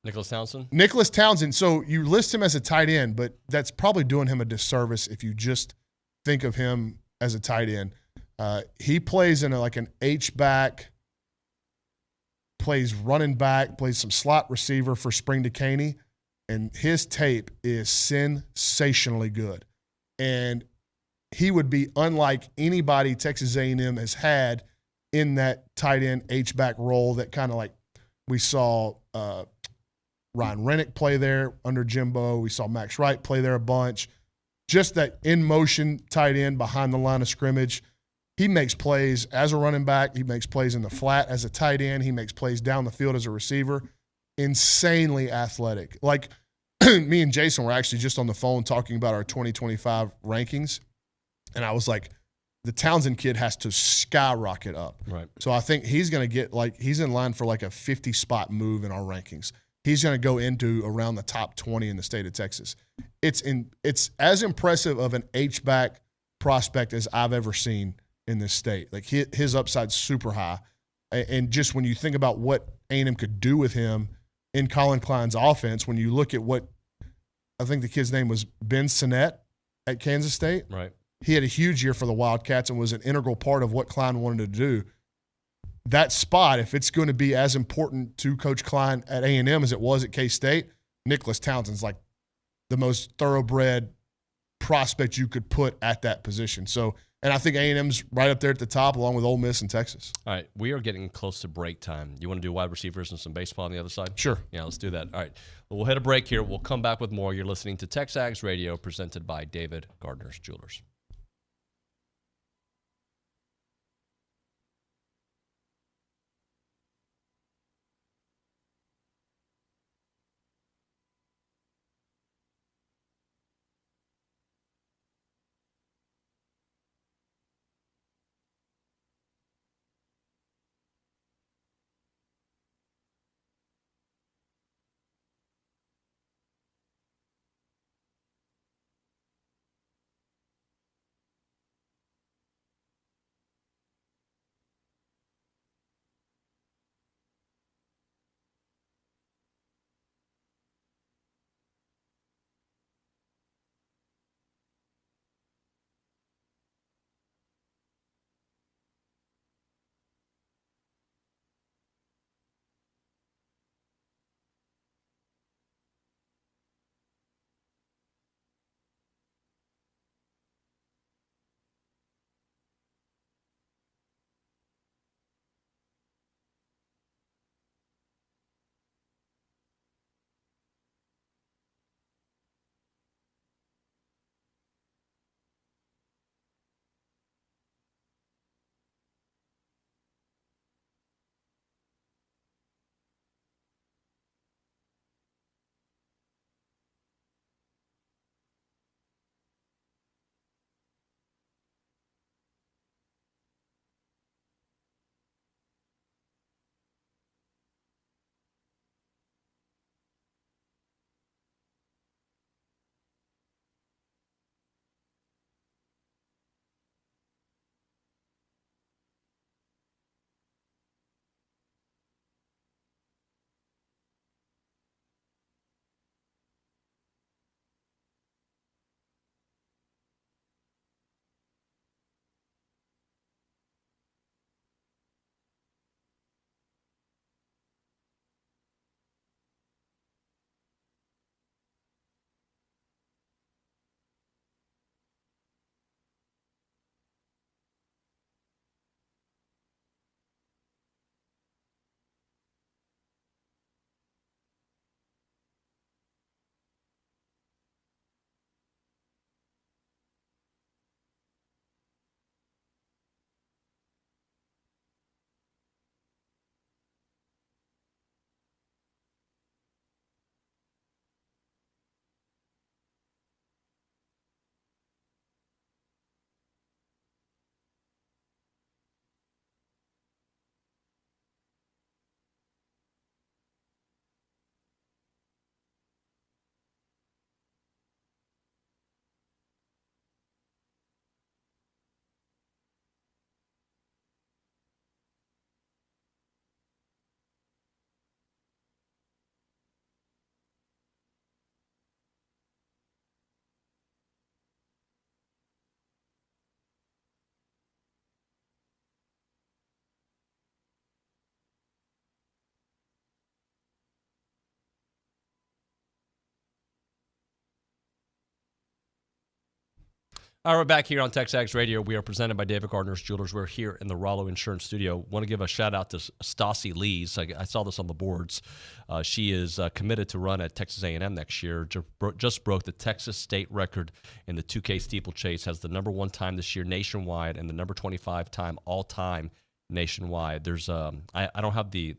Nicholas Townsend? Nicholas Townsend. So you list him as a tight end, but that's probably doing him a disservice if you just think of him as a tight end. He plays in an H-back, plays running back, plays some slot receiver for Spring Decaney, and his tape is sensationally good. And he would be unlike anybody Texas A&M has had in that tight end H-back role that kind of like we saw Ryan Rennick play there under Jimbo. We saw Max Wright play there a bunch. Just that in-motion tight end behind the line of scrimmage. He makes plays as a running back. He makes plays in the flat as a tight end. He makes plays down the field as a receiver. Insanely athletic. Like me and Jason were actually just on the phone talking about our 2025 rankings, and I was like, the Townsend kid has to skyrocket up. Right. So I think he's going to get he's in line for a 50-spot move in our rankings. He's going to go into around the top 20 in the state of Texas. It's as impressive of an H-back prospect as I've ever seen in this state. Like his upside's super high. And just when you think about what A&M could do with him in Colin Klein's offense, when you look at what I think the kid's name was Ben Sinnett at Kansas State. Right. He had a huge year for the Wildcats and was an integral part of what Klein wanted to do. That spot, if it's going to be as important to Coach Klein at A&M as it was at K-State, Nicholas Townsend's like the most thoroughbred prospect you could put at that position. So, and I think A&M's right up there at the top along with Ole Miss and Texas. All right, we are getting close to break time. You want to do wide receivers and some baseball on the other side? Sure. Yeah, let's do that. All right, well, we'll hit a break here. We'll come back with more. You're listening to TexAgs Radio presented by David Gardner's Jewelers. All right, we're back here on TexAgs Radio. We are presented by David Gardner's Jewelers. We're here in the Rollo Insurance Studio. Want to give a shout-out to Stassi Lees. I saw this on the boards. She is committed to run at Texas A&M next year. Just broke the Texas state record in the 2K steeplechase. Has the number 1 time this year nationwide and the number 25 time all-time nationwide. There's I don't have the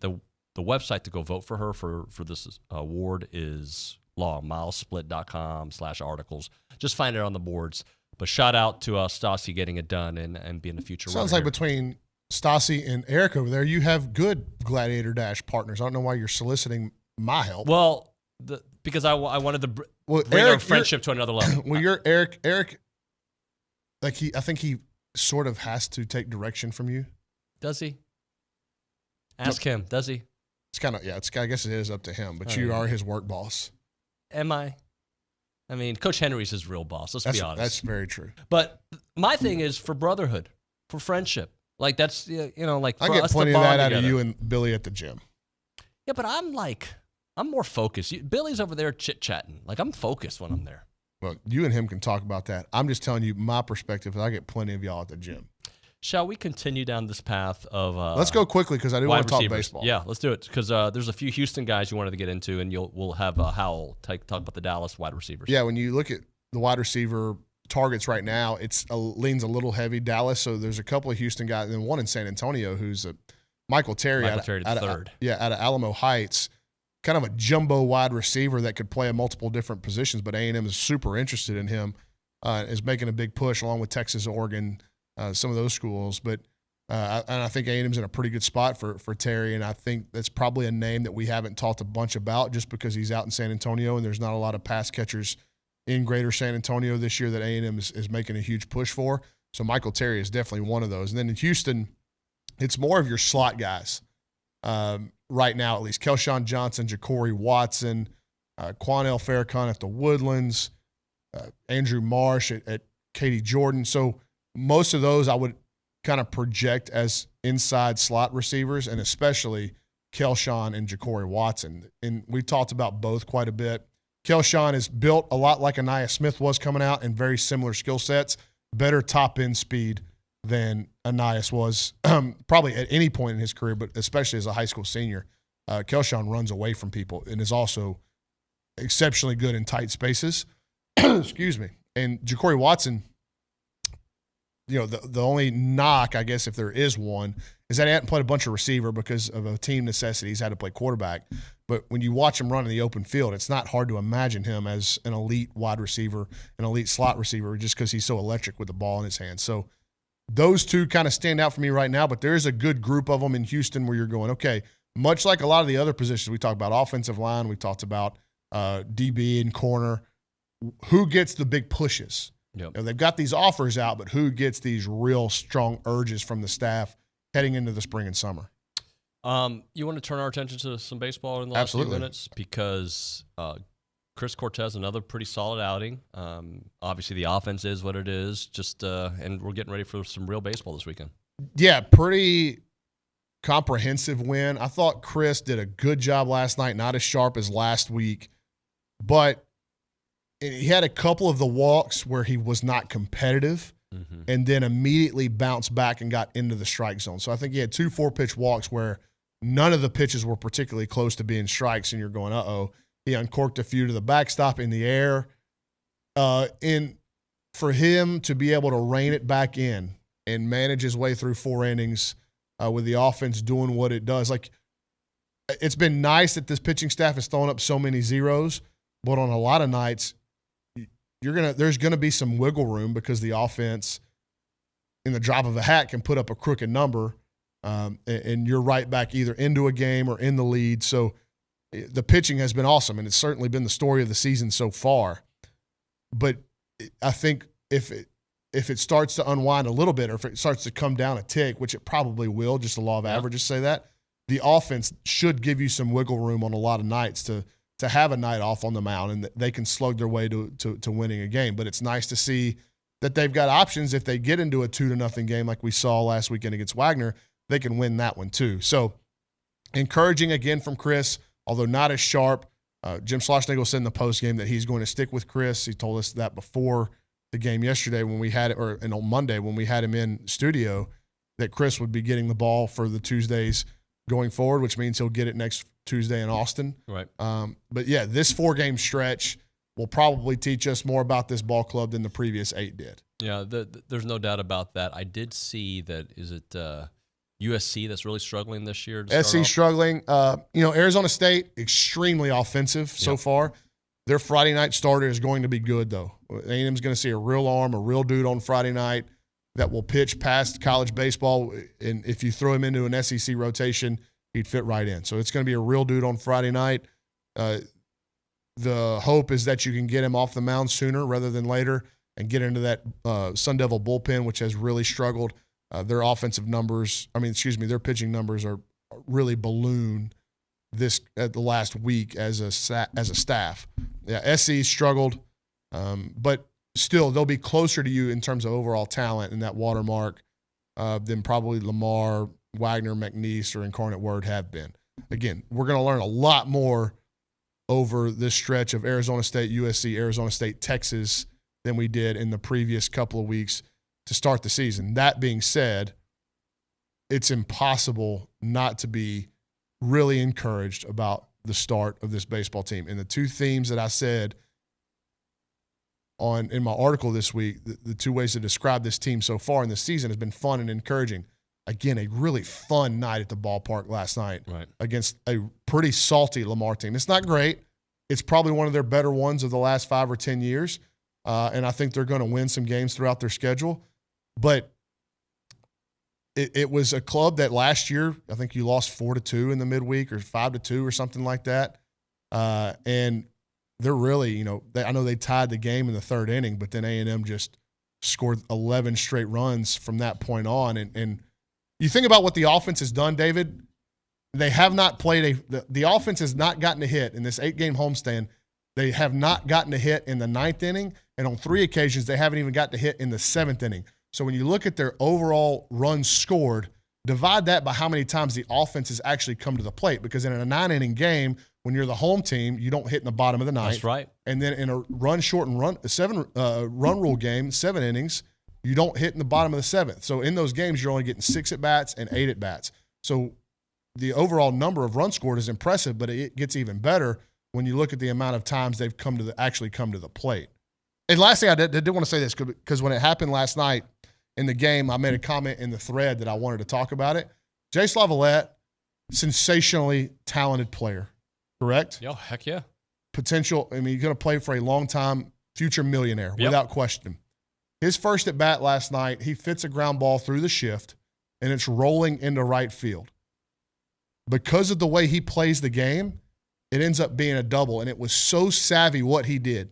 website to go vote for her for this award is milesplit.com/articles. Just find it on the boards. But shout out to Stassi getting it done and being a future runner. Sounds like between Stassi and Eric over there, you have good Gladiator Dash partners. I don't know why you're soliciting my help. Well, because I wanted to bring our friendship to another level. Well, you're Eric, like I think he sort of has to take direction from you. Does he? Ask him. Does he? It's kind of, I guess it is up to him, but you are his work boss. Am I? I mean, Coach Henry's his real boss. Let's be honest. That's very true. But my thing is for brotherhood, for friendship. Like that's like for I get us plenty to of bond that together. out of you and Billy at the gym. Yeah, but I'm more focused. Billy's over there chit chatting. Like I'm focused when I'm there. Well, you and him can talk about that. I'm just telling you my perspective. I get plenty of y'all at the gym. Shall we continue down this path of let's go quickly because I do want to talk baseball. Yeah, let's do it because there's a few Houston guys you wanted to get into, and we'll have Howell talk about the Dallas wide receivers. Yeah, when you look at the wide receiver targets right now, it's leans a little heavy Dallas. So there's a couple of Houston guys, and then one in San Antonio who's Michael Terry out of Alamo Heights, kind of a jumbo wide receiver that could play in multiple different positions. But A&M is super interested in him, is making a big push along with Texas, Oregon. Some of those schools, but and I think A&M's in a pretty good spot for Terry, and I think that's probably a name that we haven't talked a bunch about just because he's out in San Antonio and there's not a lot of pass catchers in greater San Antonio this year that A&M is making a huge push for. So Michael Terry is definitely one of those. And then in Houston, it's more of your slot guys right now, at least. Kelshawn Johnson, Ja'Cory Watson, Quanell Farrakhan at the Woodlands, Andrew Marsh at Katy Jordan. So most of those I would kind of project as inside slot receivers, and especially Kelshawn and Ja'Cory Watson. And we talked about both quite a bit. Kelshawn is built a lot like Aniyah Smith was coming out, and very similar skill sets, better top-end speed than Aniyah was probably at any point in his career, but especially as a high school senior. Kelshawn runs away from people and is also exceptionally good in tight spaces. Excuse me. And Ja'Cory Watson, the only knock, I guess, if there is one, is that he hadn't played a bunch of receiver because of a team necessity. He's had to play quarterback. But when you watch him run in the open field, it's not hard to imagine him as an elite wide receiver, an elite slot receiver, just because he's so electric with the ball in his hands. So those two kind of stand out for me right now, but there's a good group of them in Houston where you're going, okay, much like a lot of the other positions we talked about, offensive line, we talked about DB and corner, who gets the big pushes? Yep. They've got these offers out, but who gets these real strong urges from the staff heading into the spring and summer? You want to turn our attention to some baseball in the last few minutes because Chris Cortez, another pretty solid outing. Obviously, the offense is what it is. And we're getting ready for some real baseball this weekend. Yeah, pretty comprehensive win. I thought Chris did a good job last night, not as sharp as last week, but he had a couple of the walks where he was not competitive and then immediately bounced back and got into the strike zone. So I think he had 2 4-pitch walks where none of the pitches were particularly close to being strikes, and you're going, uh-oh. He uncorked a few to the backstop in the air. And for him to be able to rein it back in and manage his way through 4 innings with the offense doing what it does, like it's been nice that this pitching staff has thrown up so many zeros, but on a lot of nights, there's gonna be some wiggle room because the offense, in the drop of a hat, can put up a crooked number, and you're right back either into a game or in the lead. So the pitching has been awesome, and it's certainly been the story of the season so far. But I think if it starts to unwind a little bit, or if it starts to come down a tick, which it probably will, just the law of averages say that, the offense should give you some wiggle room on a lot of nights to have a night off on the mound, and they can slug their way to winning a game. But it's nice to see that they've got options. If they get into a 2-0 game like we saw last weekend against Wagner, they can win that one too. So encouraging again from Chris, although not as sharp. Jim Schlossnagle said in the postgame that he's going to stick with Chris. He told us that before the game yesterday when we had it, and on Monday when we had him in studio, that Chris would be getting the ball for the Tuesdays going forward, which means he'll get it next Tuesday in Austin. Right. But yeah, this 4-game stretch will probably teach us more about this ball club than the previous 8 did. Yeah, there's no doubt about that. I did see that. Is it USC that's really struggling this year? SC struggling. Arizona State, extremely offensive so far. Their Friday night starter is going to be good, though. A&M's going to see a real arm, a real dude on Friday night that will pitch past college baseball. And if you throw him into an SEC rotation, he'd fit right in. So it's going to be a real dude on Friday night. The hope is that you can get him off the mound sooner rather than later and get into that Sun Devil bullpen, which has really struggled. Their their pitching numbers are really ballooned the last week as a staff. Yeah, SC struggled, but still they'll be closer to you in terms of overall talent and that watermark than probably Lamar, Wagner, McNeese, or Incarnate Word have been. Again, we're going to learn a lot more over this stretch of Arizona State, USC, Arizona State, Texas than we did in the previous couple of weeks to start the season. That being said, it's impossible not to be really encouraged about the start of this baseball team. And the 2 themes that I said in my article this week, the 2 ways to describe this team so far in the season has been fun and encouraging. Again, a really fun night at the ballpark last night against a pretty salty Lamar team. It's not great. It's probably one of their better ones of the last 5 or 10 years. And I think they're going to win some games throughout their schedule. But it was a club that last year, I think you lost 4-2 in the midweek or 5-2 or something like that. And they're really, I know they tied the game in the 3rd inning, but then A&M just scored 11 straight runs from that point on. And you think about what the offense has done, David. They have not played the offense has not gotten a hit in this 8-game homestand. They have not gotten a hit in the 9th inning, and on 3 occasions they haven't even gotten a hit in the 7th inning. So when you look at their overall runs scored, divide that by how many times the offense has actually come to the plate, because in a 9-inning game, when you're the home team, you don't hit in the bottom of the 9th. That's right. And then in a run rule game, 7 innings, you don't hit in the bottom of the 7th. So in those games, you're only getting 6 at-bats and 8 at-bats. So the overall number of runs scored is impressive, but it gets even better when you look at the amount of times they've actually come to the plate. And last thing, I did want to say this, because when it happened last night in the game, I made a comment in the thread that I wanted to talk about it. Jace Lavalette, sensationally talented player, correct? Yeah, heck yeah. Potential, he's going to play for a long time, future millionaire, without question. His first at bat last night, he fits a ground ball through the shift, and it's rolling into right field. Because of the way he plays the game, it ends up being a double, and it was so savvy what he did.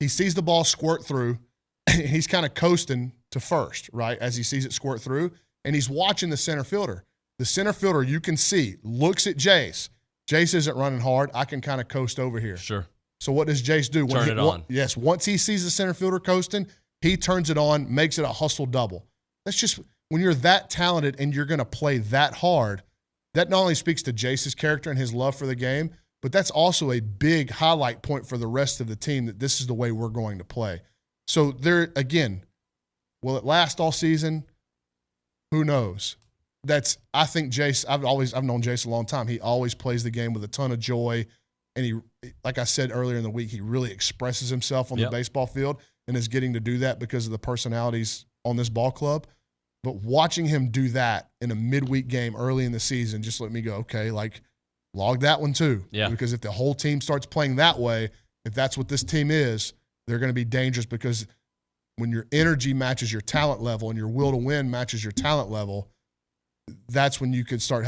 He sees the ball squirt through, and he's kind of coasting to first, right, as he sees it squirt through, and he's watching the center fielder. The center fielder, you can see, looks at Jace. Jace isn't running hard. I can kind of coast over here. Sure. So what does Jace do? Turn it on. Yes, once he sees the center fielder coasting, he turns it on, makes it a hustle double. That's just when you're that talented and you're going to play that hard, that not only speaks to Jace's character and his love for the game, but that's also a big highlight point for the rest of the team that this is the way we're going to play. So there, again, will it last all season? Who knows? I think Jace, I've known Jace a long time. He always plays the game with a ton of joy. And he, like I said earlier in the week, he really expresses himself on the baseball field and is getting to do that because of the personalities on this ball club. But watching him do that in a midweek game early in the season just let me go, okay, log that one too. Yeah. Because if the whole team starts playing that way, if that's what this team is, they're going to be dangerous, because when your energy matches your talent level and your will to win matches your talent level, that's when you could start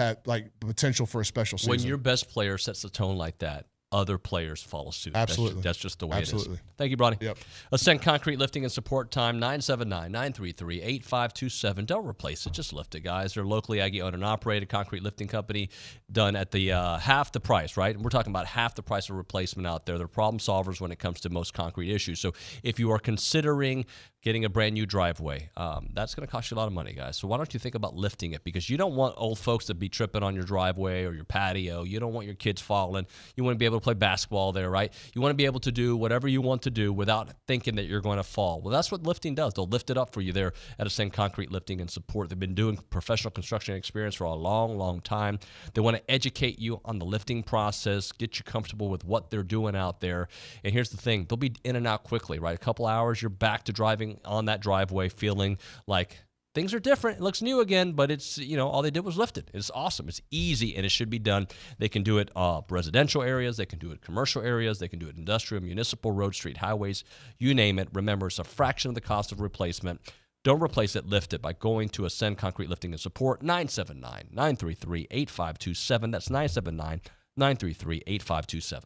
potential for a special season. When your best player sets the tone like that, other players follow suit. Absolutely. That's just the way it is. Thank you, Bronny. Yep. Ascent Concrete Lifting and Support Time, 979-933-8527. Don't replace it. Just lift it, guys. They're locally Aggie owned and operated concrete lifting company, done at the half the price, right? And we're talking about half the price of replacement out there. They're problem solvers when it comes to most concrete issues. So if you are considering getting a brand new driveway, that's going to cost you a lot of money, guys. So why don't you think about lifting it? Because you don't want old folks to be tripping on your driveway or your patio. You don't want your kids falling. You want to be able able to play basketball there, right? You want to be able to do whatever you want to do without thinking that you're going to fall. Well, that's what lifting does. They'll lift it up for you there at Ascend Concrete Lifting and Support. They've been doing professional construction experience for a long, long time. They want to educate you on the lifting process, get you comfortable with what they're doing out there. And here's the thing. They'll be in and out quickly, right? A couple hours, you're back to driving on that driveway feeling like things are different. It looks new again, but it's, all they did was lift it. It's awesome. It's easy, and it should be done. They can do it residential areas. They can do it commercial areas. They can do it industrial, municipal, road, street, highways, you name it. Remember, it's a fraction of the cost of replacement. Don't replace it, lift it by going to Ascend Concrete Lifting and Support, 979-933-8527. That's 979-933-8527.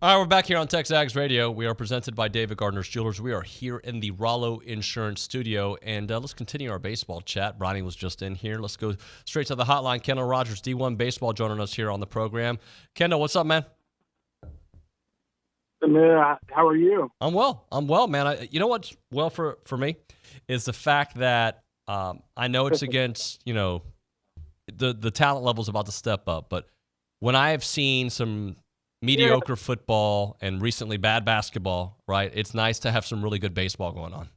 All right, we're back here on TexAgs Radio. We are presented by David Gardner's Jewelers. We are here in the Rollo Insurance Studio, and let's continue our baseball chat. Bronny was just in here. Let's go straight to the hotline. Kendall Rogers, D1 Baseball, joining us here on the program. Kendall, what's up, man? How are you? I'm well, man. You know what's well for me is the fact that I know it's against, the talent level is about to step up, but when I have seen some mediocre football and recently bad basketball, right? It's nice to have some really good baseball going on.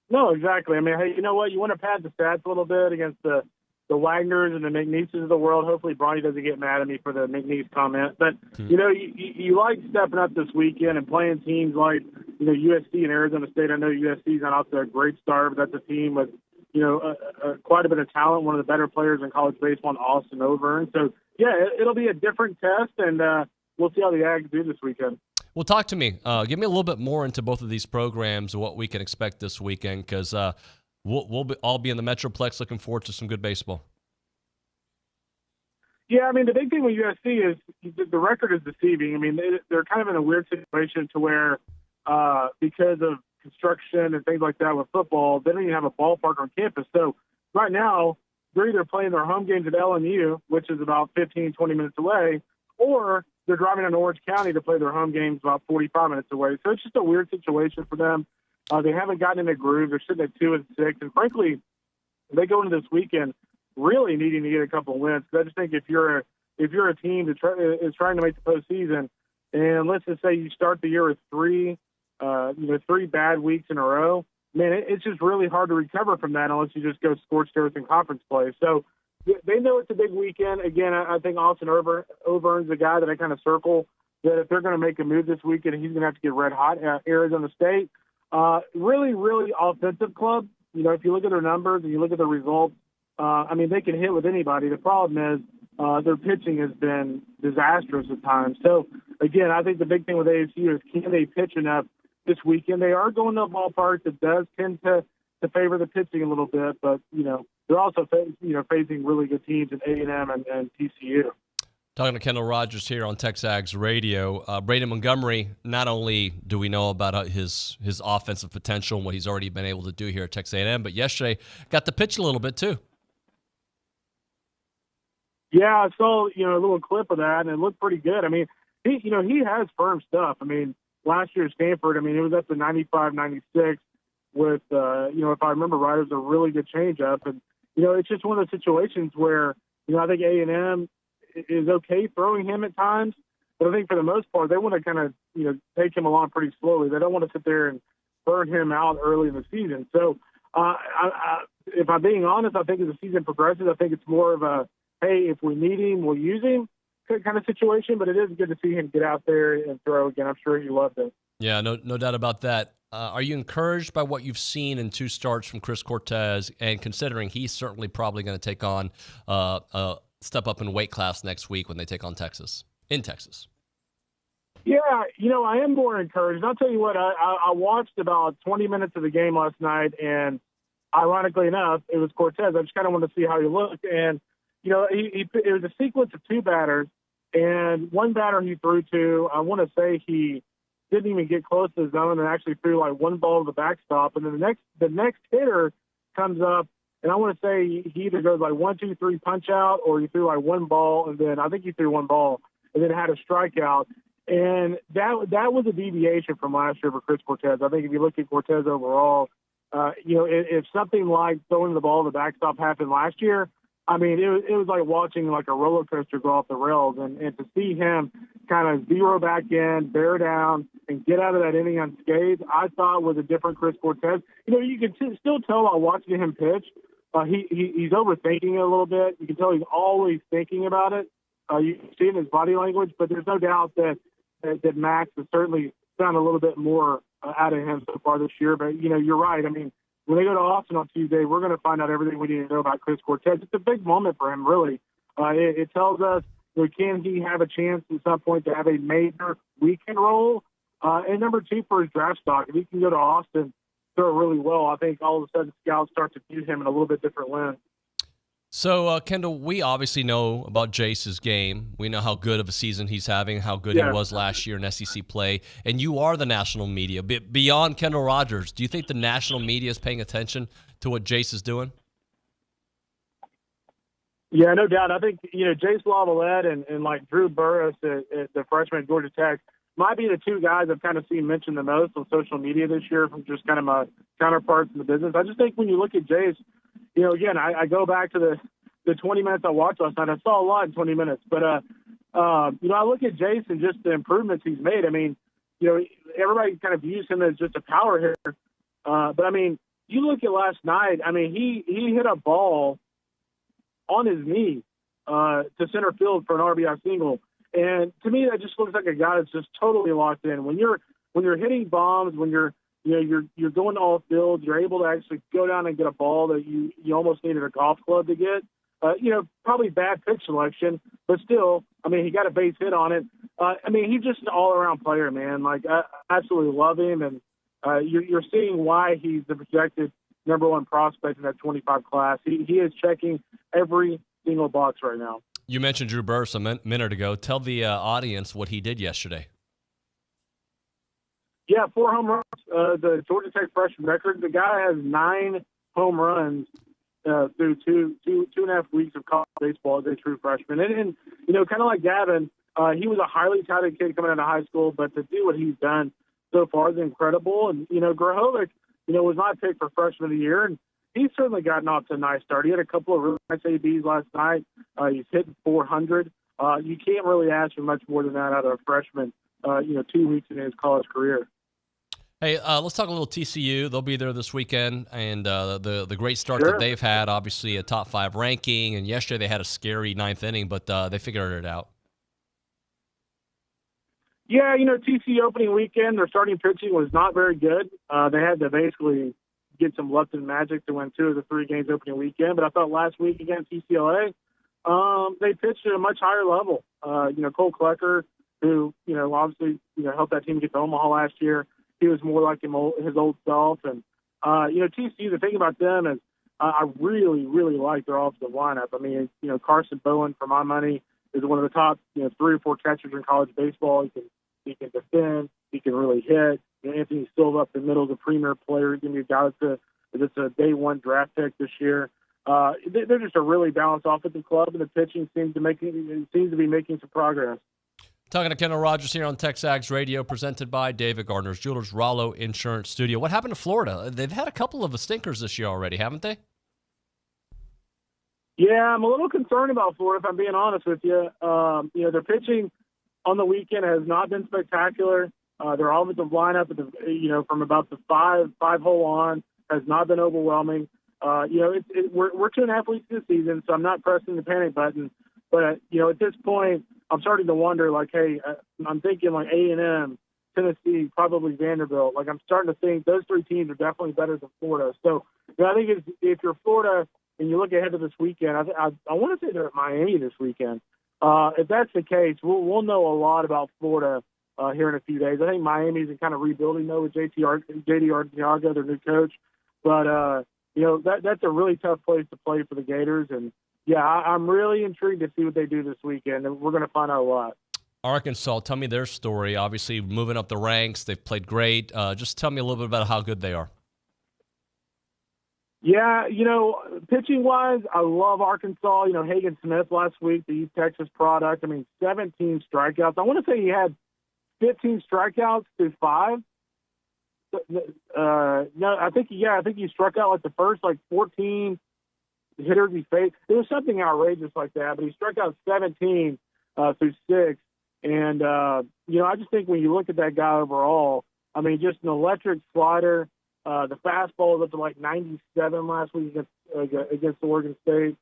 No, exactly. I mean, hey, you know what? You want to pad the stats a little bit against the Wagners and the McNeeses of the world. Hopefully Bronny doesn't get mad at me for the McNeese comment. But, you like stepping up this weekend and playing teams like USC and Arizona State. I know USC's not off to a great start, but that's a team with, quite a bit of talent, one of the better players in college baseball, Austin Overeem. So, yeah, it'll be a different test, and we'll see how the Aggies do this weekend. Well, talk to me. Give me a little bit more into both of these programs and what we can expect this weekend, because we'll all be in the Metroplex looking forward to some good baseball. Yeah, I mean, the big thing with USC is the record is deceiving. I mean, they're kind of in a weird situation to where because of construction and things like that with football, they don't even have a ballpark on campus. So right now, they're either playing their home games at LMU, which is about 15, 20 minutes away, or they're driving into Orange County to play their home games about 45 minutes away. So it's just a weird situation for them. They haven't gotten in a groove. They're sitting at 2-6. And frankly, they go into this weekend really needing to get a couple of wins. Because I just think if you're a team that is trying to make the postseason, and let's just say you start the year with three bad weeks in a row, man, it's just really hard to recover from that unless you just go scorched earth in conference play. So they know it's a big weekend. Again, I think Austin Overeem's the guy that I kind of circle that if they're going to make a move this weekend, he's going to have to get red hot. Arizona State, really, really offensive club. If you look at their numbers and you look at the results, they can hit with anybody. The problem is their pitching has been disastrous at times. So, again, I think the big thing with ASU is can they pitch enough this weekend? They are going to a ballpark that does tend to favor the pitching a little bit, but, they're also facing really good teams in A&M and TCU. Talking to Kendall Rogers here on TexAgs Radio. Braden Montgomery, not only do we know about his offensive potential and what he's already been able to do here at Texas A&M, but yesterday got to pitch a little bit too. Yeah, I saw, a little clip of that, and it looked pretty good. I mean, he has firm stuff. I mean, last year at Stanford, it was up to 95, 96 with, if I remember right, it was a really good changeup. And, it's just one of those situations where, I think A&M is okay throwing him at times, but I think for the most part, they want to kind of, take him along pretty slowly. They don't want to sit there and burn him out early in the season. So, if I'm being honest, I think as the season progresses, I think it's more of a, hey, if we need him, we'll use him kind of situation, but it is good to see him get out there and throw again. I'm sure he loved it. Yeah, no doubt about that. Are you encouraged by what you've seen in 2 starts from Chris Cortez, and considering he's certainly probably going to take on a step up in weight class next week when they take on Texas, in Texas? Yeah, I am more encouraged. And I'll tell you what, I watched about 20 minutes of the game last night, and ironically enough, it was Cortez. I just kind of wanted to see how he looked, and it was a sequence of 2 batters, and one batter he threw to, I want to say he didn't even get close to the zone and actually threw like one ball to the backstop. And then the next hitter comes up, and I want to say he either goes like 1, 2, 3 punch out, or he threw like one ball, and then I think he threw one ball and then had a strikeout. And that was a deviation from last year for Chris Cortez. I think if you look at Cortez overall, if something like throwing the ball to the backstop happened last year, it was like watching like a roller coaster go off the rails, and to see him kind of zero back in, bear down, and get out of that inning unscathed, I thought was a different Chris Cortez. You can still tell while watching him pitch, he's overthinking it a little bit. You can tell he's always thinking about it. You can see it in his body language, but there's no doubt that Max has certainly found a little bit more out of him so far this year. But, you're right. When they go to Austin on Tuesday, we're going to find out everything we need to know about Chris Cortez. It's a big moment for him, really. It tells us, can he have a chance at some point to have a major weekend role? And number 2, for his draft stock, if he can go to Austin, throw really well, I think all of a sudden scouts start to view him in a little bit different lens. So, Kendall, we obviously know about Jace's game. We know how good of a season he's having, how good he was last year in SEC play. And you are the national media. Beyond Kendall Rogers, do you think the national media is paying attention to what Jace is doing? Yeah, no doubt. I think, Jace Lavalette and like Drew Burris, the freshman at Georgia Tech, might be the 2 guys I've kind of seen mentioned the most on social media this year from just kind of my counterparts in the business. I just think when you look at Jace, again, I go back to the 20 minutes I watched last night. I saw a lot in 20 minutes. But, I look at Jace and just the improvements he's made. Everybody kind of views him as just a power hitter. But, you look at last night, he hit a ball on his knee to center field for an RBI single. And to me, that just looks like a guy that's just totally locked in. When you're when you're hitting bombs, when you're going off field, you're able to actually go down and get a ball that you almost needed a golf club to get. Probably bad pitch selection, but still, I mean, he got a base hit on it. He's just an all-around player, man. Like, I absolutely love him, and you're seeing why he's the projected number one prospect in that 25 class. He is checking every single box right now. You mentioned Drew Burress a minute ago. Tell the audience what he did yesterday. Yeah, 4 home runs, the Georgia Tech freshman record. The guy has 9 home runs through two and a half weeks of college baseball as a true freshman. And kind of like Gavin, he was a highly touted kid coming out of high school, but to do what he's done so far is incredible. And, Grahovic, was not picked for freshman of the year, and he's certainly gotten off to a nice start. He had a couple of really nice ABs last night. He's hitting 400. You can't really ask for much more than that out of a freshman, 2 weeks into his college career. Hey, let's talk a little TCU. They'll be there this weekend, and the great start that they've had, obviously a top 5 ranking, and yesterday they had a scary 9th inning, but they figured it out. Yeah, TCU opening weekend, their starting pitching was not very good. They had to basically get some luck and magic to win 2 of the 3 games opening weekend, but I thought last week against UCLA, they pitched at a much higher level. Cole Klecker, who, obviously, helped that team get to Omaha last year, he was more like his old self. And, TCU, the thing about them is I really, really like their offensive lineup. I mean, Carson Bowen, for my money, is one of the top, 3 or 4 catchers in college baseball. He can defend. He can really hit. Anthony Silva up the middle is a premier player. He's going to be a guy that's a day 1 draft pick this year. They're just a really balanced offensive club, and the pitching seems to be making some progress. Talking to Kendall Rogers here on TexAgs Radio, presented by David Gardner's Jewelers, Rollo Insurance Studio. What happened to Florida? They've had a couple of stinkers this year already, haven't they? Yeah, I'm a little concerned about Florida, if I'm being honest with you. Their pitching on the weekend has not been spectacular. Their offensive lineup, from about the five hole on, has not been overwhelming. We're 2.5 weeks into the season, so I'm not pressing the panic button. But at this point, I'm starting to wonder, like, hey, I'm thinking like A&M, Tennessee, probably Vanderbilt. Like, I'm starting to think those 3 teams are definitely better than Florida. So, I think if you're Florida and you look ahead to this weekend, I want to say they're at Miami this weekend. If that's the case, we'll know a lot about Florida here in a few days. I think Miami's in kind of rebuilding though with JD Arteaga, their new coach. But that's a really tough place to play for the Gators. And yeah, I'm really intrigued to see what they do this weekend, and we're going to find out a lot. Arkansas, tell me their story. Obviously, moving up the ranks, they've played great. Just tell me a little bit about how good they are. Yeah, pitching-wise, I love Arkansas. Hagen Smith last week, the East Texas product. 17 strikeouts. I want to say he had 15 strikeouts through 5. No, I think he struck out like the first 14 hitters he faced. It was something outrageous like that, but he struck out 17 through 6. And, I just think when you look at that guy overall, just an electric slider. The fastball was up to like 97 last week against Oregon State.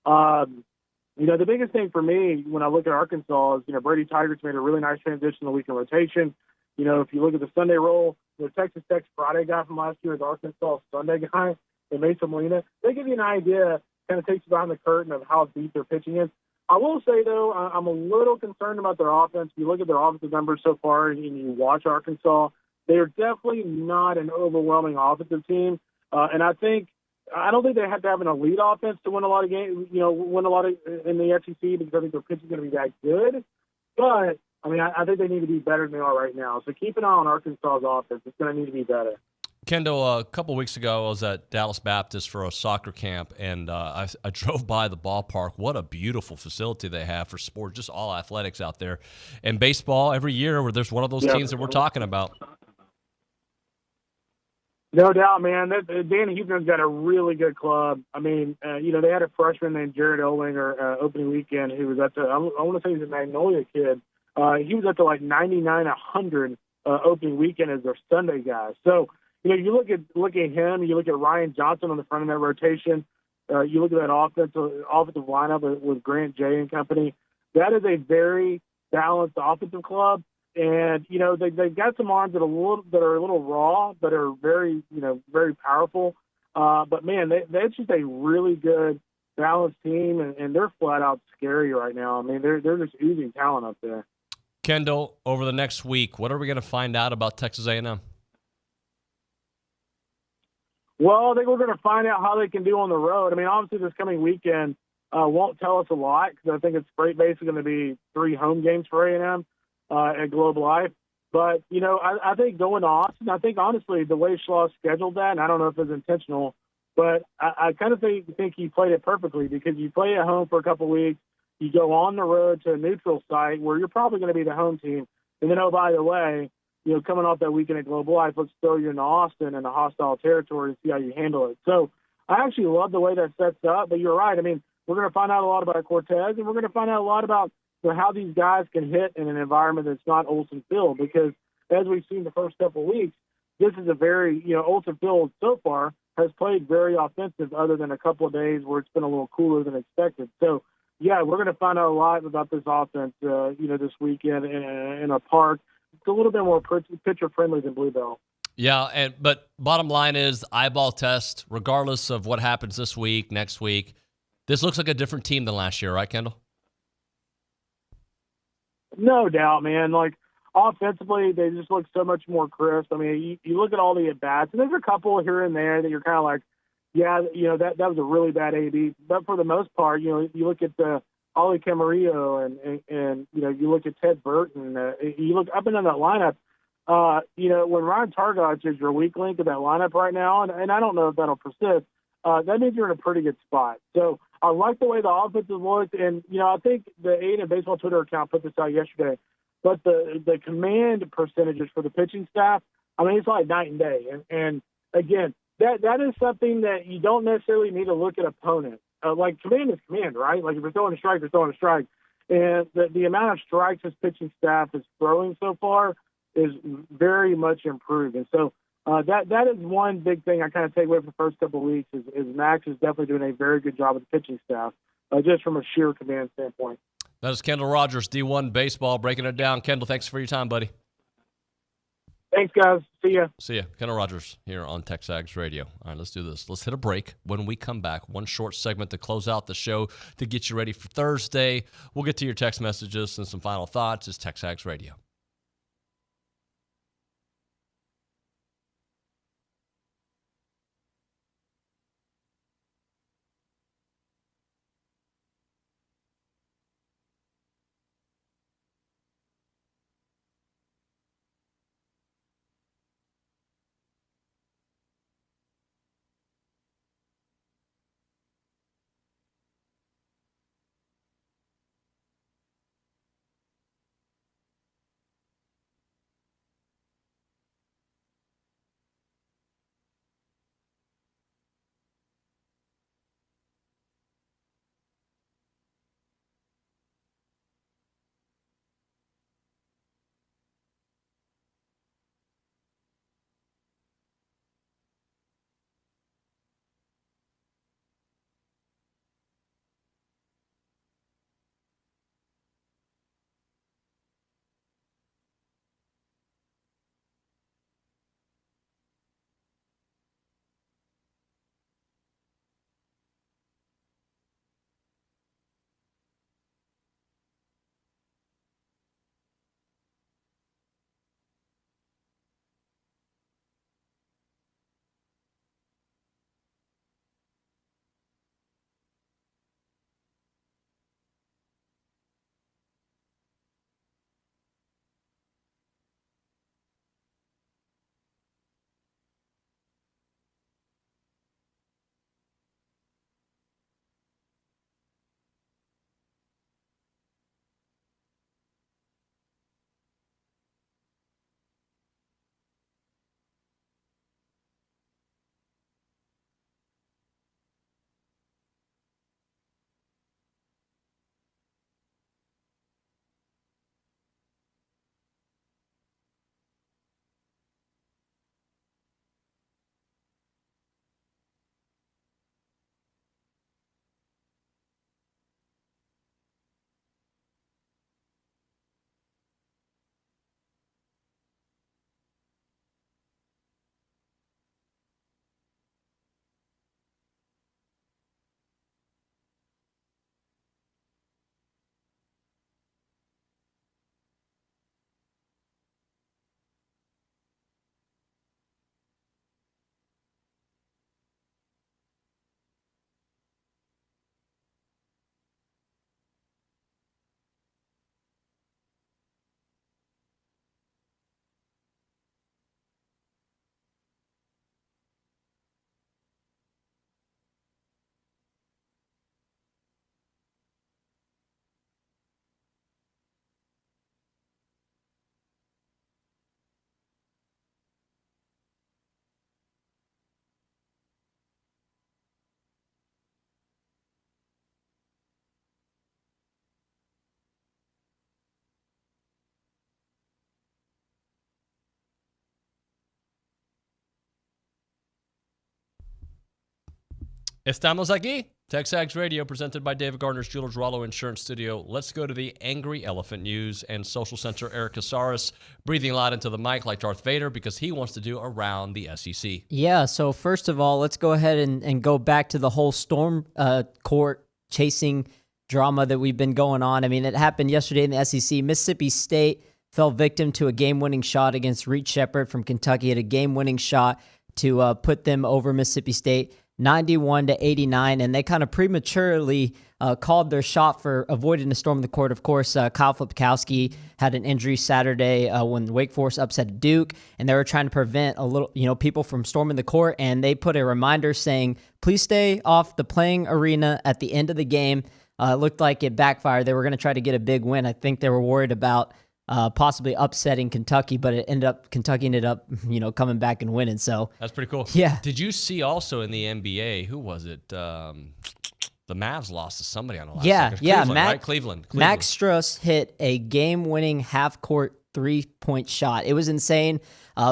The biggest thing for me when I look at Arkansas is, Brady Tigers made a really nice transition in the weekend rotation. If you look at the Sunday roll, the Texas Tech Friday guy from last year is Arkansas Sunday guy, and Mason Molina. They give you an idea, kind of takes you behind the curtain of how deep their pitching is. I will say, though, I'm a little concerned about their offense. If you look at their offensive numbers so far and you watch Arkansas, they are definitely not an overwhelming offensive team. And I don't think they have to have an elite offense to win a lot of games, win a lot of in the SEC, because I think their pitching is going to be that good. But, I think they need to be better than they are right now. So keep an eye on Arkansas's offense. It's going to need to be better. Kendall, a couple weeks ago, I was at Dallas Baptist for a soccer camp, and I drove by the ballpark. What a beautiful facility they have for sport, just all athletics out there. And baseball, every year, where there's one of those teams that we're talking about. No doubt, man. Danny Huebner's got a really good club. They had a freshman named Jared Ollinger opening weekend who was at the, I want to say he's a Magnolia kid. He was at the 99-100 opening weekend as their Sunday guy. So, you look at him, you look at Ryan Johnson on the front of that rotation, you look at that offensive lineup with Grant Jay and company. That is a very balanced offensive club. And, they've got some arms that are a little raw, but are very, very powerful. But, man, they're just a really good, balanced team, and they're flat out scary right now. I mean, they're just oozing talent up there. Kendall, over the next week, what are we going to find out about Texas A&M? Well, I think we're going to find out how they can do on the road. I mean, obviously this coming weekend won't tell us a lot because I think it's basically going to be 3 home games for A&M at Globe Life. But, I think going to Austin, I think honestly the way Schlaw scheduled that, and I don't know if it's intentional, but I kind of think he played it perfectly because you play at home for a couple weeks, you go on the road to a neutral site where you're probably going to be the home team. And then, oh, by the way, coming off that weekend at Global Life, let's throw you into Austin in a hostile territory and see how you handle it. So I actually love the way that sets up, but you're right. I mean, we're going to find out a lot about Cortez, and we're going to find out a lot about how these guys can hit in an environment that's not Olsen Field, because as we've seen the first couple of weeks, this is a very, Olsen Field so far has played very offensive other than a couple of days where it's been a little cooler than expected. So, yeah, we're going to find out a lot about this offense, this weekend in a park. It's a little bit more pitcher-friendly than Bluebell. Yeah, but bottom line is eyeball test, regardless of what happens this week, next week, this looks like a different team than last year, right, Kendall? No doubt, man. Like, offensively, they just look so much more crisp. I mean, you look at all the at-bats, and there's a couple here and there that you're kind of like, yeah, that was a really bad AB. But for the most part, you look at the Ollie Camarillo and you look at Ted Burton. You look up and down that lineup. When Ryan Targach is your weak link of that lineup right now, and I don't know if that'll persist, that means you're in a pretty good spot. So I like the way the offense has looked, and I think the A&M Baseball Twitter account put this out yesterday. But the command percentages for the pitching staff, I mean, it's like night and day. And again, that is something that you don't necessarily need to look at opponents. Like command is command, right? Like if you're throwing a strike, you're throwing a strike. And the amount of strikes this pitching staff is throwing so far is very much improved. And so that is one big thing I kind of take away from the first couple of weeks is Max is definitely doing a very good job with the pitching staff, just from a sheer command standpoint. That is Kendall Rogers, D1 Baseball, breaking it down. Kendall, thanks for your time, buddy. Thanks, guys. See ya. See ya. Kendall Rogers here on TexAgs Radio. All right, let's do this. Let's hit a break. When we come back, one short segment to close out the show to get you ready for Thursday. We'll get to your text messages and some final thoughts. It's TexAgs Radio. Estamos aquí. TexAgs Radio, presented by David Gardner's Jewelers Rollo Insurance Studio. Let's go to the Angry Elephant News and Social Center. Eric Casares breathing a lot into the mic like Darth Vader because he wants to do Around the SEC. Yeah, so first of all, let's go ahead and go back to the whole storm court chasing drama that we've been going on. I mean, it happened yesterday in the SEC. Mississippi State fell victim to a game-winning shot against Reed Sheppard from Kentucky. Had a game-winning shot to put them over Mississippi State, 91-89, and they kind of prematurely called their shot for avoiding a storm in the court. Of course, Kyle Flipkowski had an injury Saturday when Wake Forest upset Duke, and they were trying to prevent people from storming the court, and they put a reminder saying, please stay off the playing arena at the end of the game. It looked like it backfired. They were going to try to get a big win. I think they were worried about possibly upsetting Kentucky, but Kentucky ended up, coming back and winning. So that's pretty cool. Yeah. Did you see also in the NBA, who was it? The Mavs lost to somebody on the last second. Cleveland. Max Strus hit a game-winning half-court three-point shot. It was insane.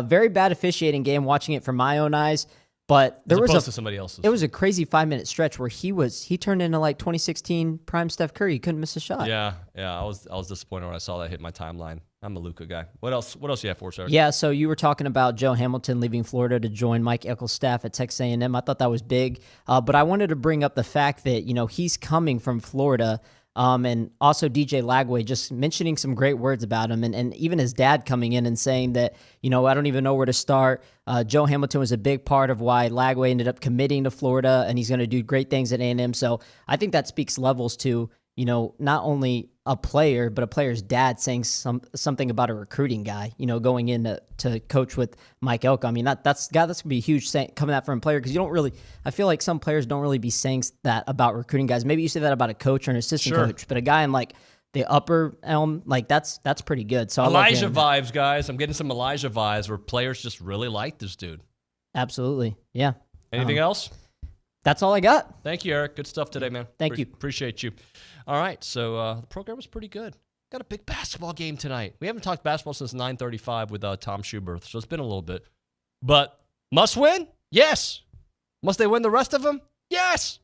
Very bad officiating game watching it from my own eyes. But there was to somebody else's. It was a crazy 5-minute stretch where he turned into like 2016 prime Steph Curry. He couldn't miss a shot. Yeah. I was disappointed when I saw that hit my timeline. I'm a Luka guy. What else you have for us, Eric? Yeah, so you were talking about Joe Hamilton leaving Florida to join Mike Eccles' staff at Texas A&M. I thought that was big. But I wanted to bring up the fact that, he's coming from Florida. And also DJ Lagway just mentioning some great words about him, and even his dad coming in and saying that, I don't even know where to start. Joe Hamilton was a big part of why Lagway ended up committing to Florida, and he's going to do great things at A&M. So I think that speaks levels to, not only a player, but a player's dad saying something about a recruiting guy, going in to coach with Mike Elko. I mean, that's going to be huge coming out from a player, because I feel like some players don't really be saying that about recruiting guys. Maybe you say that about a coach or an assistant coach, but a guy in like the upper elm, like that's pretty good. So Elijah vibes, guys. I'm getting some Elijah vibes where players just really like this dude. Absolutely. Yeah. Anything else? That's all I got. Thank you, Eric. Good stuff today, man. Thank you. Appreciate you. All right, so the program was pretty good. Got a big basketball game tonight. We haven't talked basketball since 9:35 with Tom Schuberth, so it's been a little bit. But must win? Yes. Must they win the rest of them? Yes.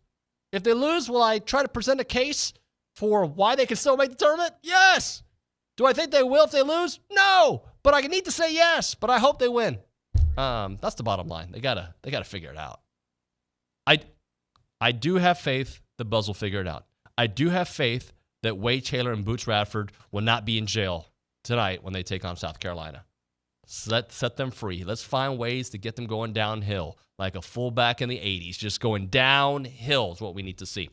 If they lose, will I try to present a case for why they can still make the tournament? Yes. Do I think they will if they lose? No. But I need to say yes, but I hope they win. That's the bottom line. They gotta figure it out. I do have faith that Buzz will figure it out. I do have faith that Wade Taylor and Boots Radford will not be in jail tonight when they take on South Carolina. So let's set them free. Let's find ways to get them going downhill like a fullback in the 80s. Just going downhill is what we need to see.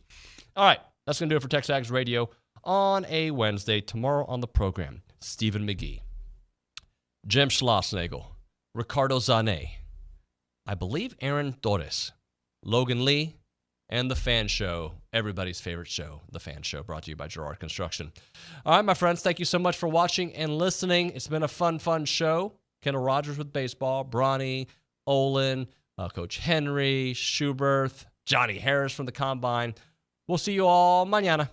All right, that's going to do it for TexAgs Radio on a Wednesday. Tomorrow on the program, Stephen McGee, Jim Schlossnagel, Ricardo Zane, I believe Aaron Torres, Logan Lee, and The Fan Show, everybody's favorite show, The Fan Show, brought to you by Gerard Construction. All right, my friends, thank you so much for watching and listening. It's been a fun show. Kendall Rogers with baseball, Bronny, Olin, Coach Henry, Schuberth, Johnny Harris from the Combine. We'll see you all mañana.